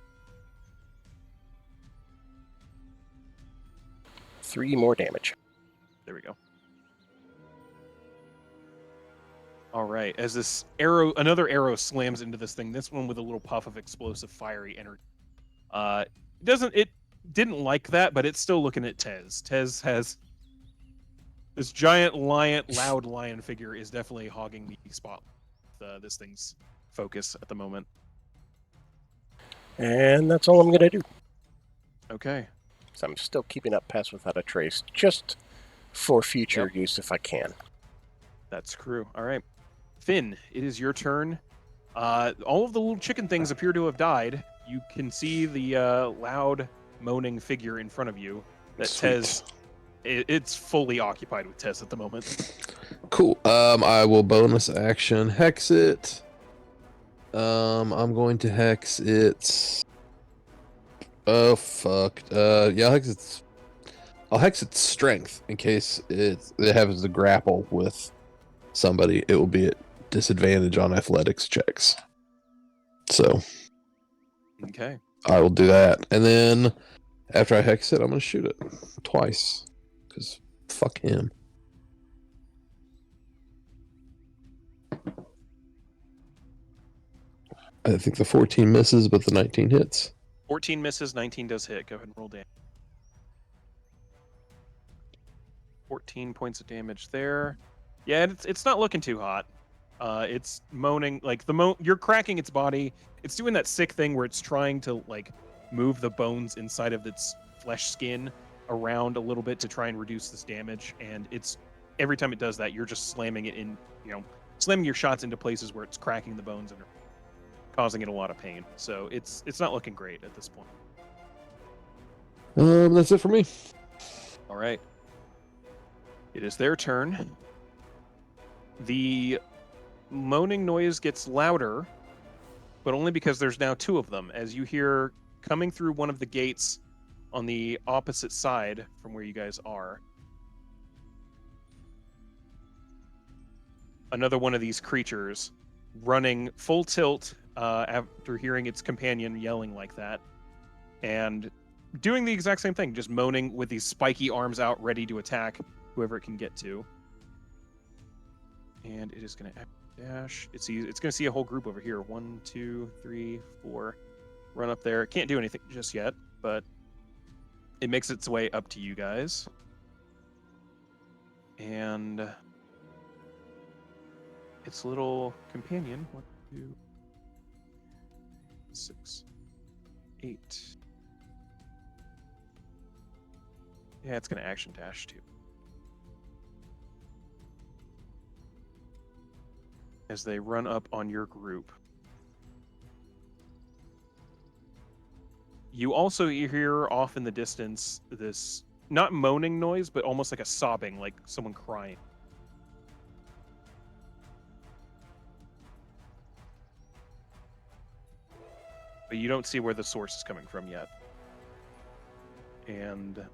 3 more damage. There we go. All right, as this another arrow slams into this thing, this one with a little puff of explosive fiery energy. It didn't like that, but it's still looking at Tez. Tez has this giant loud lion figure is definitely hogging the spot. This thing's focus at the moment. And that's all I'm gonna do. Okay. So I'm still keeping up Pass Without a Trace, just for future use if I can. That's true. All right. Finn, it is your turn. All of the little chicken things appear to have died. You can see the loud moaning figure in front of you. That Sweet. Tez, it's fully occupied with Tez at the moment. Cool. I will bonus action hex it. I'm going to hex it. Oh fuck. Yeah, I'll hex its strength in case it happens to grapple with somebody. It will be at disadvantage on athletics checks. So Okay. I will do that, and then after I hex it, I'm gonna shoot it twice. Cause fuck him. I think the 14 misses, but the 19 hits. 14 misses, 19 does hit. Go ahead and roll damage. 14 points of damage there. Yeah, it's not looking too hot. It's moaning like you're cracking its body. It's doing that sick thing where it's trying to like move the bones inside of its flesh skin around a little bit to try and reduce this damage. And it's every time it does that, you're just slamming it in, slamming your shots into places where it's cracking the bones and causing it a lot of pain. So it's not looking great at this point. That's it for me. All right. It is their turn. The moaning noise gets louder but only because there's now 2 of them. As you hear coming through one of the gates on the opposite side from where you guys are, another one of these creatures running full tilt after hearing its companion yelling like that, and doing the exact same thing, just moaning with these spiky arms out, ready to attack whoever it can get to. And it is going to dash. It's going to see a whole group over here. 1, 2, 3, 4. Run up there. It can't do anything just yet, but it makes its way up to you guys. And its little companion. 1, 2, 6, 8. Yeah, it's going to action dash too. As they run up on your group. You also hear off in the distance this, not moaning noise, but almost like a sobbing, like someone crying. But you don't see where the source is coming from yet. And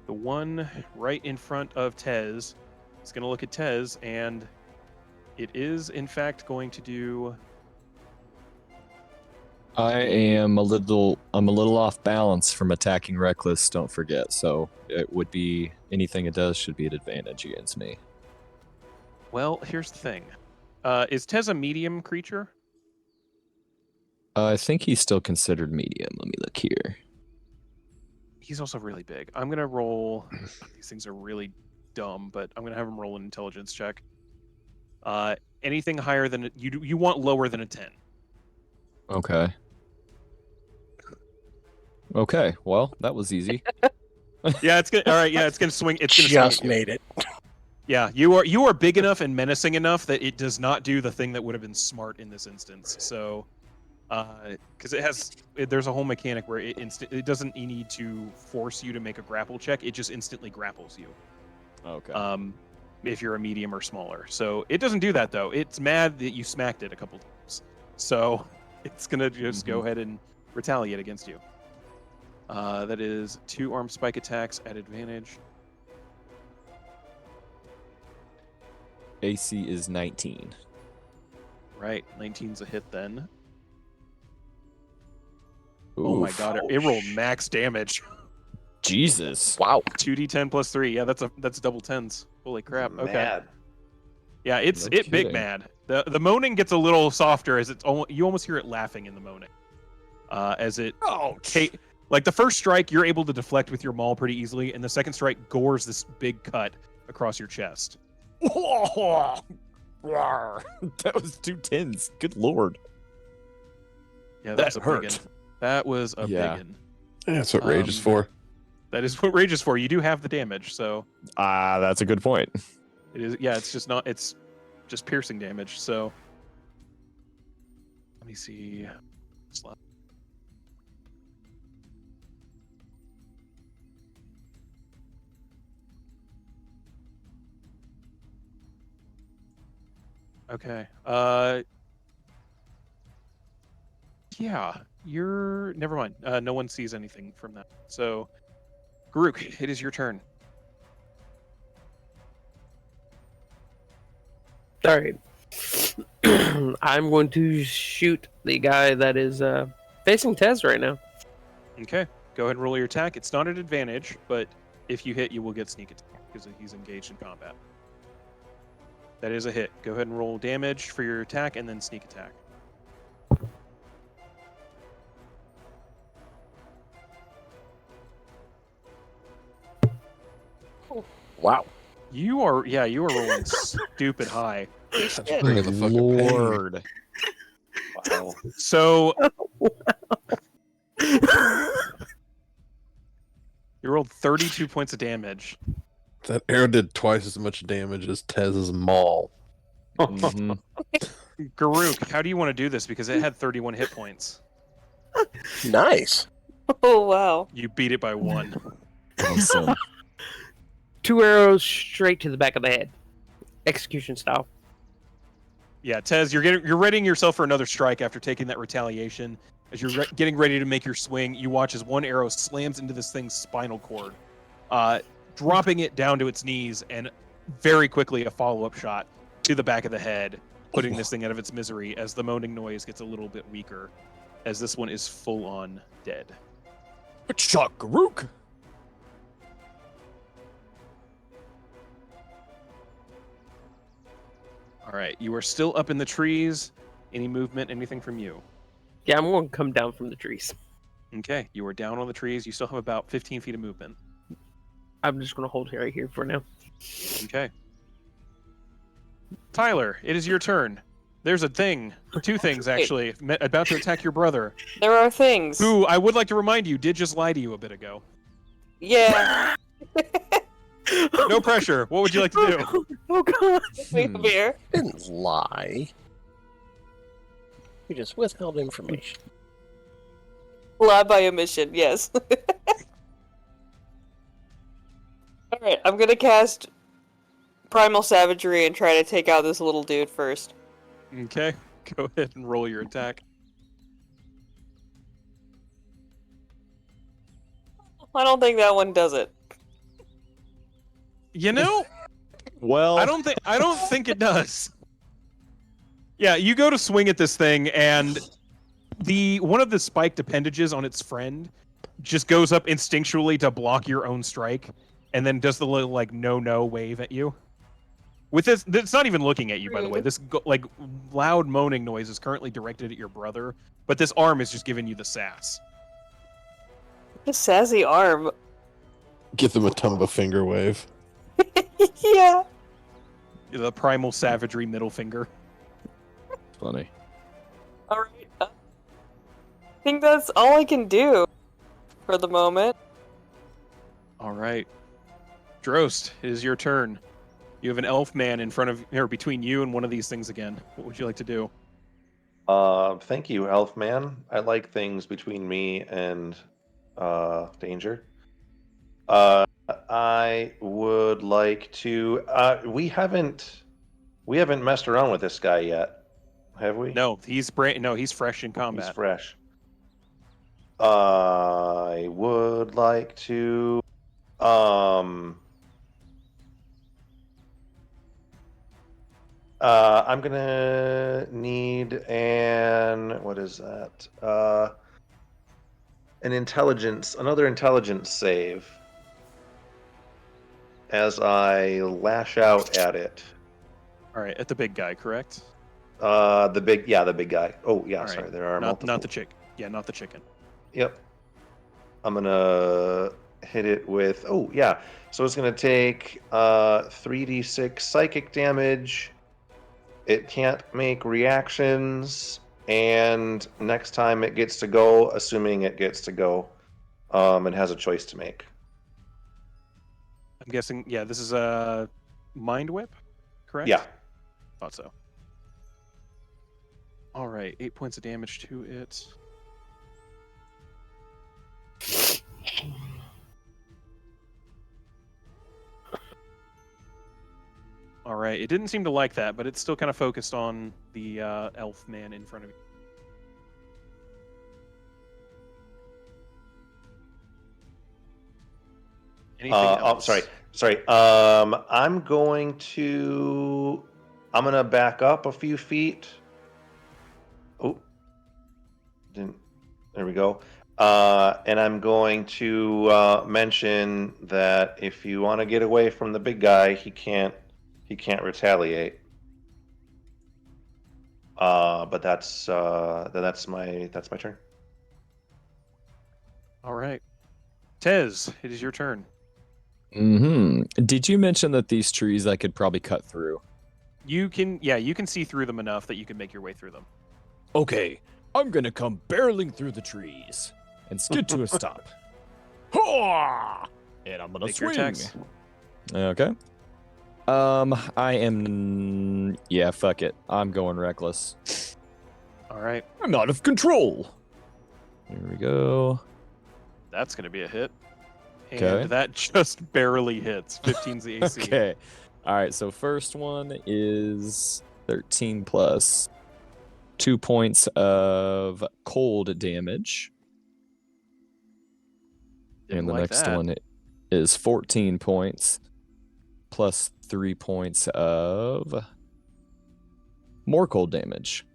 the one right in front of Tez is going to look at Tez, and it is, in fact, going to do... I'm a little off balance from attacking reckless, don't forget. So it would be, anything it does should be an advantage against me. Well, here's the thing. Is Tez a medium creature? I think he's still considered medium. Let me look here. He's also really big. I'm going to roll... These things are really dumb, but I'm going to have him roll an intelligence check. Anything higher than... You want lower than a 10. Okay. Okay, well, that was easy. Yeah, it's gonna. All right, yeah, it's gonna swing. It's gonna Just swing at you. made it. Yeah, you are big enough and menacing enough that it does not do the thing that would have been smart in this instance. So, because there's a whole mechanic where it doesn't need to force you to make a grapple check. It just instantly grapples you. Okay. If you're a medium or smaller. So it doesn't do that though. It's mad that you smacked it a couple times. So it's gonna just go ahead and retaliate against you. That is 2 armed spike attacks at advantage. AC is 19. Right, 19's a hit then. Oof. Oh my god, it rolled max damage. Jesus. Wow. 2d10 plus 3. Yeah, that's double 10s. Holy crap. Okay. Mad. Yeah, it's No big kidding. mad. The moaning gets a little softer as you almost hear it laughing in the moaning. As it like the first strike you're able to deflect with your maul pretty easily, and the second strike gores this big cut across your chest. That was 2 10s. Good lord. Yeah, That was a hurt. biggin. That was a Yeah. biggin. That's what rage is for. That is what rage is for. You do have the damage, so That's a good point. it is. Yeah, it's just piercing damage. So let me see. Okay. Yeah, you're... Never mind. No one sees anything from that. So, Garuk, it is your turn. All right. I'm going to shoot the guy that is facing Tez right now. Okay. Go ahead and roll your attack. It's not an advantage, but if you hit, you will get sneak attack because he's engaged in combat. That is a hit. Go ahead and roll damage for your attack and then sneak attack. Wow. You are rolling stupid high. Bring the fucking Lord. Wow. So you rolled 32 points of damage. That arrow did twice as much damage as Tez's maul. Mhm. Garuk, how do you want to do this? Because it had 31 hit points. Nice. Oh, wow. You beat it by 1. Awesome. 2 arrows straight to the back of the head, execution style. Yeah, Tez, you're readying yourself for another strike after taking that retaliation. As you're getting ready to make your swing, you watch as one arrow slams into this thing's spinal cord, dropping it down to its knees, and very quickly a follow-up shot to the back of the head, putting this thing out of its misery as the moaning noise gets a little bit weaker, as this one is full-on dead. Good shot, Garuk. All right, you are still up in the trees. Any movement, anything from you? Yeah, I'm going to come down from the trees. Okay, you are down on the trees. You still have about 15 feet of movement. I'm just going to hold right here for now. Okay. Tyler, it is your turn. There's a thing, two things actually, about to attack your brother. There are things. Who, I would like to remind you, did just lie to you a bit ago. Yeah. No pressure. What would you like to do? Oh, God. Wait up here. Didn't lie. You just withheld information. Lie by omission, yes. Alright, I'm gonna cast Primal Savagery and try to take out this little dude first. Okay, go ahead and roll your attack. I don't think that one does it. You know, Well, I don't think it does. Yeah, you go to swing at this thing, and one of the spiked appendages on its friend just goes up instinctually to block your own strike, and then does the little like no wave at you. With this, it's not even looking at you, by the way. This like loud moaning noise is currently directed at your brother, but this arm is just giving you the sass. A sassy arm. Give them a ton of a finger wave. Yeah. The primal savagery middle finger. funny. Alright. I think that's all I can do for the moment. All right, Drost, it is your turn. You have an elf man in front of, or between you and one of these things again. What would you like to do? Thank you, Elf Man. I like things between me and danger. I would like to. We haven't messed around with this guy yet, have we? No, he's fresh in combat. He's fresh. I would like to. I'm gonna need what is that? Another intelligence save as I lash out at it. All right, at the big guy, correct? The big guy. Oh yeah, All right. sorry, there are not multiple. not the chick. Yeah, not the chicken. Yep. I'm gonna hit it with. Oh yeah, so it's gonna take 3d6 psychic damage. It can't make reactions, and next time it gets to go, assuming it gets to go, it has a choice to make. I'm guessing. Yeah, this is a mind whip, correct? Yeah. Thought so. All right, 8 points of damage to it. All right, it didn't seem to like that, but it's still kind of focused on the elf man in front of you. Anything else? Sorry. I'm gonna back up a few feet. Oh, there we go. And I'm going to mention that if you want to get away from the big guy, he can't retaliate. But that's my turn. All right, Tez, it is your turn. Did you mention that these trees I could probably cut through? You can see through them enough that you can make your way through them. Okay, I'm gonna come barreling through the trees and skid to a stop. Hoo-ah! And I'm gonna Make your swing. attacks. Okay. Yeah, fuck it. I'm going reckless. All right, I'm out of control. Here we go. that's going to be a hit. And Okay. that just barely hits. 15's the AC. Okay. All right, so first one is 13 plus 2 points of cold damage. Didn't And the like next that. one is 14 points plus 3 points of more cold damage.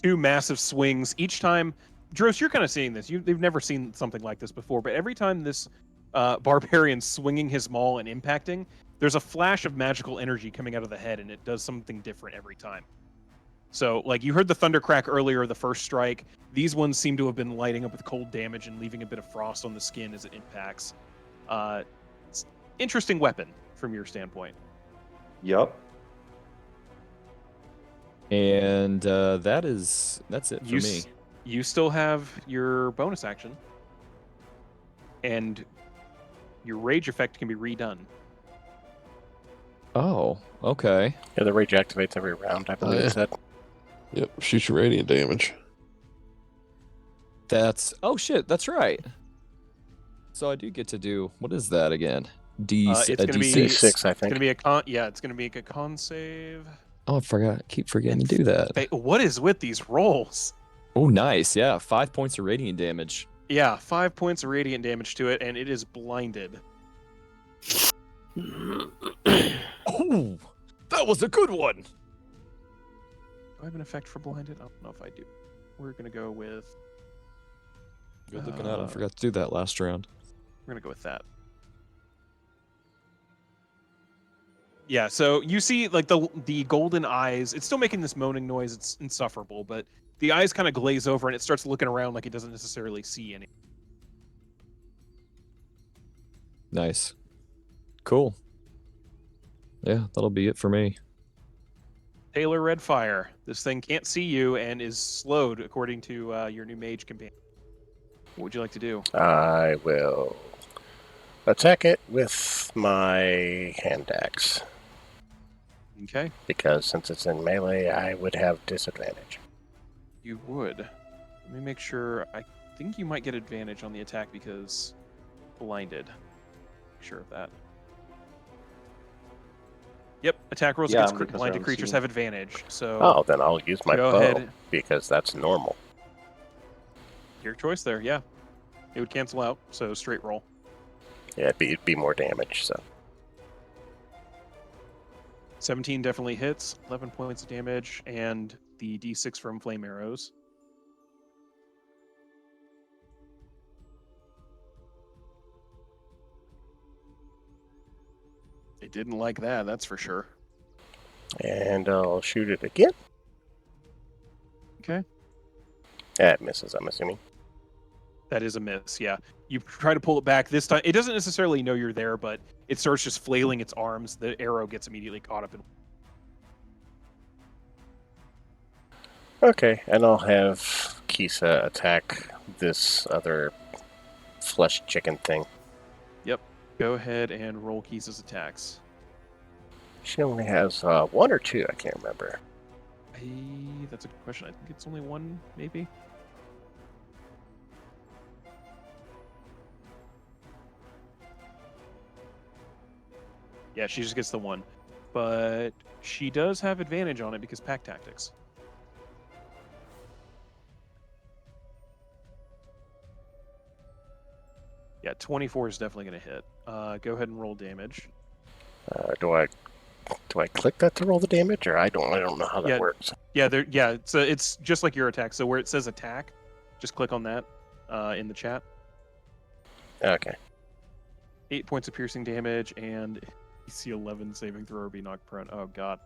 2 massive swings each time. Dros, you're kind of seeing this. They've never seen something like this before, but every time this barbarian's swinging his maul and impacting, there's a flash of magical energy coming out of the head, and it does something different every time. So, like, you heard the thunder crack earlier, the first strike. These ones seem to have been lighting up with cold damage and leaving a bit of frost on the skin as it impacts. It's interesting weapon from your standpoint. Yep. And that's it for me. You still have your bonus action, and your rage effect can be redone. Oh, okay. Yeah, the rage activates every round, I believe it said. Yep, shoots your radiant damage. Oh shit, that's right. So I do get to do, what is that again? It's gonna be D6, I think. It's gonna be a con. Yeah, it's gonna be a con save. Oh, I keep forgetting to do that. What is with these rolls? Oh, nice. Yeah, 5 points of radiant damage. Yeah, 5 points of radiant damage to it, and it is blinded. Oh, that was a good one. Do I have an effect for blinded? I don't know if I do. We're gonna go with. Good looking at it. I forgot to do that last round. We're gonna go with that. Yeah, so you see, like, the golden eyes. It's still making this moaning noise. It's insufferable, but the eyes kind of glaze over, and it starts looking around like it doesn't necessarily see any. Nice. Cool. Yeah, that'll be it for me. Taylor Redfire. This thing can't see you and is slowed, according to your new mage companion. What would you like to do? I will attack it with my hand axe. Okay. Because since it's in melee, I would have disadvantage. You would. Let me make sure. I think you might get advantage on the attack because blinded. Sure of that. Yep, attack rolls against because blinded they're creatures unseen. have advantage. So Oh, then I'll use my go bow ahead. because that's normal. Your choice there. Yeah, it would cancel out. So straight roll. Yeah, it'd be more damage. So 17 definitely hits. 11 points of damage, and the D6 from flame arrows. It didn't like that, that's for sure. and I'll shoot it again. Okay. That misses, I'm assuming. That is a miss, yeah. You try to pull it back. This time, it doesn't necessarily know you're there, but it starts just flailing its arms. The arrow gets immediately caught up in. Okay, and I'll have Kisa attack this other flesh chicken thing. Yep. Go ahead and roll Kisa's attacks. She only has 1 or 2, I can't remember. That's a good question. I think it's only 1, maybe. Yeah, she just gets the 1. But she does have advantage on it because pack tactics. Yeah, 24 is definitely going to hit. Go ahead and roll damage. Do I click that to roll the damage, or I don't know how that works. Yeah, it's just like your attack. So where it says attack, just click on that in the chat. Okay. 8 points of piercing damage and DC 11 saving throw or be knocked prone. Oh god,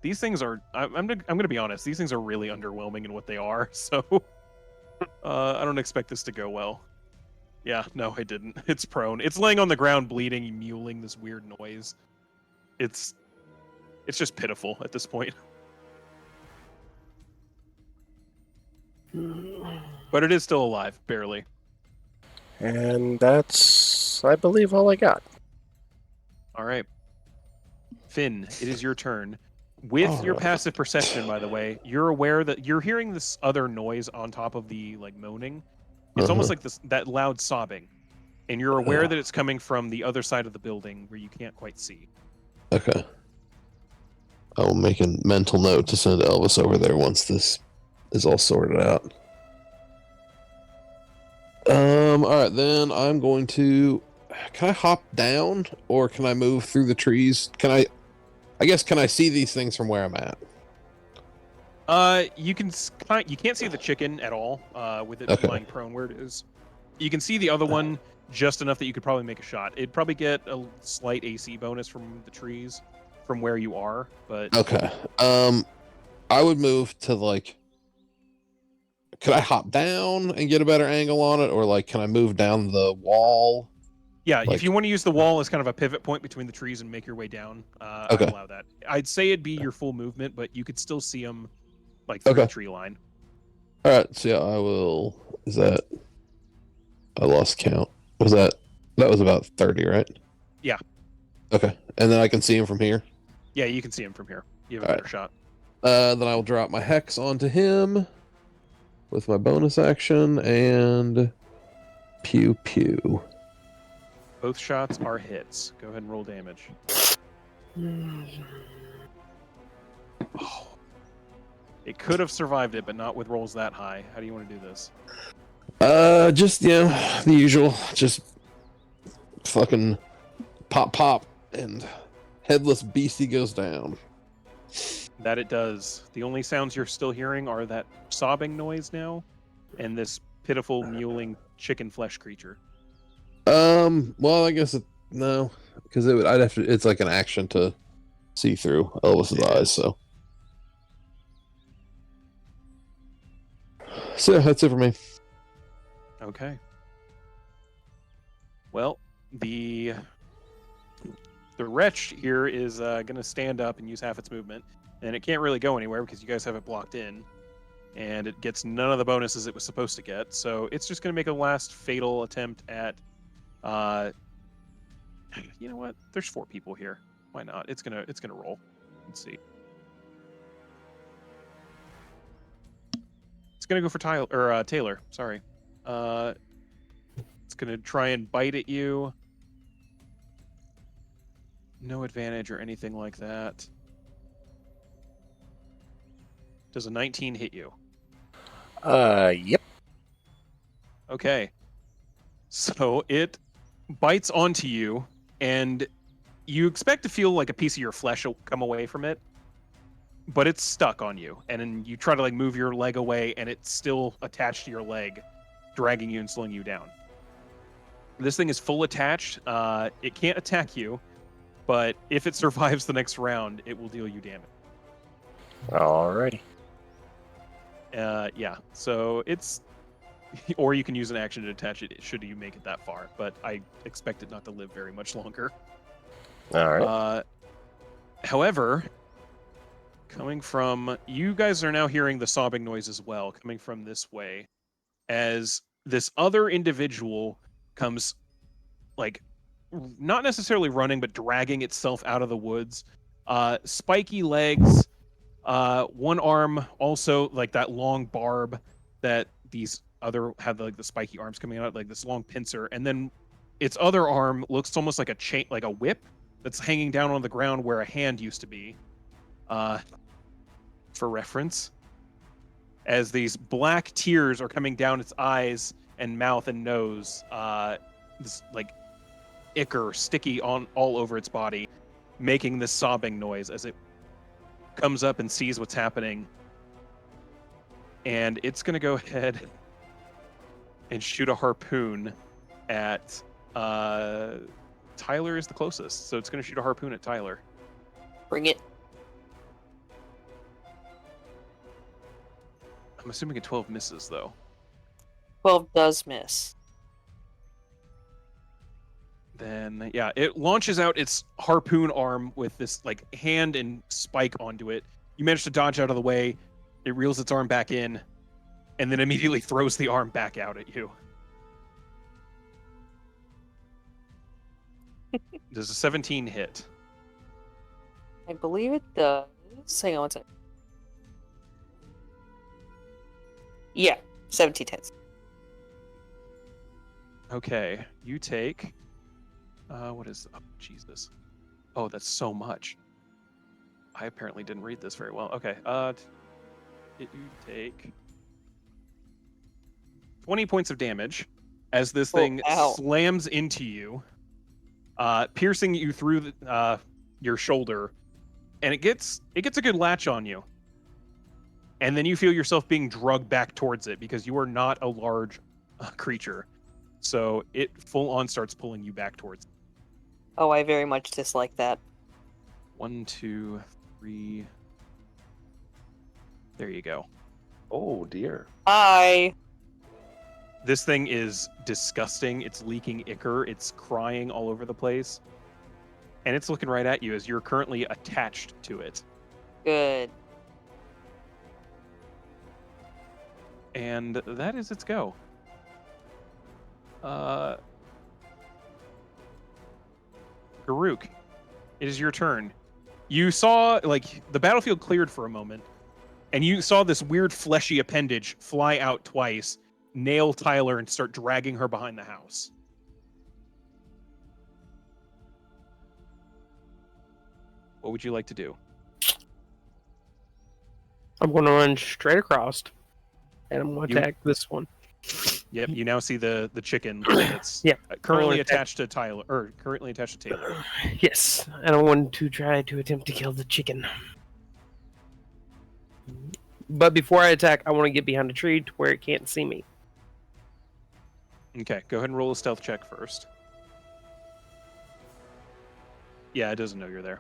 these things are. I'm gonna be honest. These things are really underwhelming in what they are. So I don't expect this to go well. Yeah, no, I didn't. It's prone. It's laying on the ground, bleeding, mewling this weird noise. It's just pitiful at this point. But it is still alive, barely. And that's, I believe, all I got. All right. Finn, it is your turn. With your passive perception, by the way, you're aware that you're hearing this other noise on top of the moaning. It's almost like that loud sobbing. And you're aware that it's coming from the other side of the building where you can't quite see. Okay. I will make a mental note to send Elvis over there once this is all sorted out. All right, then I'm going to. Can I hop down, or can I move through the trees? Can I? I guess can I see these things from where I'm at? You can't see the chicken at all. With it Okay. lying prone where it is. You can see the other one just enough that you could probably make a shot. It'd probably get a slight AC bonus from the trees, from where you are. But Okay. I would move to like. Could I hop down and get a better angle on it, or like, can I move down the wall? yeah, Like- if you want to use the wall as kind of a pivot point between the trees and make your way down, Okay. I'd allow that. I'd say it'd be your full movement, but you could still see them like through the tree line. All right. So yeah, I will. Is that? I lost count. Was that? That was about 30, right? Yeah. Okay. And then I can see him from here. Yeah, you can see him from here. You have a All better shot. Then I will drop my hex onto him with my bonus action and pew pew. Both shots are hits. Go ahead and roll damage. Oh. It could have survived it, but not with rolls that high. How do you want to do this? Just the usual. Just fucking pop, and headless beastie goes down. That it does. The only sounds you're still hearing are that sobbing noise now, and this pitiful mewling chicken flesh creature. Well, I guess no, because I'd have to. It's like an action to see through Elvis's eyes. So yeah, that's it for me. Okay. Well, the wretch here is going to stand up and use half its movement, and it can't really go anywhere because you guys have it blocked in, and it gets none of the bonuses it was supposed to get. So it's just going to make a last fatal attempt at. You know what? There's 4 people here. Why not? It's gonna roll. Let's see. It's gonna go for Taylor. Sorry. It's gonna try and bite at you. No advantage or anything like that. Does a 19 hit you? Yep. Okay. So it bites onto you, and you expect to feel like a piece of your flesh will come away from it, but it's stuck on you. And then you try to like move your leg away, and it's still attached to your leg, dragging you and slowing you down. This thing is full attached. It can't attack you, but if it survives the next round, it will deal you damage. Alrighty. Yeah. So it's, or you can use an action to attach it should you make it that far, but I expect it not to live very much longer. All right. However, coming from, you guys are now hearing the sobbing noise as well, coming from this way, as this other individual comes, like, not necessarily running, but dragging itself out of the woods. Spiky legs, one arm also like that long barb that these other have, like the spiky arms coming out, like this long pincer, and then its other arm looks almost like a chain, like a whip that's hanging down on the ground where a hand used to be. For reference, as these black tears are coming down its eyes and mouth and nose, this like ichor sticky on all over its body, making this sobbing noise as it comes up and sees what's happening. And it's gonna go ahead and shoot a harpoon at Tyler is the closest, so it's gonna shoot a harpoon at Tyler. Bring it. I'm assuming a 12 misses though. 12 does miss. Then yeah, it launches out its harpoon arm with this like hand and spike onto it. You manage to dodge out of the way. It reels its arm back in, and then immediately throws the arm back out at you. Does a 17 hit? I believe it does. Hang on one second. Yeah, 17 hits. Okay, you take. What is? Oh, Jesus. Oh, that's so much. I apparently didn't read this very well. Okay. You take 20 points of damage as this thing slams into you, piercing you through your shoulder, and it gets a good latch on you. And then you feel yourself being drugged back towards it because you are not a large creature. So it full on starts pulling you back towards it. Oh, I very much dislike that. 1, 2, 3. There you go. Oh dear. Hi. This thing is disgusting. It's leaking ichor. It's crying all over the place. And it's looking right at you as you're currently attached to it. Good. And that is its go. Garuk, it is your turn. You saw, the battlefield cleared for a moment, and you saw this weird fleshy appendage fly out twice, nail Tyler, and start dragging her behind the house. What would you like to do? I'm going to run straight across, and I'm going to attack this one. Yep, you now see the chicken that's currently attached to Tyler, or currently attached to Taylor. Yes, and I want to try to attempt to kill the chicken. But before I attack, I want to get behind a tree to where it can't see me. Okay, go ahead and roll a stealth check first. Yeah, it doesn't know you're there.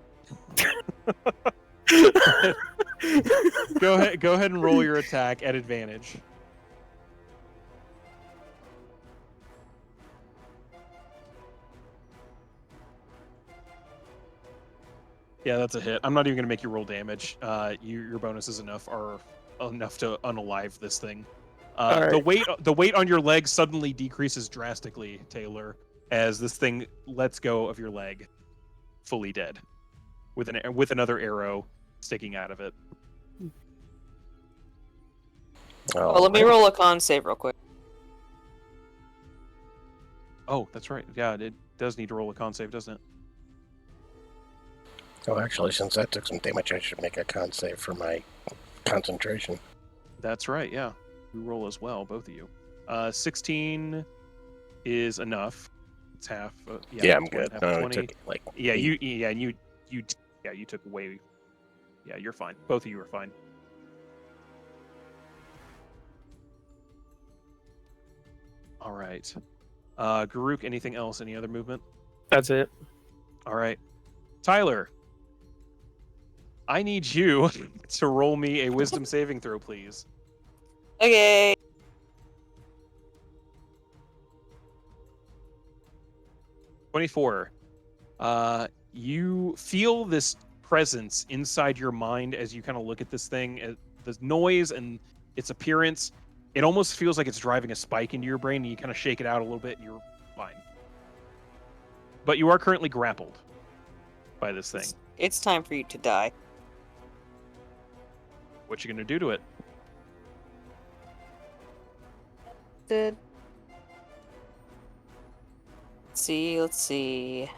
Go ahead and roll your attack at advantage. Yeah, that's a hit. I'm not even going to make you roll damage. Your bonus is enough to unalive this thing. Right. The weight on your leg suddenly decreases drastically, Taylor, as this thing lets go of your leg, fully dead, with another arrow sticking out of it. Well, let me roll a con save real quick. Oh, that's right. Yeah, it does need to roll a con save, doesn't it? Oh, actually, since that took some damage, I should make a con save for my concentration. That's right, yeah. You roll as well, both of you. 16 is enough. It's half. Yeah, I'm good. Half No, 20. it took like yeah, 8. you took way. Yeah, you're fine. Both of you are fine. All right. Garuk, anything else? Any other movement? That's it. All right. Tyler, I need you to roll me a wisdom saving throw, please. Okay. $24. You feel this presence inside your mind as you kind of look at this thing, the noise and its appearance. It almost feels like it's driving a spike into your brain, and you kind of shake it out a little bit, and you're fine. But you are currently grappled by this thing. It's time for you to die. What you gonna do to it? Let's see.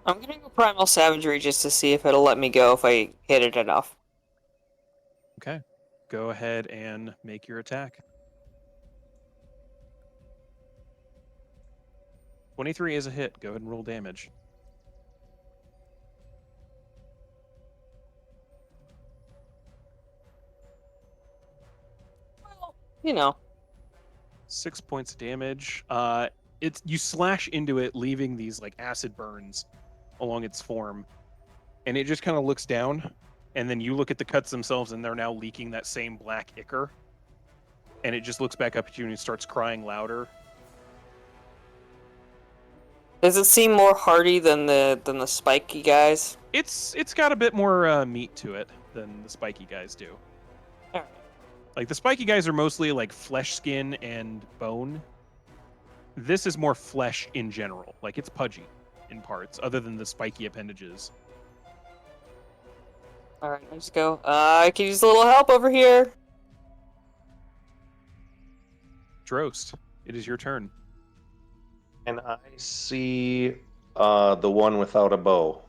I'm gonna go Primal Savagery just to see if it'll let me go if I hit it enough. Okay. Go ahead and make your attack. 23 is a hit. Go ahead and roll damage. Well, you know. 6 points of damage. You slash into it, leaving these like acid burns along its form, and it just kind of looks down, and then you look at the cuts themselves, and they're now leaking that same black ichor, and it just looks back up at you and it starts crying louder. Does it seem more hardy than the spiky guys? It's got a bit more meat to it than the spiky guys do. Alright. Like the spiky guys are mostly like flesh, skin, and bone. This is more flesh in general. Like it's pudgy in parts, other than the spiky appendages. Alright, let's go. I can use a little help over here. Drost, it is your turn. And I see The one without a bow.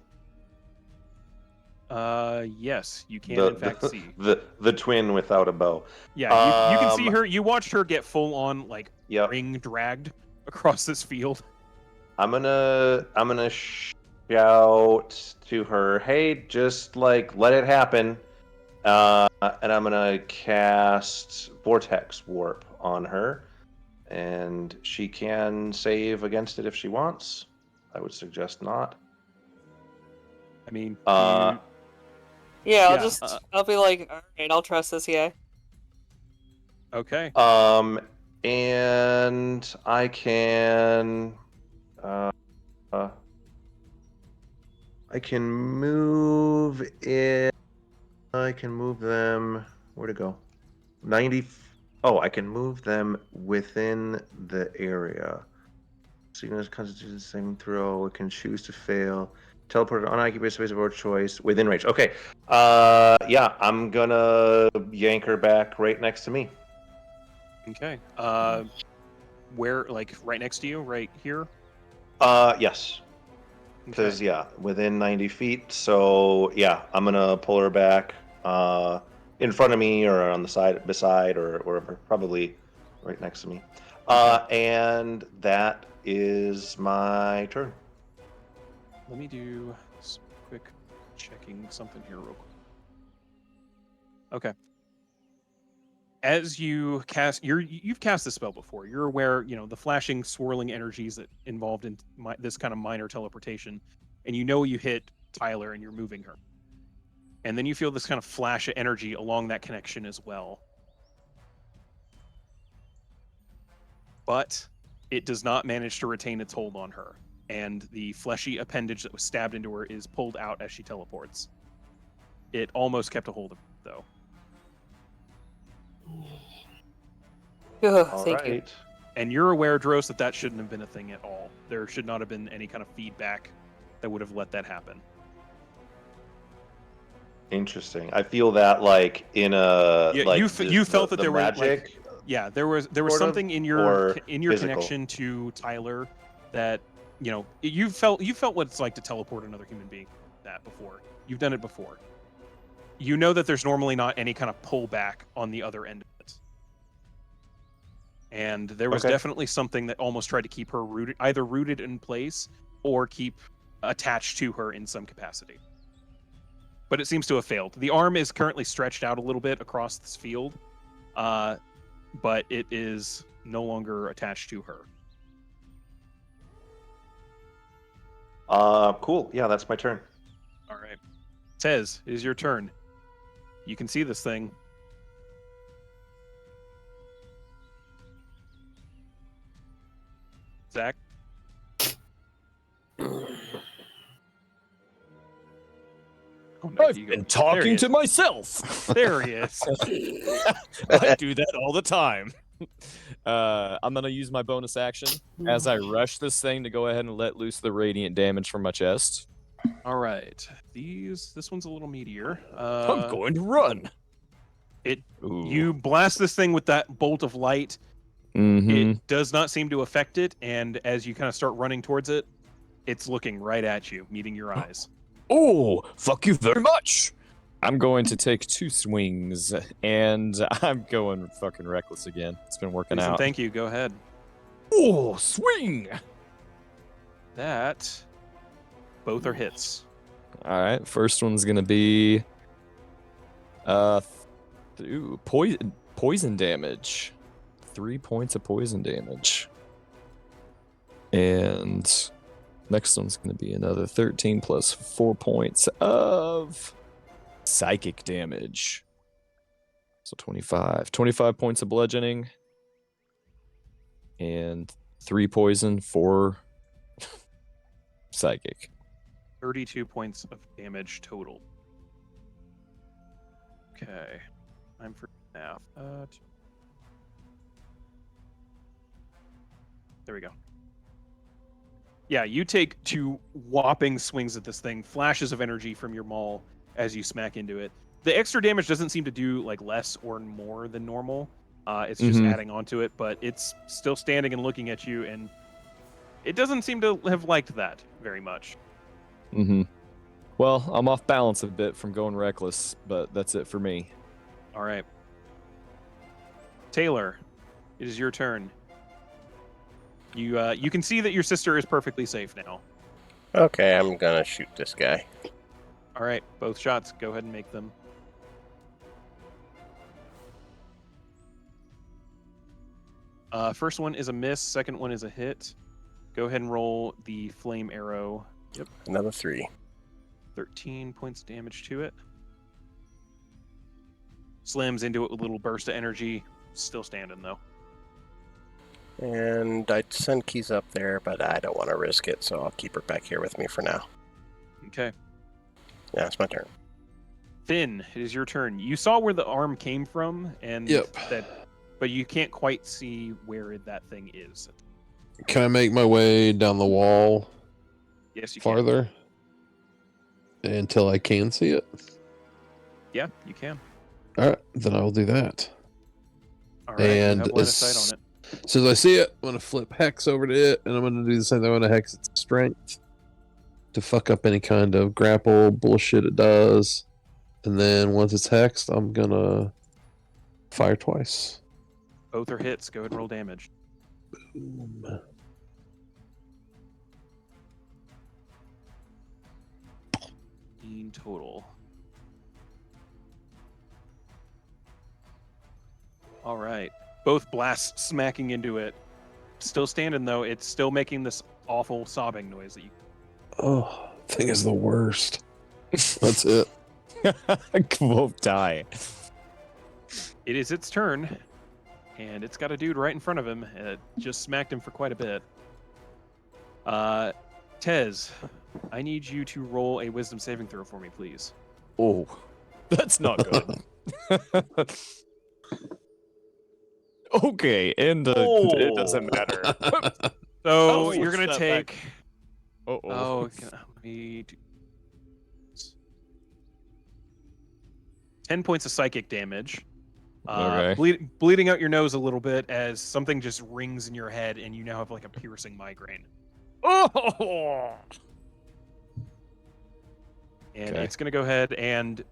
Yes, you can The in fact see. the twin without a bow. Yeah, you can see her. You watched her get full on like Yep. ring dragged across this field. I'm gonna shout to her, hey, just like let it happen. And I'm gonna cast Vortex Warp on her, and she can save against it if she wants. I would suggest not. I mean, Uh, Yeah, Yeah, I'll be like, all right, I'll trust this guy. okay. And I can, uh, I can move in. I can move them. Where to go? 90. Oh, I can move them within the area. So you can constitute the saving throw. It can choose to fail. Teleport to unoccupied space of our choice within range. Okay. Yeah, I'm gonna yank her back right next to me. Okay. Where, like, right next to you, right here? Yes. Because Okay. yeah, within 90 feet. So yeah, I'm gonna pull her back, in front of me or on the side, beside, or wherever. Probably right next to me. And that is my turn. Let me do some quick checking something here real quick. Okay. As you cast, you've cast this spell before. You're aware, the flashing, swirling energies that involved in this kind of minor teleportation, and you hit Tyler and you're moving her. And then you feel this kind of flash of energy along that connection as well. But it does not manage to retain its hold on her, and the fleshy appendage that was stabbed into her is pulled out as she teleports. It almost kept a hold of her, though. Thank you. And you're aware, Dros, that shouldn't have been a thing at all. There should not have been any kind of feedback that would have let that happen. Interesting. I feel that like in a you felt that there were magic. There was something in your connection to Tyler that you felt what it's like to teleport another human being. That before you've done it before. You know that there's normally not any kind of pullback on the other end of it. And there was definitely something that almost tried to keep her rooted in place or keep attached to her in some capacity. But it seems to have failed. The arm is currently stretched out a little bit across this field, but it is no longer attached to her. Cool. Yeah, that's my turn. All right. Tez, it is your turn. You can see this thing. Zach? I've been talking to myself. There he is. I do that all the time. I'm going to use my bonus action as I rush this thing to go ahead and let loose the radiant damage from my chest. All right. This one's a little meatier. I'm going to run. You blast this thing with that bolt of light. Mm-hmm. It does not seem to affect it, and as you kind of start running towards it, it's looking right at you, meeting your eyes. Oh, fuck you very much. I'm going to take 2 swings, and I'm going fucking reckless again. It's been working out. Thank you. Go ahead. Oh, swing! That. Both are hits. All right. First one's going to be poison damage. 3 points of poison damage. And next one's going to be another 13 plus 4 points of psychic damage. So 25. 25 points of bludgeoning. And 3 poison, 4 psychic. 32 points of damage total. Okay. I'm for now. There we go. Yeah, you take 2 whopping swings at this thing, flashes of energy from your maul as you smack into it. The extra damage doesn't seem to do like less or more than normal. It's just adding on to it, but it's still standing and looking at you, and It doesn't seem to have liked that very much. Mm-hmm. Well, I'm off balance a bit from going reckless, but that's it for me. All right. Taylor, it is your turn. You can see that your sister is perfectly safe now. Okay, I'm gonna shoot this guy. All right, both shots. Go ahead and make them. First one is a miss. Second one is a hit. Go ahead and roll the flame arrow. Yep. Another 3. 13 points of damage to it. Slams into it with a little burst of energy. Still standing though. And I'd send Keys up there, but I don't want to risk it, so I'll keep her back here with me for now. Okay. Yeah, it's my turn. Finn, it is your turn. You saw where the arm came from, and but you can't quite see where that thing is. Can I make my way down the wall Yes, you farther until I can see it? Yeah, you can. All right, then I will do that. All right, and you have line of sight on it. As soon as I see it, I'm going to flip Hex over to it, and I'm going to do the same thing. I'm going to Hex its strength to fuck up any kind of grapple bullshit it does. And then once it's hexed, I'm going to fire twice. Both are hits. Go ahead and roll damage. Boom. In total. All right. Both blasts smacking into it. Still standing though. It's still making this awful sobbing noise that you. Oh, thing is the worst. That's it. Won't die. It is its turn, and it's got a dude right in front of him. It just smacked him for quite a bit. Tez, I need you to roll a wisdom saving throw for me, please. Oh, that's not good. Okay, and it doesn't matter. So Oh, you're gonna step take. back. Let me do 10 points of psychic damage. Okay. Bleeding out your nose a little bit as something just rings in your head, and you now have like a piercing migraine. Oh! And Okay. it's gonna go ahead and,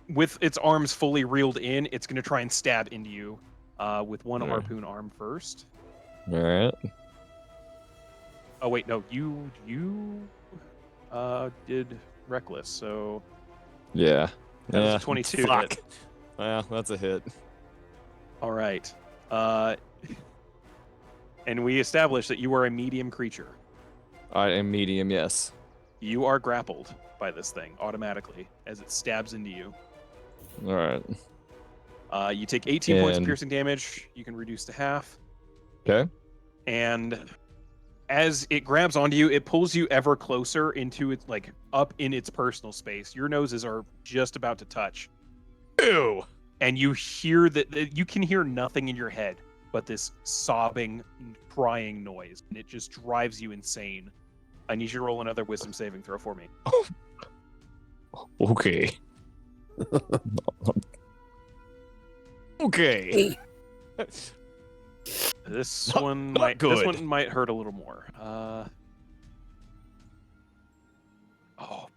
with its arms fully reeled in, it's gonna try and stab into you, with one harpoon arm first. All right. Oh wait, no, you did reckless, so Yeah. that was a 22 to Fuck. hit. Well, that's a hit. All right. And we established that you are a medium creature. I am medium, yes. You are grappled by this thing automatically as it stabs into you. All right. You take 18 points of And- piercing damage. You can reduce to half. Okay. And as it grabs onto you, it pulls you ever closer into its, like, up in its personal space. Your noses are just about to touch. Ew. And you hear that you can hear nothing in your head but this sobbing, crying noise, and it just drives you insane. I need you to roll another wisdom saving throw for me. Okay. Okay. This Not one good. might hurt a little more.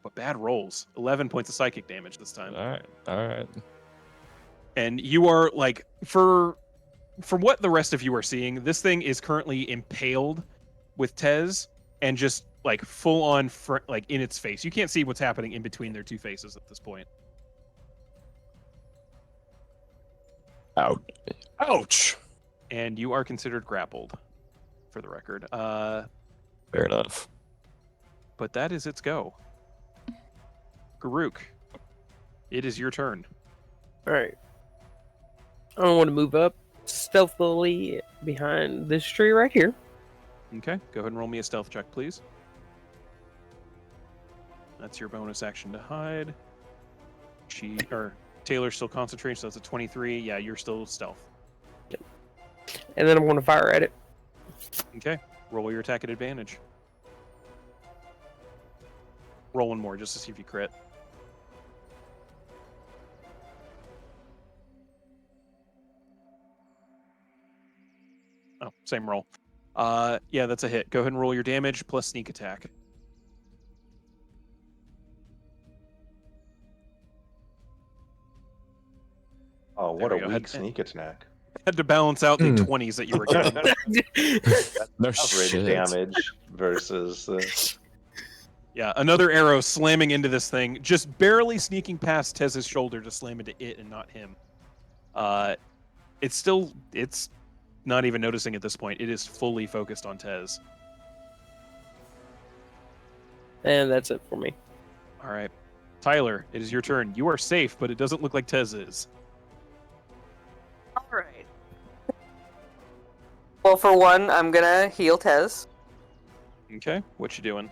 But bad rolls. 11 points of psychic damage this time. All right. And you are like, from what the rest of you are seeing, this thing is currently impaled with Tez and just like full on like in its face. You can't see what's happening in between their two faces at this point. Ouch. And you are considered grappled, for the record. Fair enough. But that is its go. Garuk, it is your turn. All right. I want to move up stealthily behind this tree right here. Okay, go ahead and roll me a stealth check, please. That's your bonus action to hide. Taylor's still concentrating, so that's a 23. Yeah, you're still stealth. And then I'm going to fire at it. Okay, roll your attack at advantage. Roll one more just to see if you crit. Oh, same roll. Yeah, that's a hit. Go ahead and roll your damage plus sneak attack. Oh, what a There we go. weak sneak attack. Had to balance out the 20s that you were getting. No Average shit. damage versus. Yeah, another arrow slamming into this thing, just barely sneaking past Tez's shoulder to slam into it and not him. It's not even noticing at this point. It is fully focused on Tez. And that's it for me. All right. Tyler, it is your turn. You are safe, but it doesn't look like Tez is. All right. Well, for one, I'm gonna heal Tez. Okay, what you doing?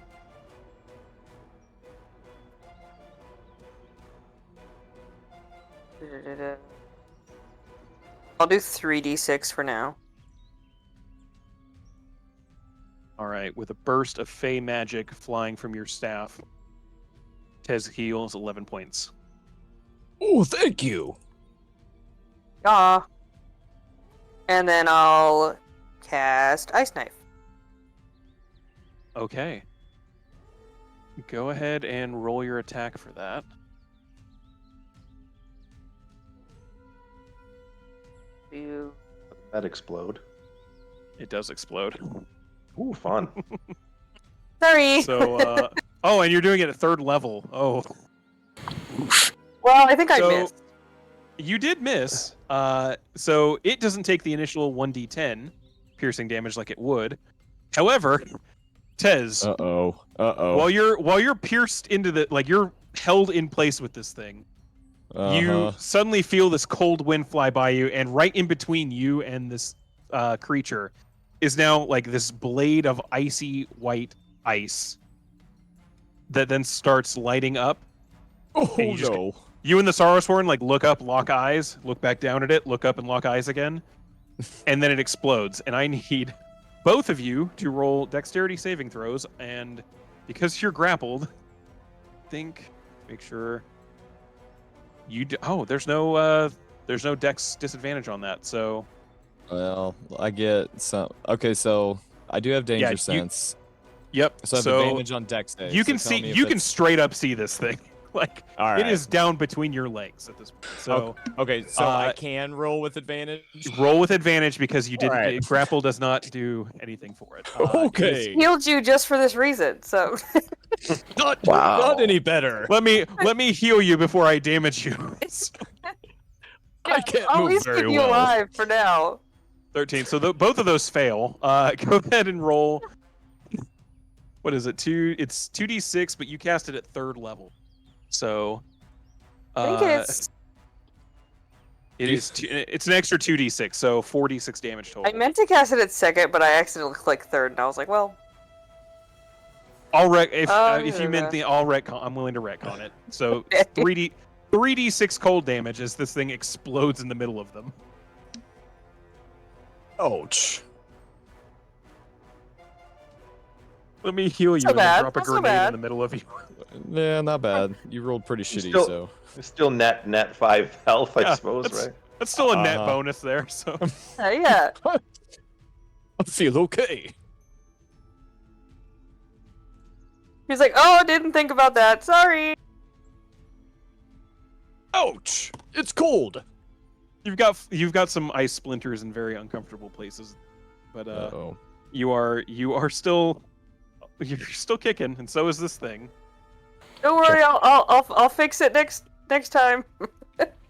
I'll do 3d6 for now. All right, with a burst of fey magic flying from your staff, Tez heals 11 points. Oh, thank you. Ah. And then I'll cast Ice Knife. Okay. Go ahead and roll your attack for that. That explode. It does explode. Ooh, fun. Sorry. So, oh, and you're doing it at 3rd level. Oh. Well, I think I missed. You did miss. So it doesn't take the initial 1d10 piercing damage like it would. However, Tez, while you're pierced into the, like, you're held in place with this thing, you suddenly feel this cold wind fly by you, and right in between you and this creature is now like this blade of icy white ice that then starts lighting up. Oh no! You and the Sorrowsworn like look up, lock eyes, look back down at it, look up and lock eyes again, and then it explodes. And I need both of you to roll dexterity saving throws, and because you're grappled, make sure you there's no dex disadvantage on that. So well, I get some. Okay, so I do have danger sense. Yep. So I have advantage on dex saves. You can see. You can straight up see this thing. Like it is down between your legs at this point. So okay, so I can roll with advantage. Roll with advantage because you didn't. Right. Grapple does not do anything for it. Okay. It healed you just for this reason. So not any better. Let me heal you before I damage you. I can't I'll at move least very keep you well. alive for now. 13. So both of those fail. Go ahead and roll. What is it? It's 2d6, but you cast it at 3rd level. So, I think it's an extra 2d6, so 4d6 damage total. I meant to cast it at 2nd, but I accidentally clicked 3rd, and I was like, well. If you meant I'll retcon. I'm willing to retcon it. So 3d6 cold damage as this thing explodes in the middle of them. Ouch. Let me heal you and then drop a grenade in the middle of you. Yeah, not bad. You rolled pretty shitty, so. It's still net 5 health, I suppose, right? That's still a net bonus there, so. Yeah. I feel okay. He's like, oh, I didn't think about that. Sorry. Ouch! It's cold. You've got some ice splinters in very uncomfortable places, but you're still kicking, and so is this thing. Don't worry, I'll fix it next time.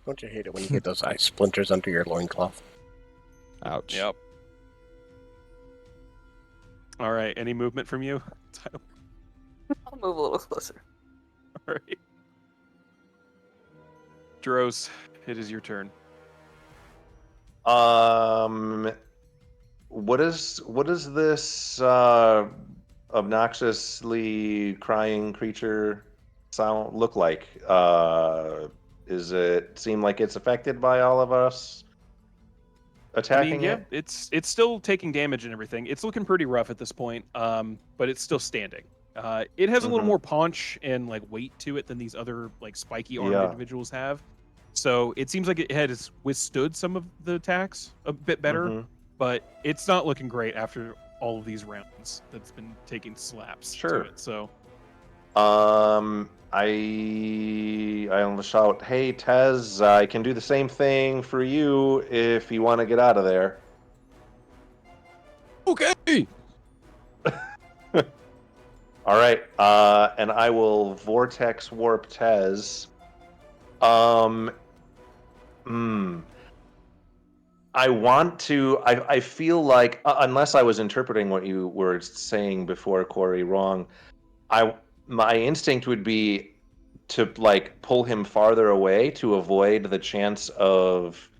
Don't you hate it when you get those ice splinters under your loincloth? Ouch. Yep. All right. Any movement from you? I'll move a little closer. All right. Dros, it is your turn. What is this obnoxiously crying creature look like? Is it seem like it's affected by all of us attacking it? It's still taking damage and everything. It's looking pretty rough at this point, but it's still standing. It has a little more punch and like weight to it than these other like spiky armed individuals have. So it seems like it has withstood some of the attacks a bit better, but it's not looking great after all of these rounds that's been taking slaps Sure. to it. So I almost shout, "Hey, Tez, I can do the same thing for you if you want to get out of there." Okay. All right, and I will vortex warp Tez. I want to. I feel like, unless I was interpreting what you were saying before, Corey, wrong. My instinct would be to like pull him farther away to avoid the chance of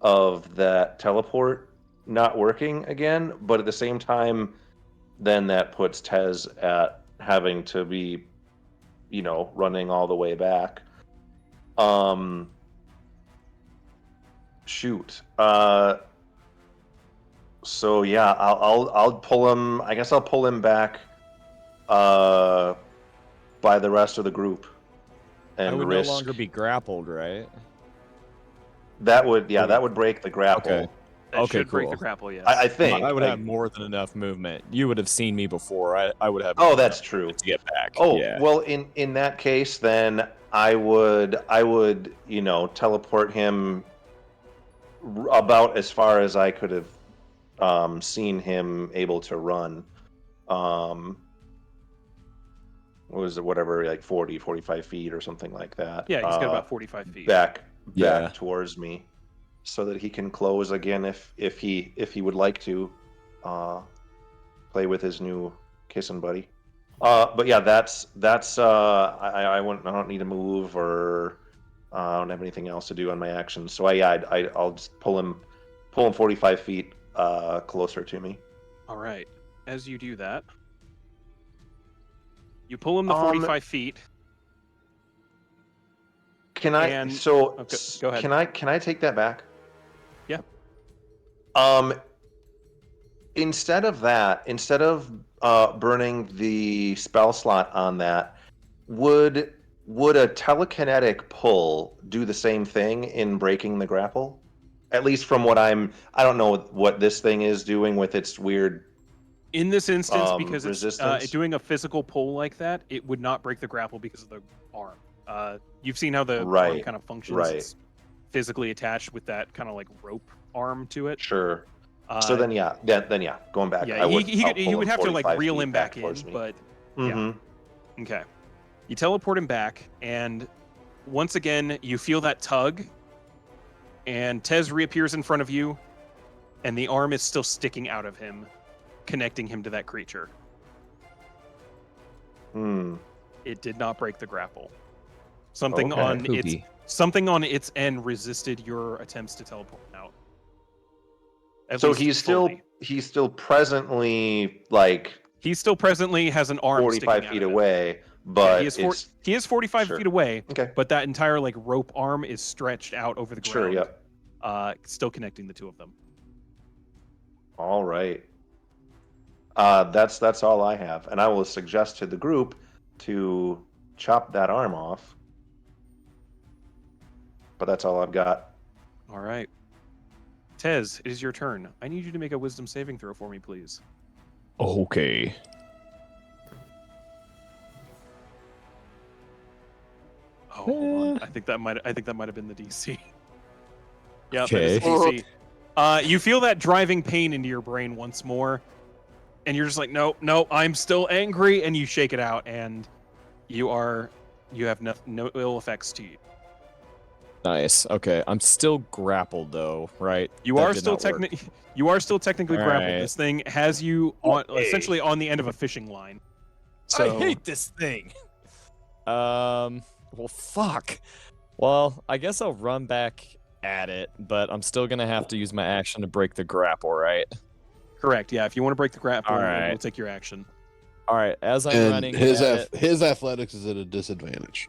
that teleport not working again. But at the same time, then that puts Tez at having to be, running all the way back. Shoot. So yeah, I'll pull him. I guess I'll pull him back by the rest of the group. And I would risk no longer be grappled, right? that would break the grapple. Okay. that Okay, should break the cool. grapple. Yes. I think I would like- have more than enough movement. You would have seen me before. I would have. Oh, that's true. To get back. Oh, yeah. well, in that case, then I would teleport him about as far as I could have seen him able to run. What was it, whatever, like 40, 45 feet or something like that. Yeah, he's got about 45 feet. Back Yeah. towards me, so that he can close again if he would like to play with his new kissing buddy. But yeah, that's I don't need to move, or I don't have anything else to do on my actions. So I'll just pull him 45 feet closer to me. All right. As you do that, you pull him the 45 feet. Can I? And- So Okay, go ahead. Can I take that back? Yeah. Instead of burning the spell slot on that, would a telekinetic pull do the same thing in breaking the grapple? At least from what I don't know what this thing is doing with its weird. In this instance, because resistance? it's doing a physical pull like that, it would not break the grapple because of the arm. You've seen how the arm Right, kind of functions. right. It's physically attached with that kind of like rope arm to it. Sure. So then yeah, going back. Yeah, I'll pull he would him have to like 45 reel feet him back in, towards me. but Mhm. okay. You teleport him back, and once again you feel that tug, and Tez reappears in front of you, and the arm is still sticking out of him, connecting him to that creature. It did not break the grapple. Something Okay. on its end resisted your attempts to teleport out. At So least he's fully. still presently like He still presently has an arm 45 sticking feet out of him. away, Yeah, but he is 45 Sure. feet away, Okay. but that entire like rope arm is stretched out over the Sure, ground. yep. Still connecting the two of them. All right. That's all I have, and I will suggest to the group to chop that arm off. But that's all I've got. All right. Tez, it is your turn. I need you to make a wisdom saving throw for me, please. Okay. Oh, hold on. I think that might have been the DC. Yeah, Okay. that is the DC. You feel that driving pain into your brain once more, and you're just like, no, I'm still angry, and you shake it out, and you have no ill effects to you. Nice. Okay. I'm still grappled though, right? You That are did still not work. technically grappled. Alright. This thing has you on Okay. essentially on the end of a fishing line. So I hate this thing. Well, fuck. Well, I guess I'll run back at it, but I'm still gonna have to use my action to break the grapple, right? correct. Yeah, if you want to break the grapple, Alright. we'll take your action. All right. As I'm And running, his at it, his athletics is at a disadvantage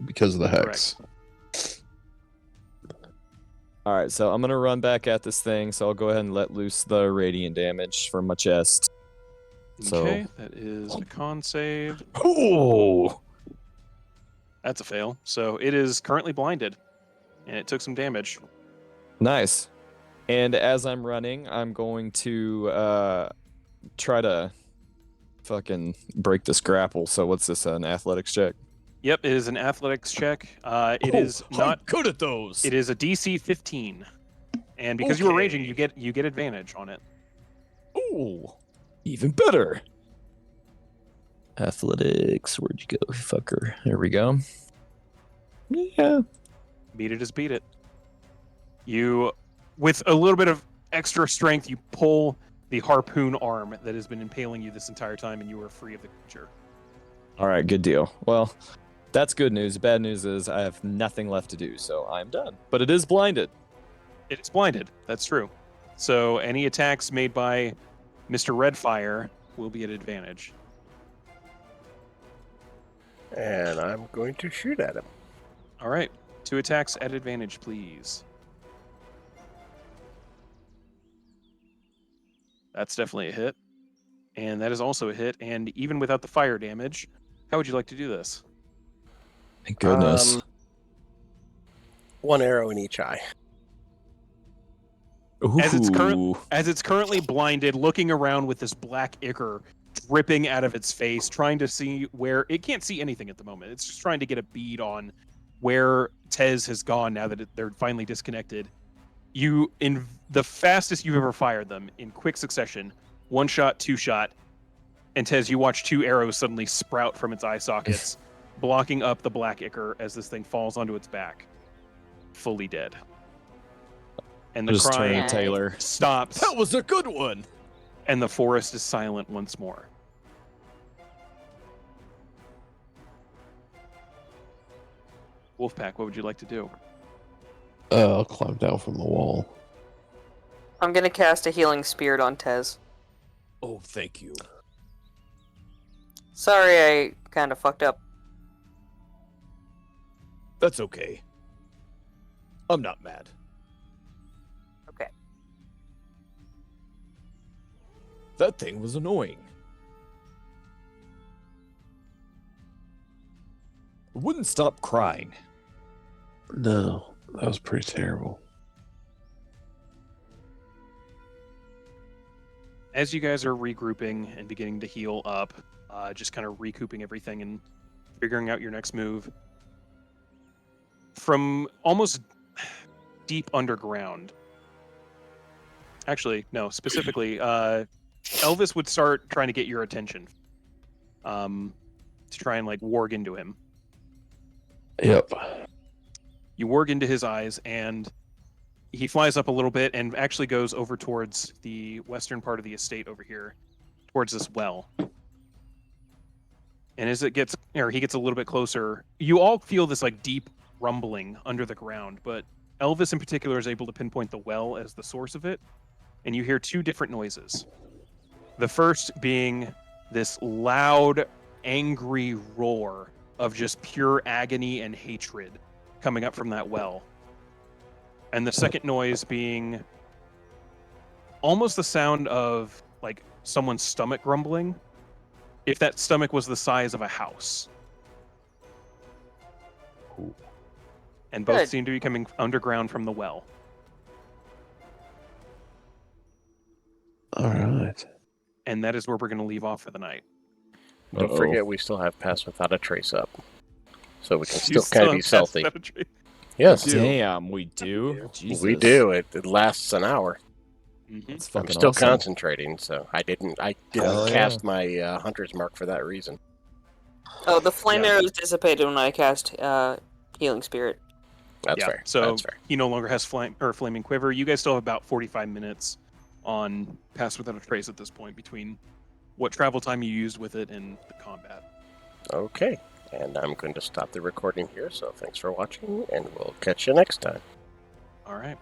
because of the hex. all right. So I'm gonna run back at this thing. So I'll go ahead and let loose the radiant damage from my chest. So- Okay, that is a con save. Oh. That's a fail. So it is currently blinded, and it took some damage. Nice. And as I'm running, I'm going to try to fucking break this grapple. So what's this? An athletics check? Yep, it is an athletics check. It Oh, is not I'm good at those. It is a DC 15, and because you were raging, Okay. you get advantage on it. Ooh, even better. Athletics, where'd you go, fucker? There we go. Yeah. Beat it is beat it. You, with a little bit of extra strength, you pull the harpoon arm that has been impaling you this entire time, and you are free of the creature. All right, good deal. Well, that's good news. Bad news is I have nothing left to do, so I'm done. But it is blinded. It's blinded. That's true. So any attacks made by Mr. Redfire will be at advantage. And I'm going to shoot at him. All right. 2 attacks at advantage, please. That's definitely a hit. And that is also a hit. And even without the fire damage, how would you like to do this? Thank goodness. 1 arrow in each eye. As it's currently blinded, looking around with this black ichor dripping out of its face, trying to see where it can't see anything at the moment. It's just trying to get a bead on where Tez has gone now that they're finally disconnected. You, in the fastest you've ever fired them, in quick succession, 1 shot, 2 shot, and Tez, you watch 2 arrows suddenly sprout from its eye sockets, blocking up the black ichor as this thing falls onto its back, fully dead. And the Just turn crying to Taylor. stops. That was a good one. And the forest is silent once more. Wolfpack, what would you like to do? I'll climb down from the wall. I'm gonna cast a healing spirit on Tez. Oh, thank you. Sorry, I kind of fucked up. That's okay. I'm not mad. Okay. That thing was annoying. It wouldn't stop crying. No, that was pretty terrible. As you guys are regrouping and beginning to heal up, just kind of recouping everything and figuring out your next move, from almost deep underground. Actually, no, specifically, Elvis would start trying to get your attention, to try and like warg into him. Yep. You warg into his eyes, and he flies up a little bit and actually goes over towards the western part of the estate over here, towards this well. And as he gets a little bit closer, you all feel this like deep rumbling under the ground, but Elvis in particular is able to pinpoint the well as the source of it, and you hear 2 different noises. The first being this loud, angry roar of just pure agony and hatred coming up from that well. And the second noise being almost the sound of like someone's stomach grumbling, if that stomach was the size of a house. Ooh. And both Good. seem to be coming underground from the well. All right. And that is where we're going to leave off for the night. Don't forget, we still have Pass Without a Trace up. So we can You still kind of be have stealthy. passed that tree. Yes, Damn, we do? Jesus. we do. It lasts an hour. Mhm. That's I'm fucking still awesome. concentrating, so I didn't Hell cast my hunter's mark for that reason. Oh, the flame Yeah. arrows dissipated when I cast healing spirit. That's fair. So That's fair. he no longer has flaming quiver. You guys still have about 45 minutes on Pass Without a Trace at this point between what travel time you used with it and the combat. Okay. And I'm going to stop the recording here, so thanks for watching, and we'll catch you next time. All right.